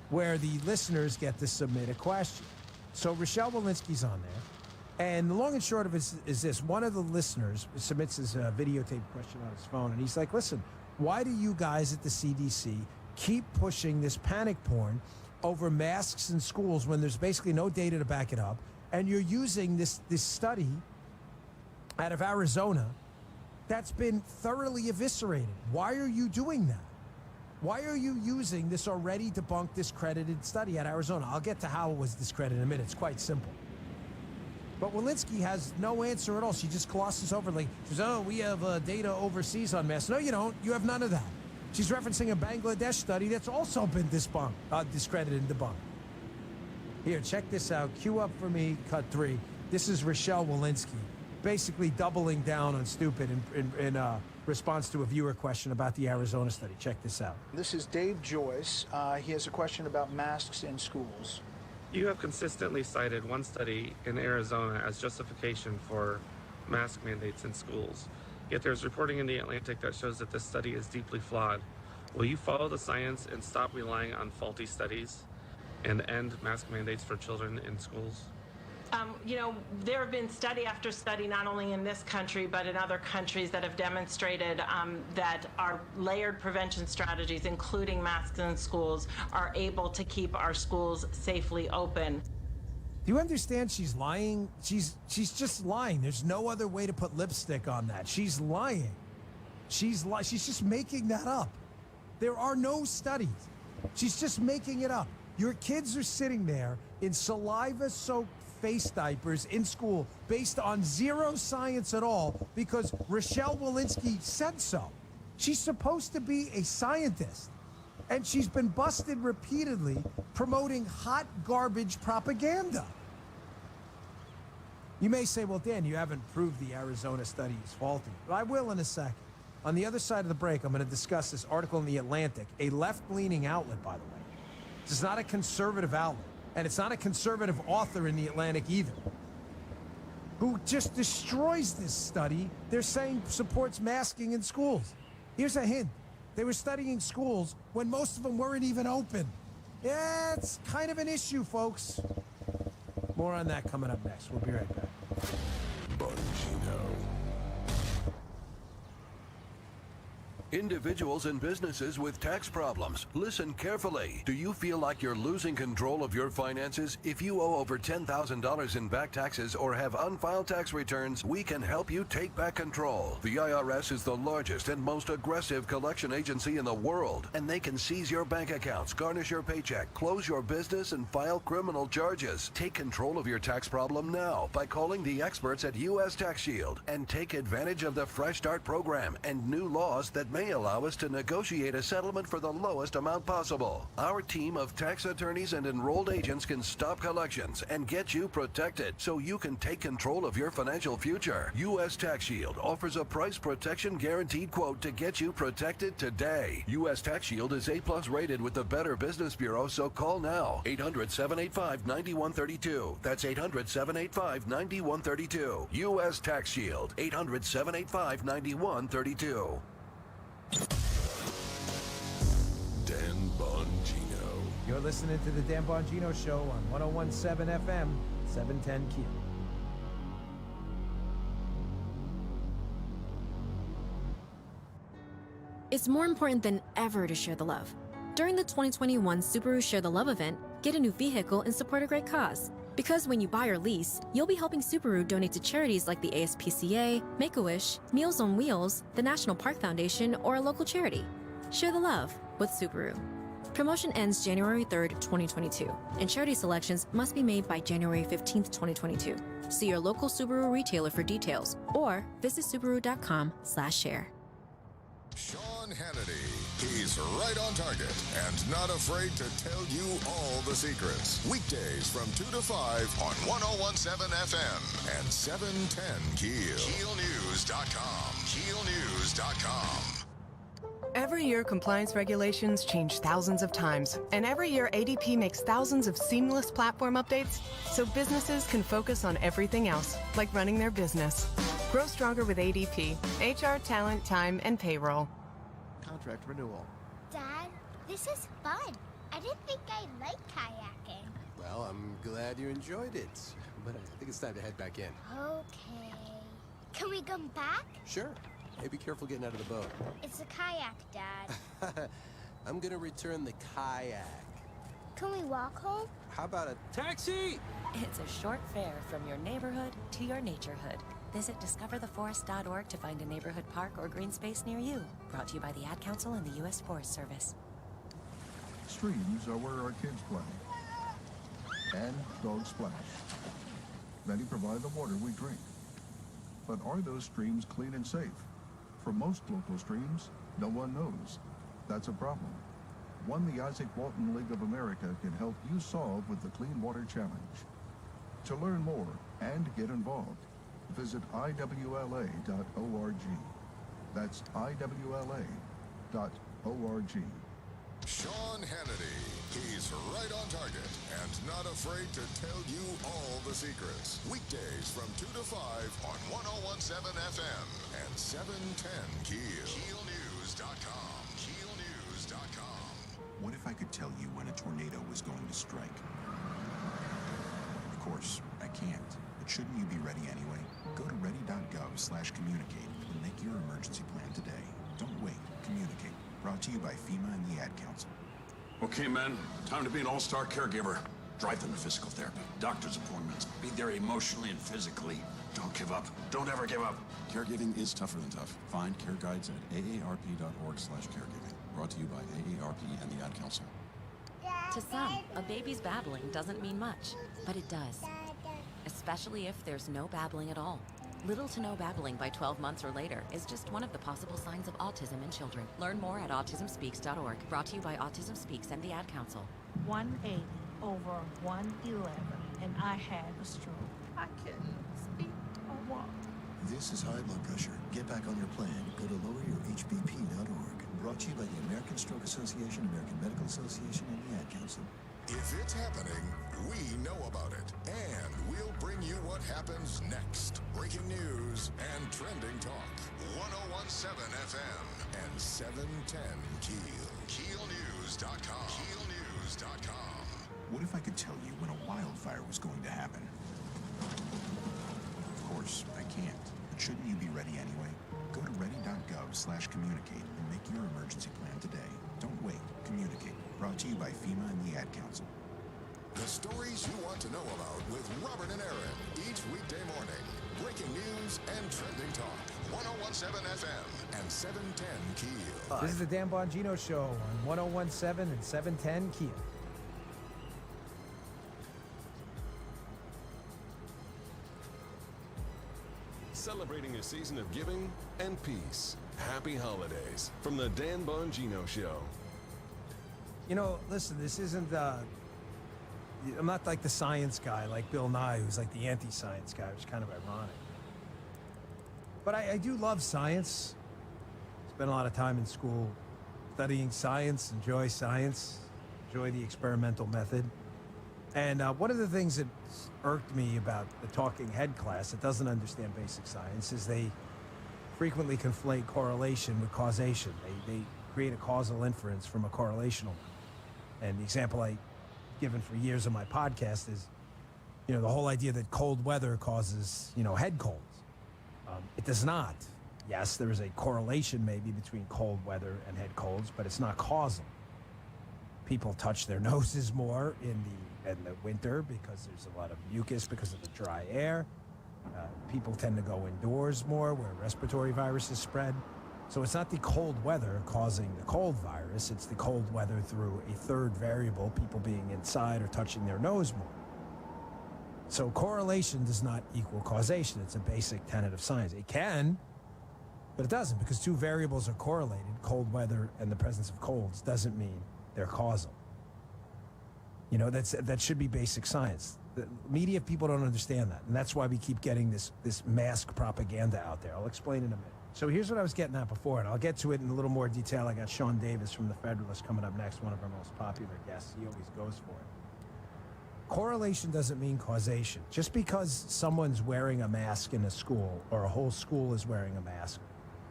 where the listeners get to submit a question. So Rochelle Walensky's on there. And the long and short of it is this. One of the listeners submits his videotape question on his phone. And he's like, listen, why do you guys at the CDC keep pushing this panic porn over masks in schools when there's basically no data to back it up? And you're using this study out of Arizona that's been thoroughly eviscerated. Why are you doing that? Why are you using this already debunked, discredited study at Arizona? I'll get to how it was discredited in a minute. It's quite simple. But Walensky has no answer at all. She just glosses over like, she says, oh, we have data overseas on masks. No, you don't. You have none of that. She's referencing a Bangladesh study that's also been discredited and debunked. Here, check this out. Cue up for me, cut 3. This is Rochelle Walensky, basically doubling down on stupid in response to a viewer question about the Arizona study. Check this out. This is Dave Joyce. He has a question about masks in schools. You have consistently cited one study in Arizona as justification for mask mandates in schools. Yet there's reporting in The Atlantic that shows that this study is deeply flawed. Will you follow the science and stop relying on faulty studies and end mask mandates for children in schools? There have been study after study, not only in this country, but in other countries that have demonstrated that our layered prevention strategies, including masks in schools, are able to keep our schools safely open. Do you understand she's lying? She's just lying. There's no other way to put lipstick on that. She's lying. She's just making that up. There are no studies. She's just making it up. Your kids are sitting there in saliva-soaked face diapers in school based on zero science at all because Rochelle Walensky said so. She's supposed to be a scientist, and she's been busted repeatedly promoting hot garbage propaganda. You may say, well, Dan, you haven't proved the Arizona study is faulty. But I will in a second. On the other side of the break, I'm going to discuss this article in The Atlantic, a left-leaning outlet, by the way. This is not a conservative outlet. And it's not a conservative author in The Atlantic either, who just destroys this study they're saying supports masking in schools. Here's a hint. They were studying schools when most of them weren't even open. Yeah, it's kind of an issue, folks. More on that coming up next. We'll be right back. Individuals and businesses with tax problems, listen carefully. Do you feel like you're losing control of your finances? If you owe over $10,000 in back taxes or have unfiled tax returns, we can help you take back control. The IRS is the largest and most aggressive collection agency in the world, and they can seize your bank accounts, garnish your paycheck, close your business, and file criminal charges. Take control of your tax problem now by calling the experts at U.S. Tax Shield and take advantage of the Fresh Start program and new laws that may allow us to negotiate a settlement for the lowest amount possible. Our team of tax attorneys and enrolled agents can stop collections and get you protected so you can take control of your financial future. U.S. Tax Shield offers a price protection guaranteed quote to get you protected today. U.S. Tax Shield is A+ rated with the Better Business Bureau, so call now. 800-785-9132. That's 800-785-9132. U.S. Tax Shield. 800-785-9132. Dan Bongino. You're listening to the Dan Bongino Show on 101.7 FM, 710 Q. It's more important than ever to share the love. During the 2021 Subaru Share the Love event, get a new vehicle and support a great cause. Because when you buy or lease, you'll be helping Subaru donate to charities like the ASPCA, Make-A-Wish, Meals on Wheels, the National Park Foundation, or a local charity. Share the love with Subaru. Promotion ends January 3rd, 2022, and charity selections must be made by January 15th, 2022. See your local Subaru retailer for details, or visit Subaru.com/share. Sean Hannity. He's right on target and not afraid to tell you all the secrets. Weekdays from 2 to 5 on 101.7 FM and 710 Keel. KeelNews.com. KeelNews.com. Every year, compliance regulations change thousands of times, and every year ADP makes thousands of seamless platform updates so businesses can focus on everything else, like running their business. Grow stronger with ADP, HR, talent, time, and payroll. Contract renewal. Dad, this is fun. I didn't think I liked kayaking. Well, I'm glad you enjoyed it, but I think it's time to head back in. Okay. Can we come back? Sure. Hey, be careful getting out of the boat. It's a kayak, Dad. I'm gonna return the kayak. Can we walk home? How about a taxi? It's a short fare from your neighborhood to your naturehood. Visit discovertheforest.org to find a neighborhood park or green space near you. Brought to you by the Ad Council and the U.S. Forest Service. Streams are where our kids play. And dogs splash. Many provide the water we drink. But are those streams clean and safe? For most local streams, no one knows. That's a problem. One the Isaac Walton League of America can help you solve with the Clean Water Challenge. To learn more and get involved, visit iwla.org. That's iwla.org. Sean Hannity. He's right on target and not afraid to tell you all the secrets. Weekdays from 2 to 5 on 101.7 FM and 710 Keel. KeelNews.com. KeelNews.com. What if I could tell you when a tornado was going to strike? Of course, I can't. But shouldn't you be ready anyway? Go to ready.gov/communicate and make your emergency plan today. Don't wait. Communicate. Brought to you by FEMA and the Ad Council. Okay, men. Time to be an all-star caregiver. Drive them to physical therapy, doctor's appointments. Be there emotionally and physically. Don't give up. Don't ever give up. Caregiving is tougher than tough. Find care guides at aarp.org/caregiving. Brought to you by AARP and the Ad Council. To some, a baby's babbling doesn't mean much, but it does. Especially if there's no babbling at all. Little to no babbling by 12 months or later is just one of the possible signs of autism in children. Learn more at autismspeaks.org. Brought to you by Autism Speaks and the Ad Council. 180 over 111, and I had a stroke. I couldn't speak or walk. This is high blood pressure. Get back on your plan. Go to loweryourhbp.org. Brought to you by the American Stroke Association, American Medical Association, and the Ad Council. If it's happening, we know about it. And we'll bring you what happens next. Breaking news and trending talk. 101.7 FM and 710 Keel. KeelNews.com. KeelNews.com. What if I could tell you when a wildfire was going to happen? Of course, I can't. But shouldn't you be ready anyway? Go to ready.gov/communicate and make your emergency plan today. Don't wait. Communicate. Brought to you by FEMA and the Ad Council. The stories you want to know about with Robert and Aaron each weekday morning. Breaking news and trending talk. 101.7 FM and 710 Keel. This is the Dan Bongino Show on 101.7 and 710 Keel. Celebrating a season of giving and peace. Happy holidays from the Dan Bongino Show. You know, listen, this isn't, I'm not like the science guy like Bill Nye, who's like the anti-science guy, which is kind of ironic. But I do love science. Spent a lot of time in school studying science, enjoy the experimental method. And one of the things that irked me about the talking head class that doesn't understand basic science is they frequently conflate correlation with causation. They create a causal inference from a correlational. And the example I've given for years on my podcast is, you know, the whole idea that cold weather causes, you know, head colds. It does not. Yes, there is a correlation maybe between cold weather and head colds, but it's not causal. People touch their noses more in the winter because there's a lot of mucus because of the dry air. People tend to go indoors more where respiratory viruses spread. So it's not the cold weather causing the cold virus, it's the cold weather through a third variable, people being inside or touching their nose more. So correlation does not equal causation. It's a basic tenet of science. It can, but it doesn't, because two variables are correlated. Cold weather and the presence of colds doesn't mean they're causal. You know, that should be basic science. The media people don't understand that, and that's why we keep getting this mask propaganda out there. I'll explain in a minute. So here's what I was getting at before, and I'll get to it in a little more detail. I got Sean Davis from The Federalist coming up next, one of our most popular guests. He always goes for it. Correlation doesn't mean causation. Just because someone's wearing a mask in a school, or a whole school is wearing a mask,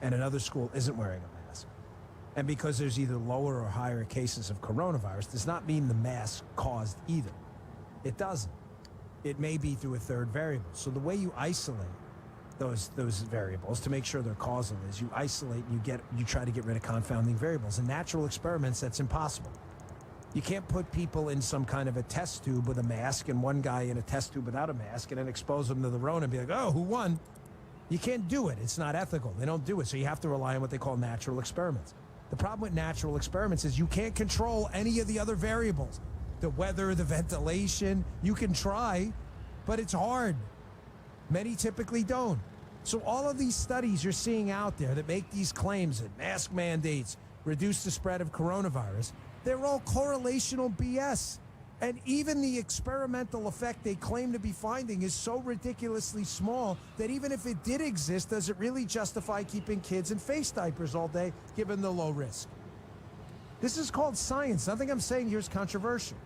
and another school isn't wearing a mask, and because there's either lower or higher cases of coronavirus, does not mean the mask caused either. It doesn't. It may be through a third variable. So the way you isolate those variables to make sure they're causal is you isolate and you try to get rid of confounding variables. In natural experiments, that's impossible. You can't put people in some kind of a test tube with a mask and one guy in a test tube without a mask and then expose them to the Rona and be like, oh, who won? You can't do it. It's not ethical. They don't do it. So you have to rely on what they call natural experiments. The problem with natural experiments is you can't control any of the other variables. The weather, the ventilation, you can try, but it's hard. Many typically don't. So all of these studies you're seeing out there that make these claims that mask mandates reduce the spread of coronavirus, they're all correlational BS. And even the experimental effect they claim to be finding is so ridiculously small that even if it did exist, does it really justify keeping kids in face diapers all day, given the low risk? This is called science. Nothing I'm saying here is controversial.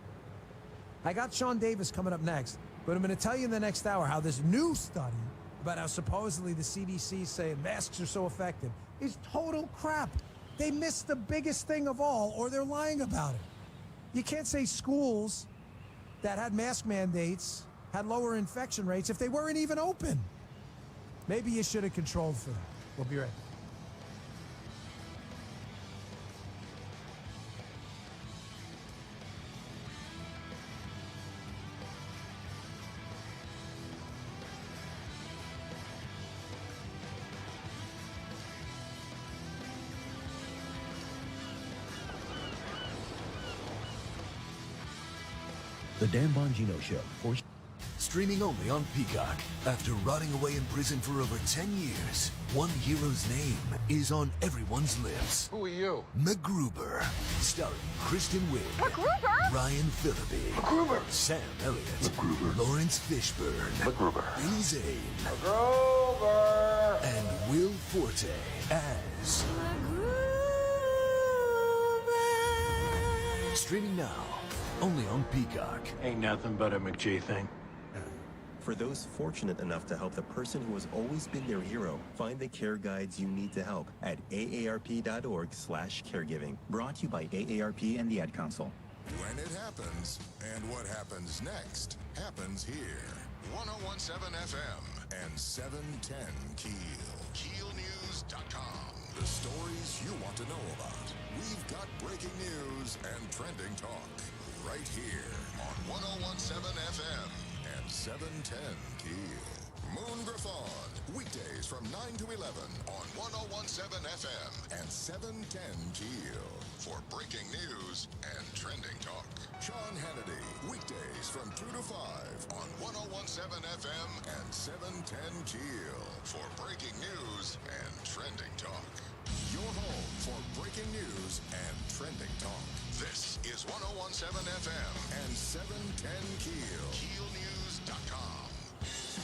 I got Sean Davis coming up next, but I'm going to tell you in the next hour how this new study about how supposedly the CDC is saying masks are so effective is total crap. They missed the biggest thing of all, or they're lying about it. You can't say schools that had mask mandates had lower infection rates if they weren't even open. Maybe you should have controlled for that. We'll be right back. The Dan Bongino Show. Streaming only on Peacock. After rotting away in prison for over 10 years, one hero's name is on everyone's lips. Who are you? MacGruber. Starring Kristen Wiig. MacGruber? Ryan Phillippe. MacGruber. Sam Elliott. MacGruber. Lawrence Fishburne. MacGruber. Billy Zane. MacGruber. And Will Forte as... Streaming now. Only on Peacock. Ain't nothing but a McG thing. For those fortunate enough to help the person who has always been their hero, find the care guides you need to help at aarp.org/caregiving. Brought to you by AARP and the Ad Council. When it happens, and what happens next, happens here. 101.7 FM and 710 Keel. KeelNews.com. The stories you want to know about. We've got breaking news and trending talk right here on 101.7 FM and 710 Keel. Moon Griffon, weekdays from 9 to 11 on 101.7 FM and 710 Keel for breaking news and trending talk. Sean Hannity, weekdays from 2 to 5 on 101.7 FM and 710 Keel for breaking news and trending talk. Your home for breaking news and trending talk. This is 101.7 FM and 710 Keel. KeelNews.com.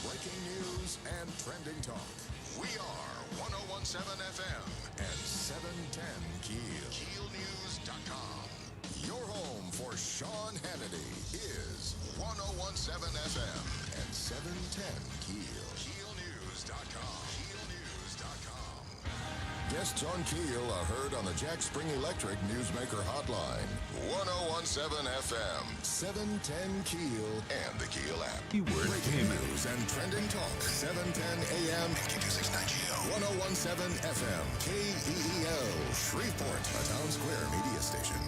Breaking news and trending talk. We are 101.7 FM and 710 Keel. KeelNews.com. Your home for Sean Hannity is 101.7 FM and 710 Keel. KeelNews.com. KeelNews.com. Guests on Keel are heard on the Jack Spring Electric Newsmaker Hotline. 101.7 FM, 710 Keel, and the Keel app. Breaking news and trending talk. 710 AM, KQ69GO. 101.7 FM, KEEL, Shreveport, a Town Square media station.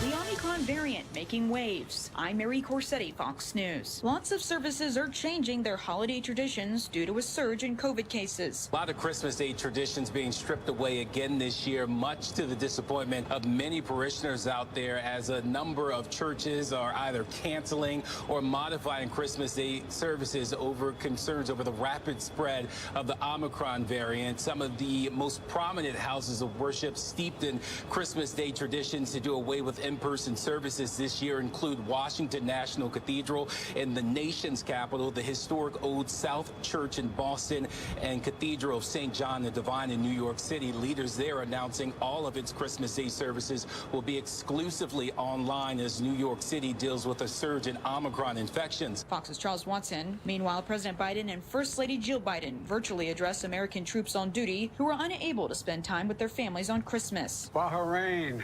The Omicron variant making waves. I'm Mary Corsetti, Fox News. Lots of services are changing their holiday traditions due to a surge in COVID cases. A lot of Christmas Day traditions being stripped away again this year, much to the disappointment of many parishioners out there, as a number of churches are either canceling or modifying Christmas Day services over concerns over the rapid spread of the Omicron variant. Some of the most prominent houses of worship steeped in Christmas Day traditions to do away with in-person services this year include Washington National Cathedral in the nation's capital, the historic Old South Church in Boston, and Cathedral of St. John the Divine in New York City. Leaders there announcing all of its Christmas Day services will be exclusively online as New York City deals with a surge in Omicron infections. Fox's Charles Watson. Meanwhile, President Biden and First Lady Jill Biden virtually addressed American troops on duty who were unable to spend time with their families on Christmas. Bahrain,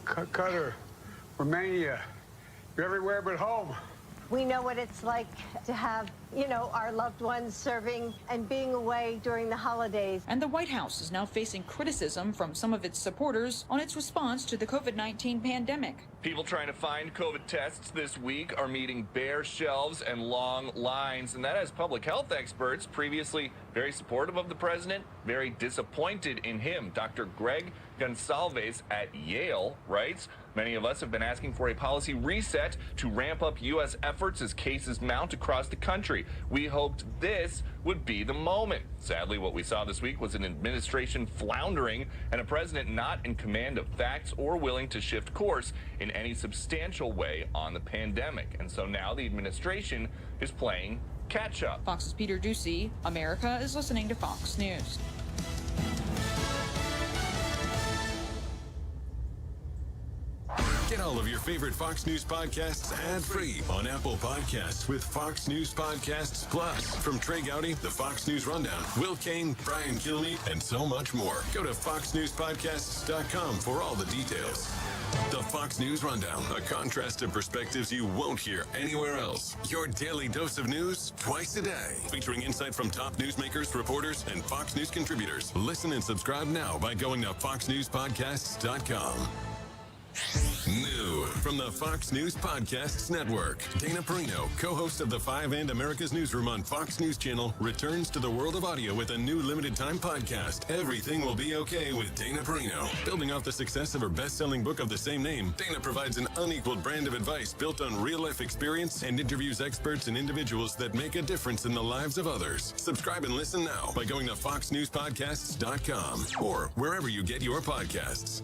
Qatar, Romania, you're everywhere but home. We know what it's like to have, our loved ones serving and being away during the holidays. And the White House is now facing criticism from some of its supporters on its response to the COVID-19 pandemic. People trying to find COVID tests this week are meeting bare shelves and long lines, and that has public health experts, previously very supportive of the president, very disappointed in him. Dr. Greg Gonsalves at Yale writes, many of us have been asking for a policy reset to ramp up U.S. efforts as cases mount across the country. We hoped this would be the moment. Sadly, what we saw this week was an administration floundering and a president not in command of facts or willing to shift course in any substantial way on the pandemic. And so now the administration is playing catch up. Fox's Peter Ducey. America is listening to Fox News. Get all of your favorite Fox News podcasts ad-free on Apple Podcasts with Fox News Podcasts Plus. From Trey Gowdy, the Fox News Rundown, Will Kane, Brian Kilmeade, and so much more. Go to foxnewspodcasts.com for all the details. The Fox News Rundown, a contrast of perspectives you won't hear anywhere else. Your daily dose of news twice a day, featuring insight from top newsmakers, reporters, and Fox News contributors. Listen and subscribe now by going to foxnewspodcasts.com. New from the Fox News Podcasts Network, Dana Perino, co-host of the 5 and America's Newsroom on Fox News Channel, returns to the world of audio with a new limited-time podcast, Everything Will Be Okay with Dana Perino. Building off the success of her best-selling book of the same name, Dana provides an unequaled brand of advice built on real-life experience and interviews experts and individuals that make a difference in the lives of others. Subscribe and listen now by going to foxnewspodcasts.com or wherever you get your podcasts.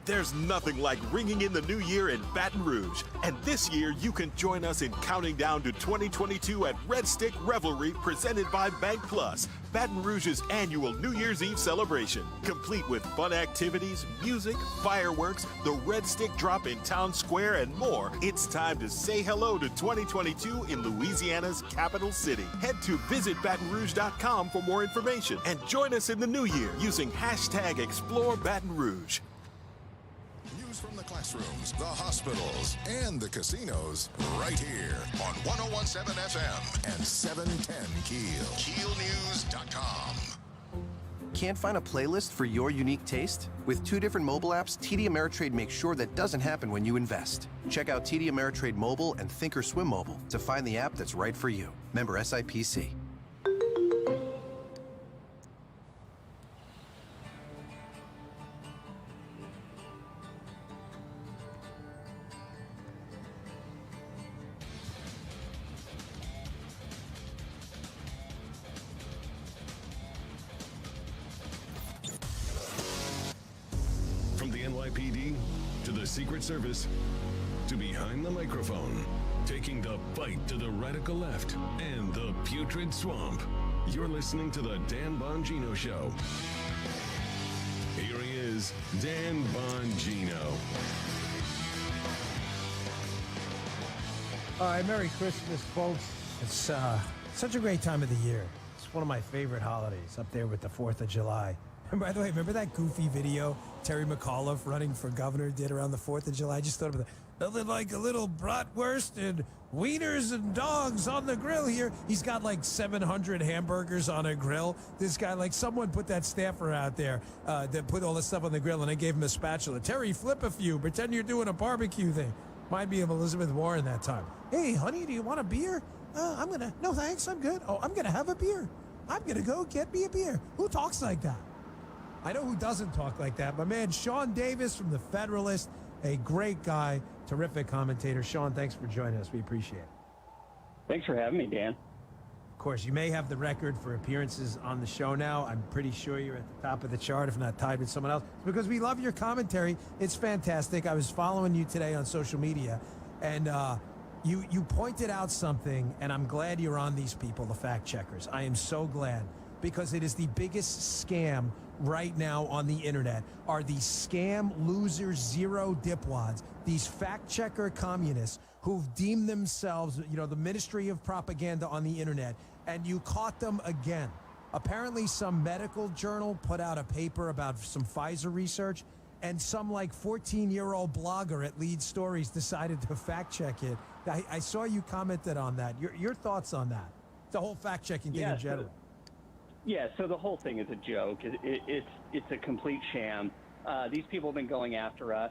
There's nothing like ringing in the new year in Baton Rouge. And this year, you can join us in counting down to 2022 at Red Stick Revelry, presented by Bank Plus, Baton Rouge's annual New Year's Eve celebration. Complete with fun activities, music, fireworks, the Red Stick Drop in Town Square, and more. It's time to say hello to 2022 in Louisiana's capital city. Head to visitbatonrouge.com for more information and join us in the new year using hashtag Explore Baton Rouge. News from the classrooms, the hospitals, and the casinos right here on 101.7 FM and 710 Keel. KeelNews.com. Can't find a playlist for your unique taste? With 2 different mobile apps, TD Ameritrade makes sure that doesn't happen when you invest. Check out TD Ameritrade Mobile and Thinkorswim Mobile to find the app that's right for you. Member SIPC. From the NYPD to the Secret Service to behind the microphone, taking the fight to the radical left and the putrid swamp. You're listening to the Dan Bongino Show. Here he is, Dan Bongino. All right, Merry Christmas, folks. It's such a great time of the year. It's one of my favorite holidays, up there with the 4th of July. And by the way, remember that goofy video Terry McAuliffe running for governor did around the 4th of July? I just thought of that. Nothing like a little bratwurst and wieners and dogs on the grill here. He's got like 700 hamburgers on a grill. This guy, like someone put that staffer out there that put all this stuff on the grill, and I gave him a spatula. Terry, flip a few. Pretend you're doing a barbecue thing. Might be of Elizabeth Warren that time. Hey, honey, do you want a beer? No thanks, I'm good. Oh, I'm gonna have a beer. I'm gonna go get me a beer. Who talks like that? I know who doesn't talk like that. My man, Sean Davis from The Federalist, a great guy, terrific commentator. Sean, thanks for joining us. We appreciate it. Thanks for having me, Dan. Of course, you may have the record for appearances on the show now. I'm pretty sure you're at the top of the chart, if not tied with someone else, because we love your commentary. It's fantastic. I was following you today on social media, and you pointed out something, and I'm glad you're on these people, the fact checkers. I am so glad, because it is the biggest scam right now on the internet, are these scam loser zero dipwads, these fact checker communists who've deemed themselves, the ministry of propaganda on the internet, and you caught them again. Apparently some medical journal put out a paper about some Pfizer research, and some like 14-year-old blogger at Lead Stories decided to fact check it. I saw you commented on that. Your thoughts on that? The whole fact checking thing in general. So the whole thing is a joke. It's a complete sham. These people have been going after us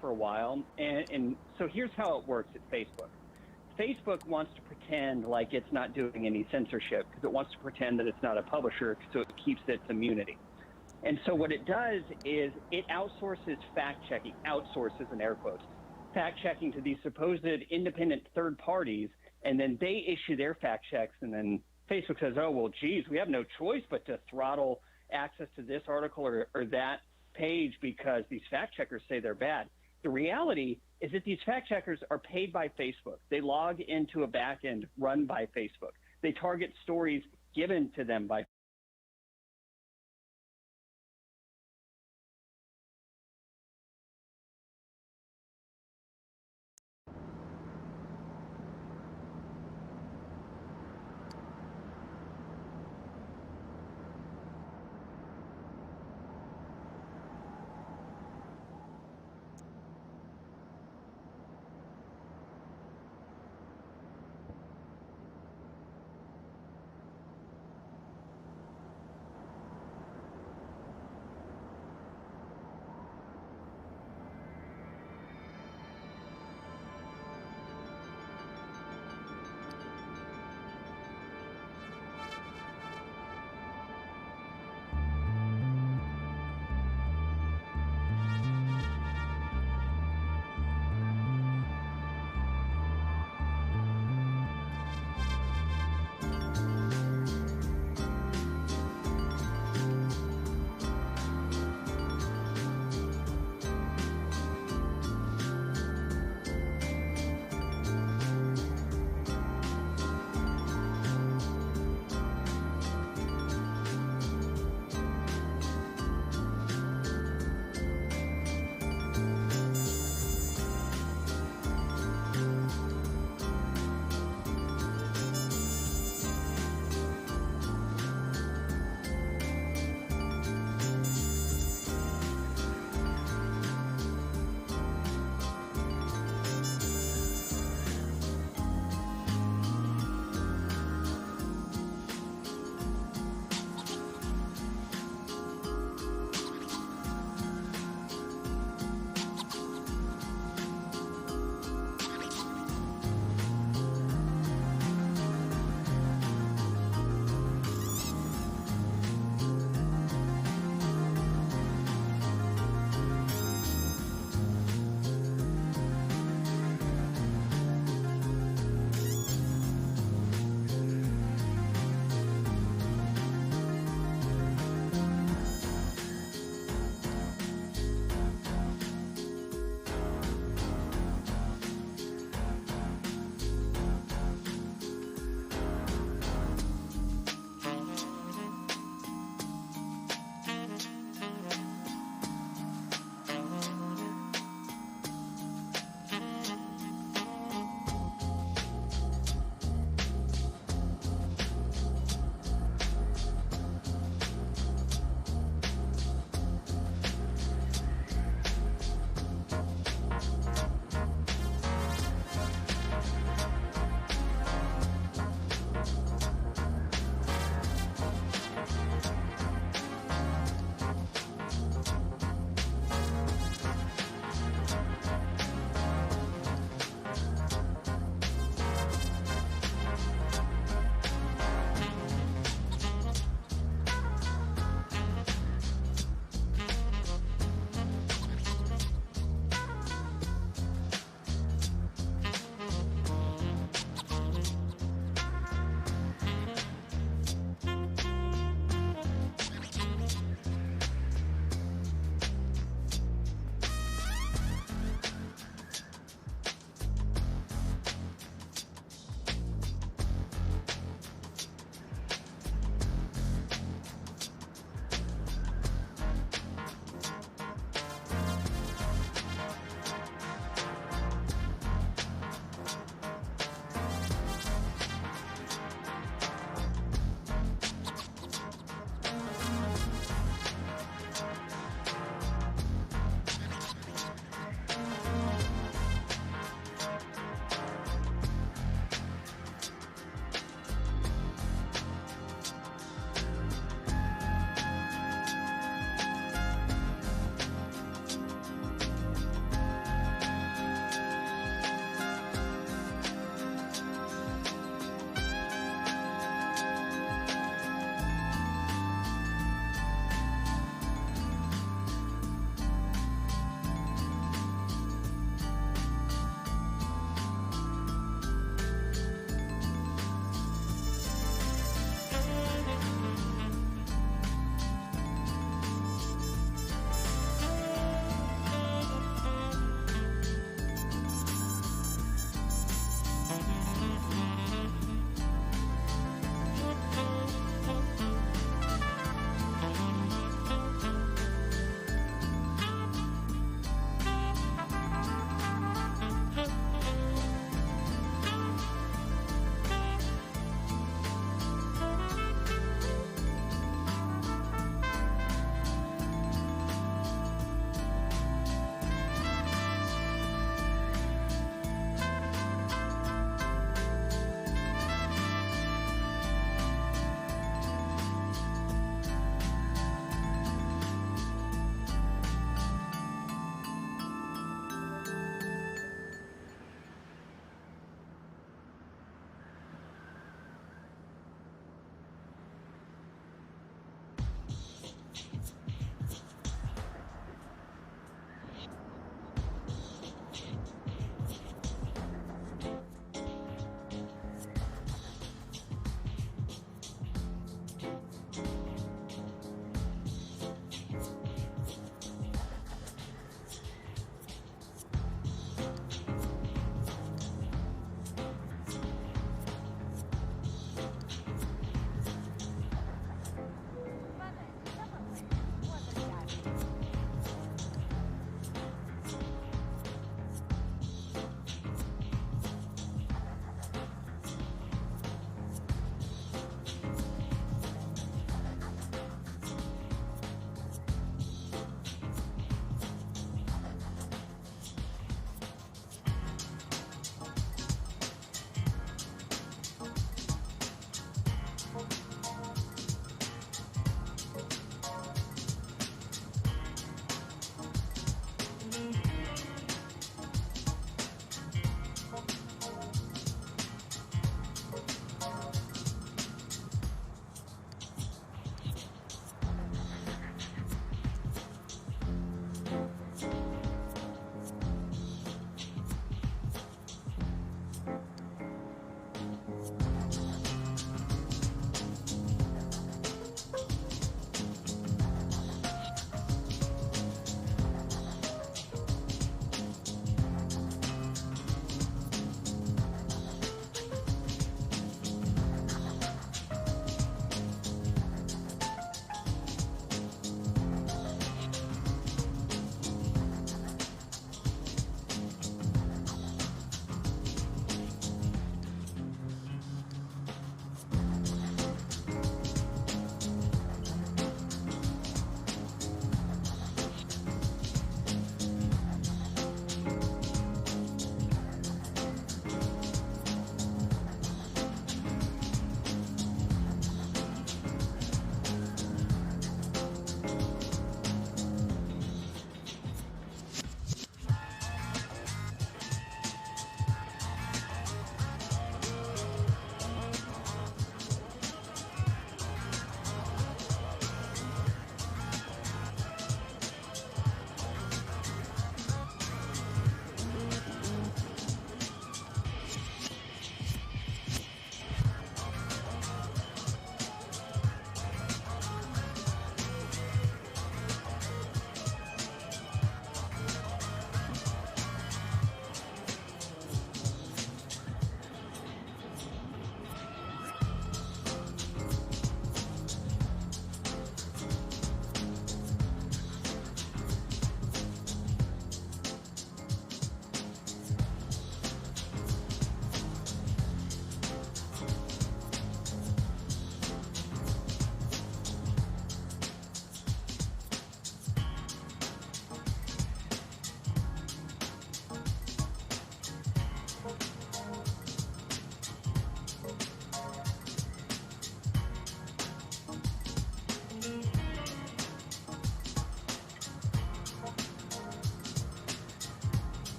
for a while. And so here's how it works at Facebook. Facebook wants to pretend like it's not doing any censorship because it wants to pretend that it's not a publisher, so it keeps its immunity. And so what it does is it outsources fact-checking, outsources in air quotes, fact-checking to these supposed independent third parties, and then they issue their fact checks, and then Facebook says, oh, well, geez, we have no choice but to throttle access to this article or that page because these fact checkers say they're bad. The reality is that these fact checkers are paid by Facebook. They log into a back end run by Facebook. They target stories given to them by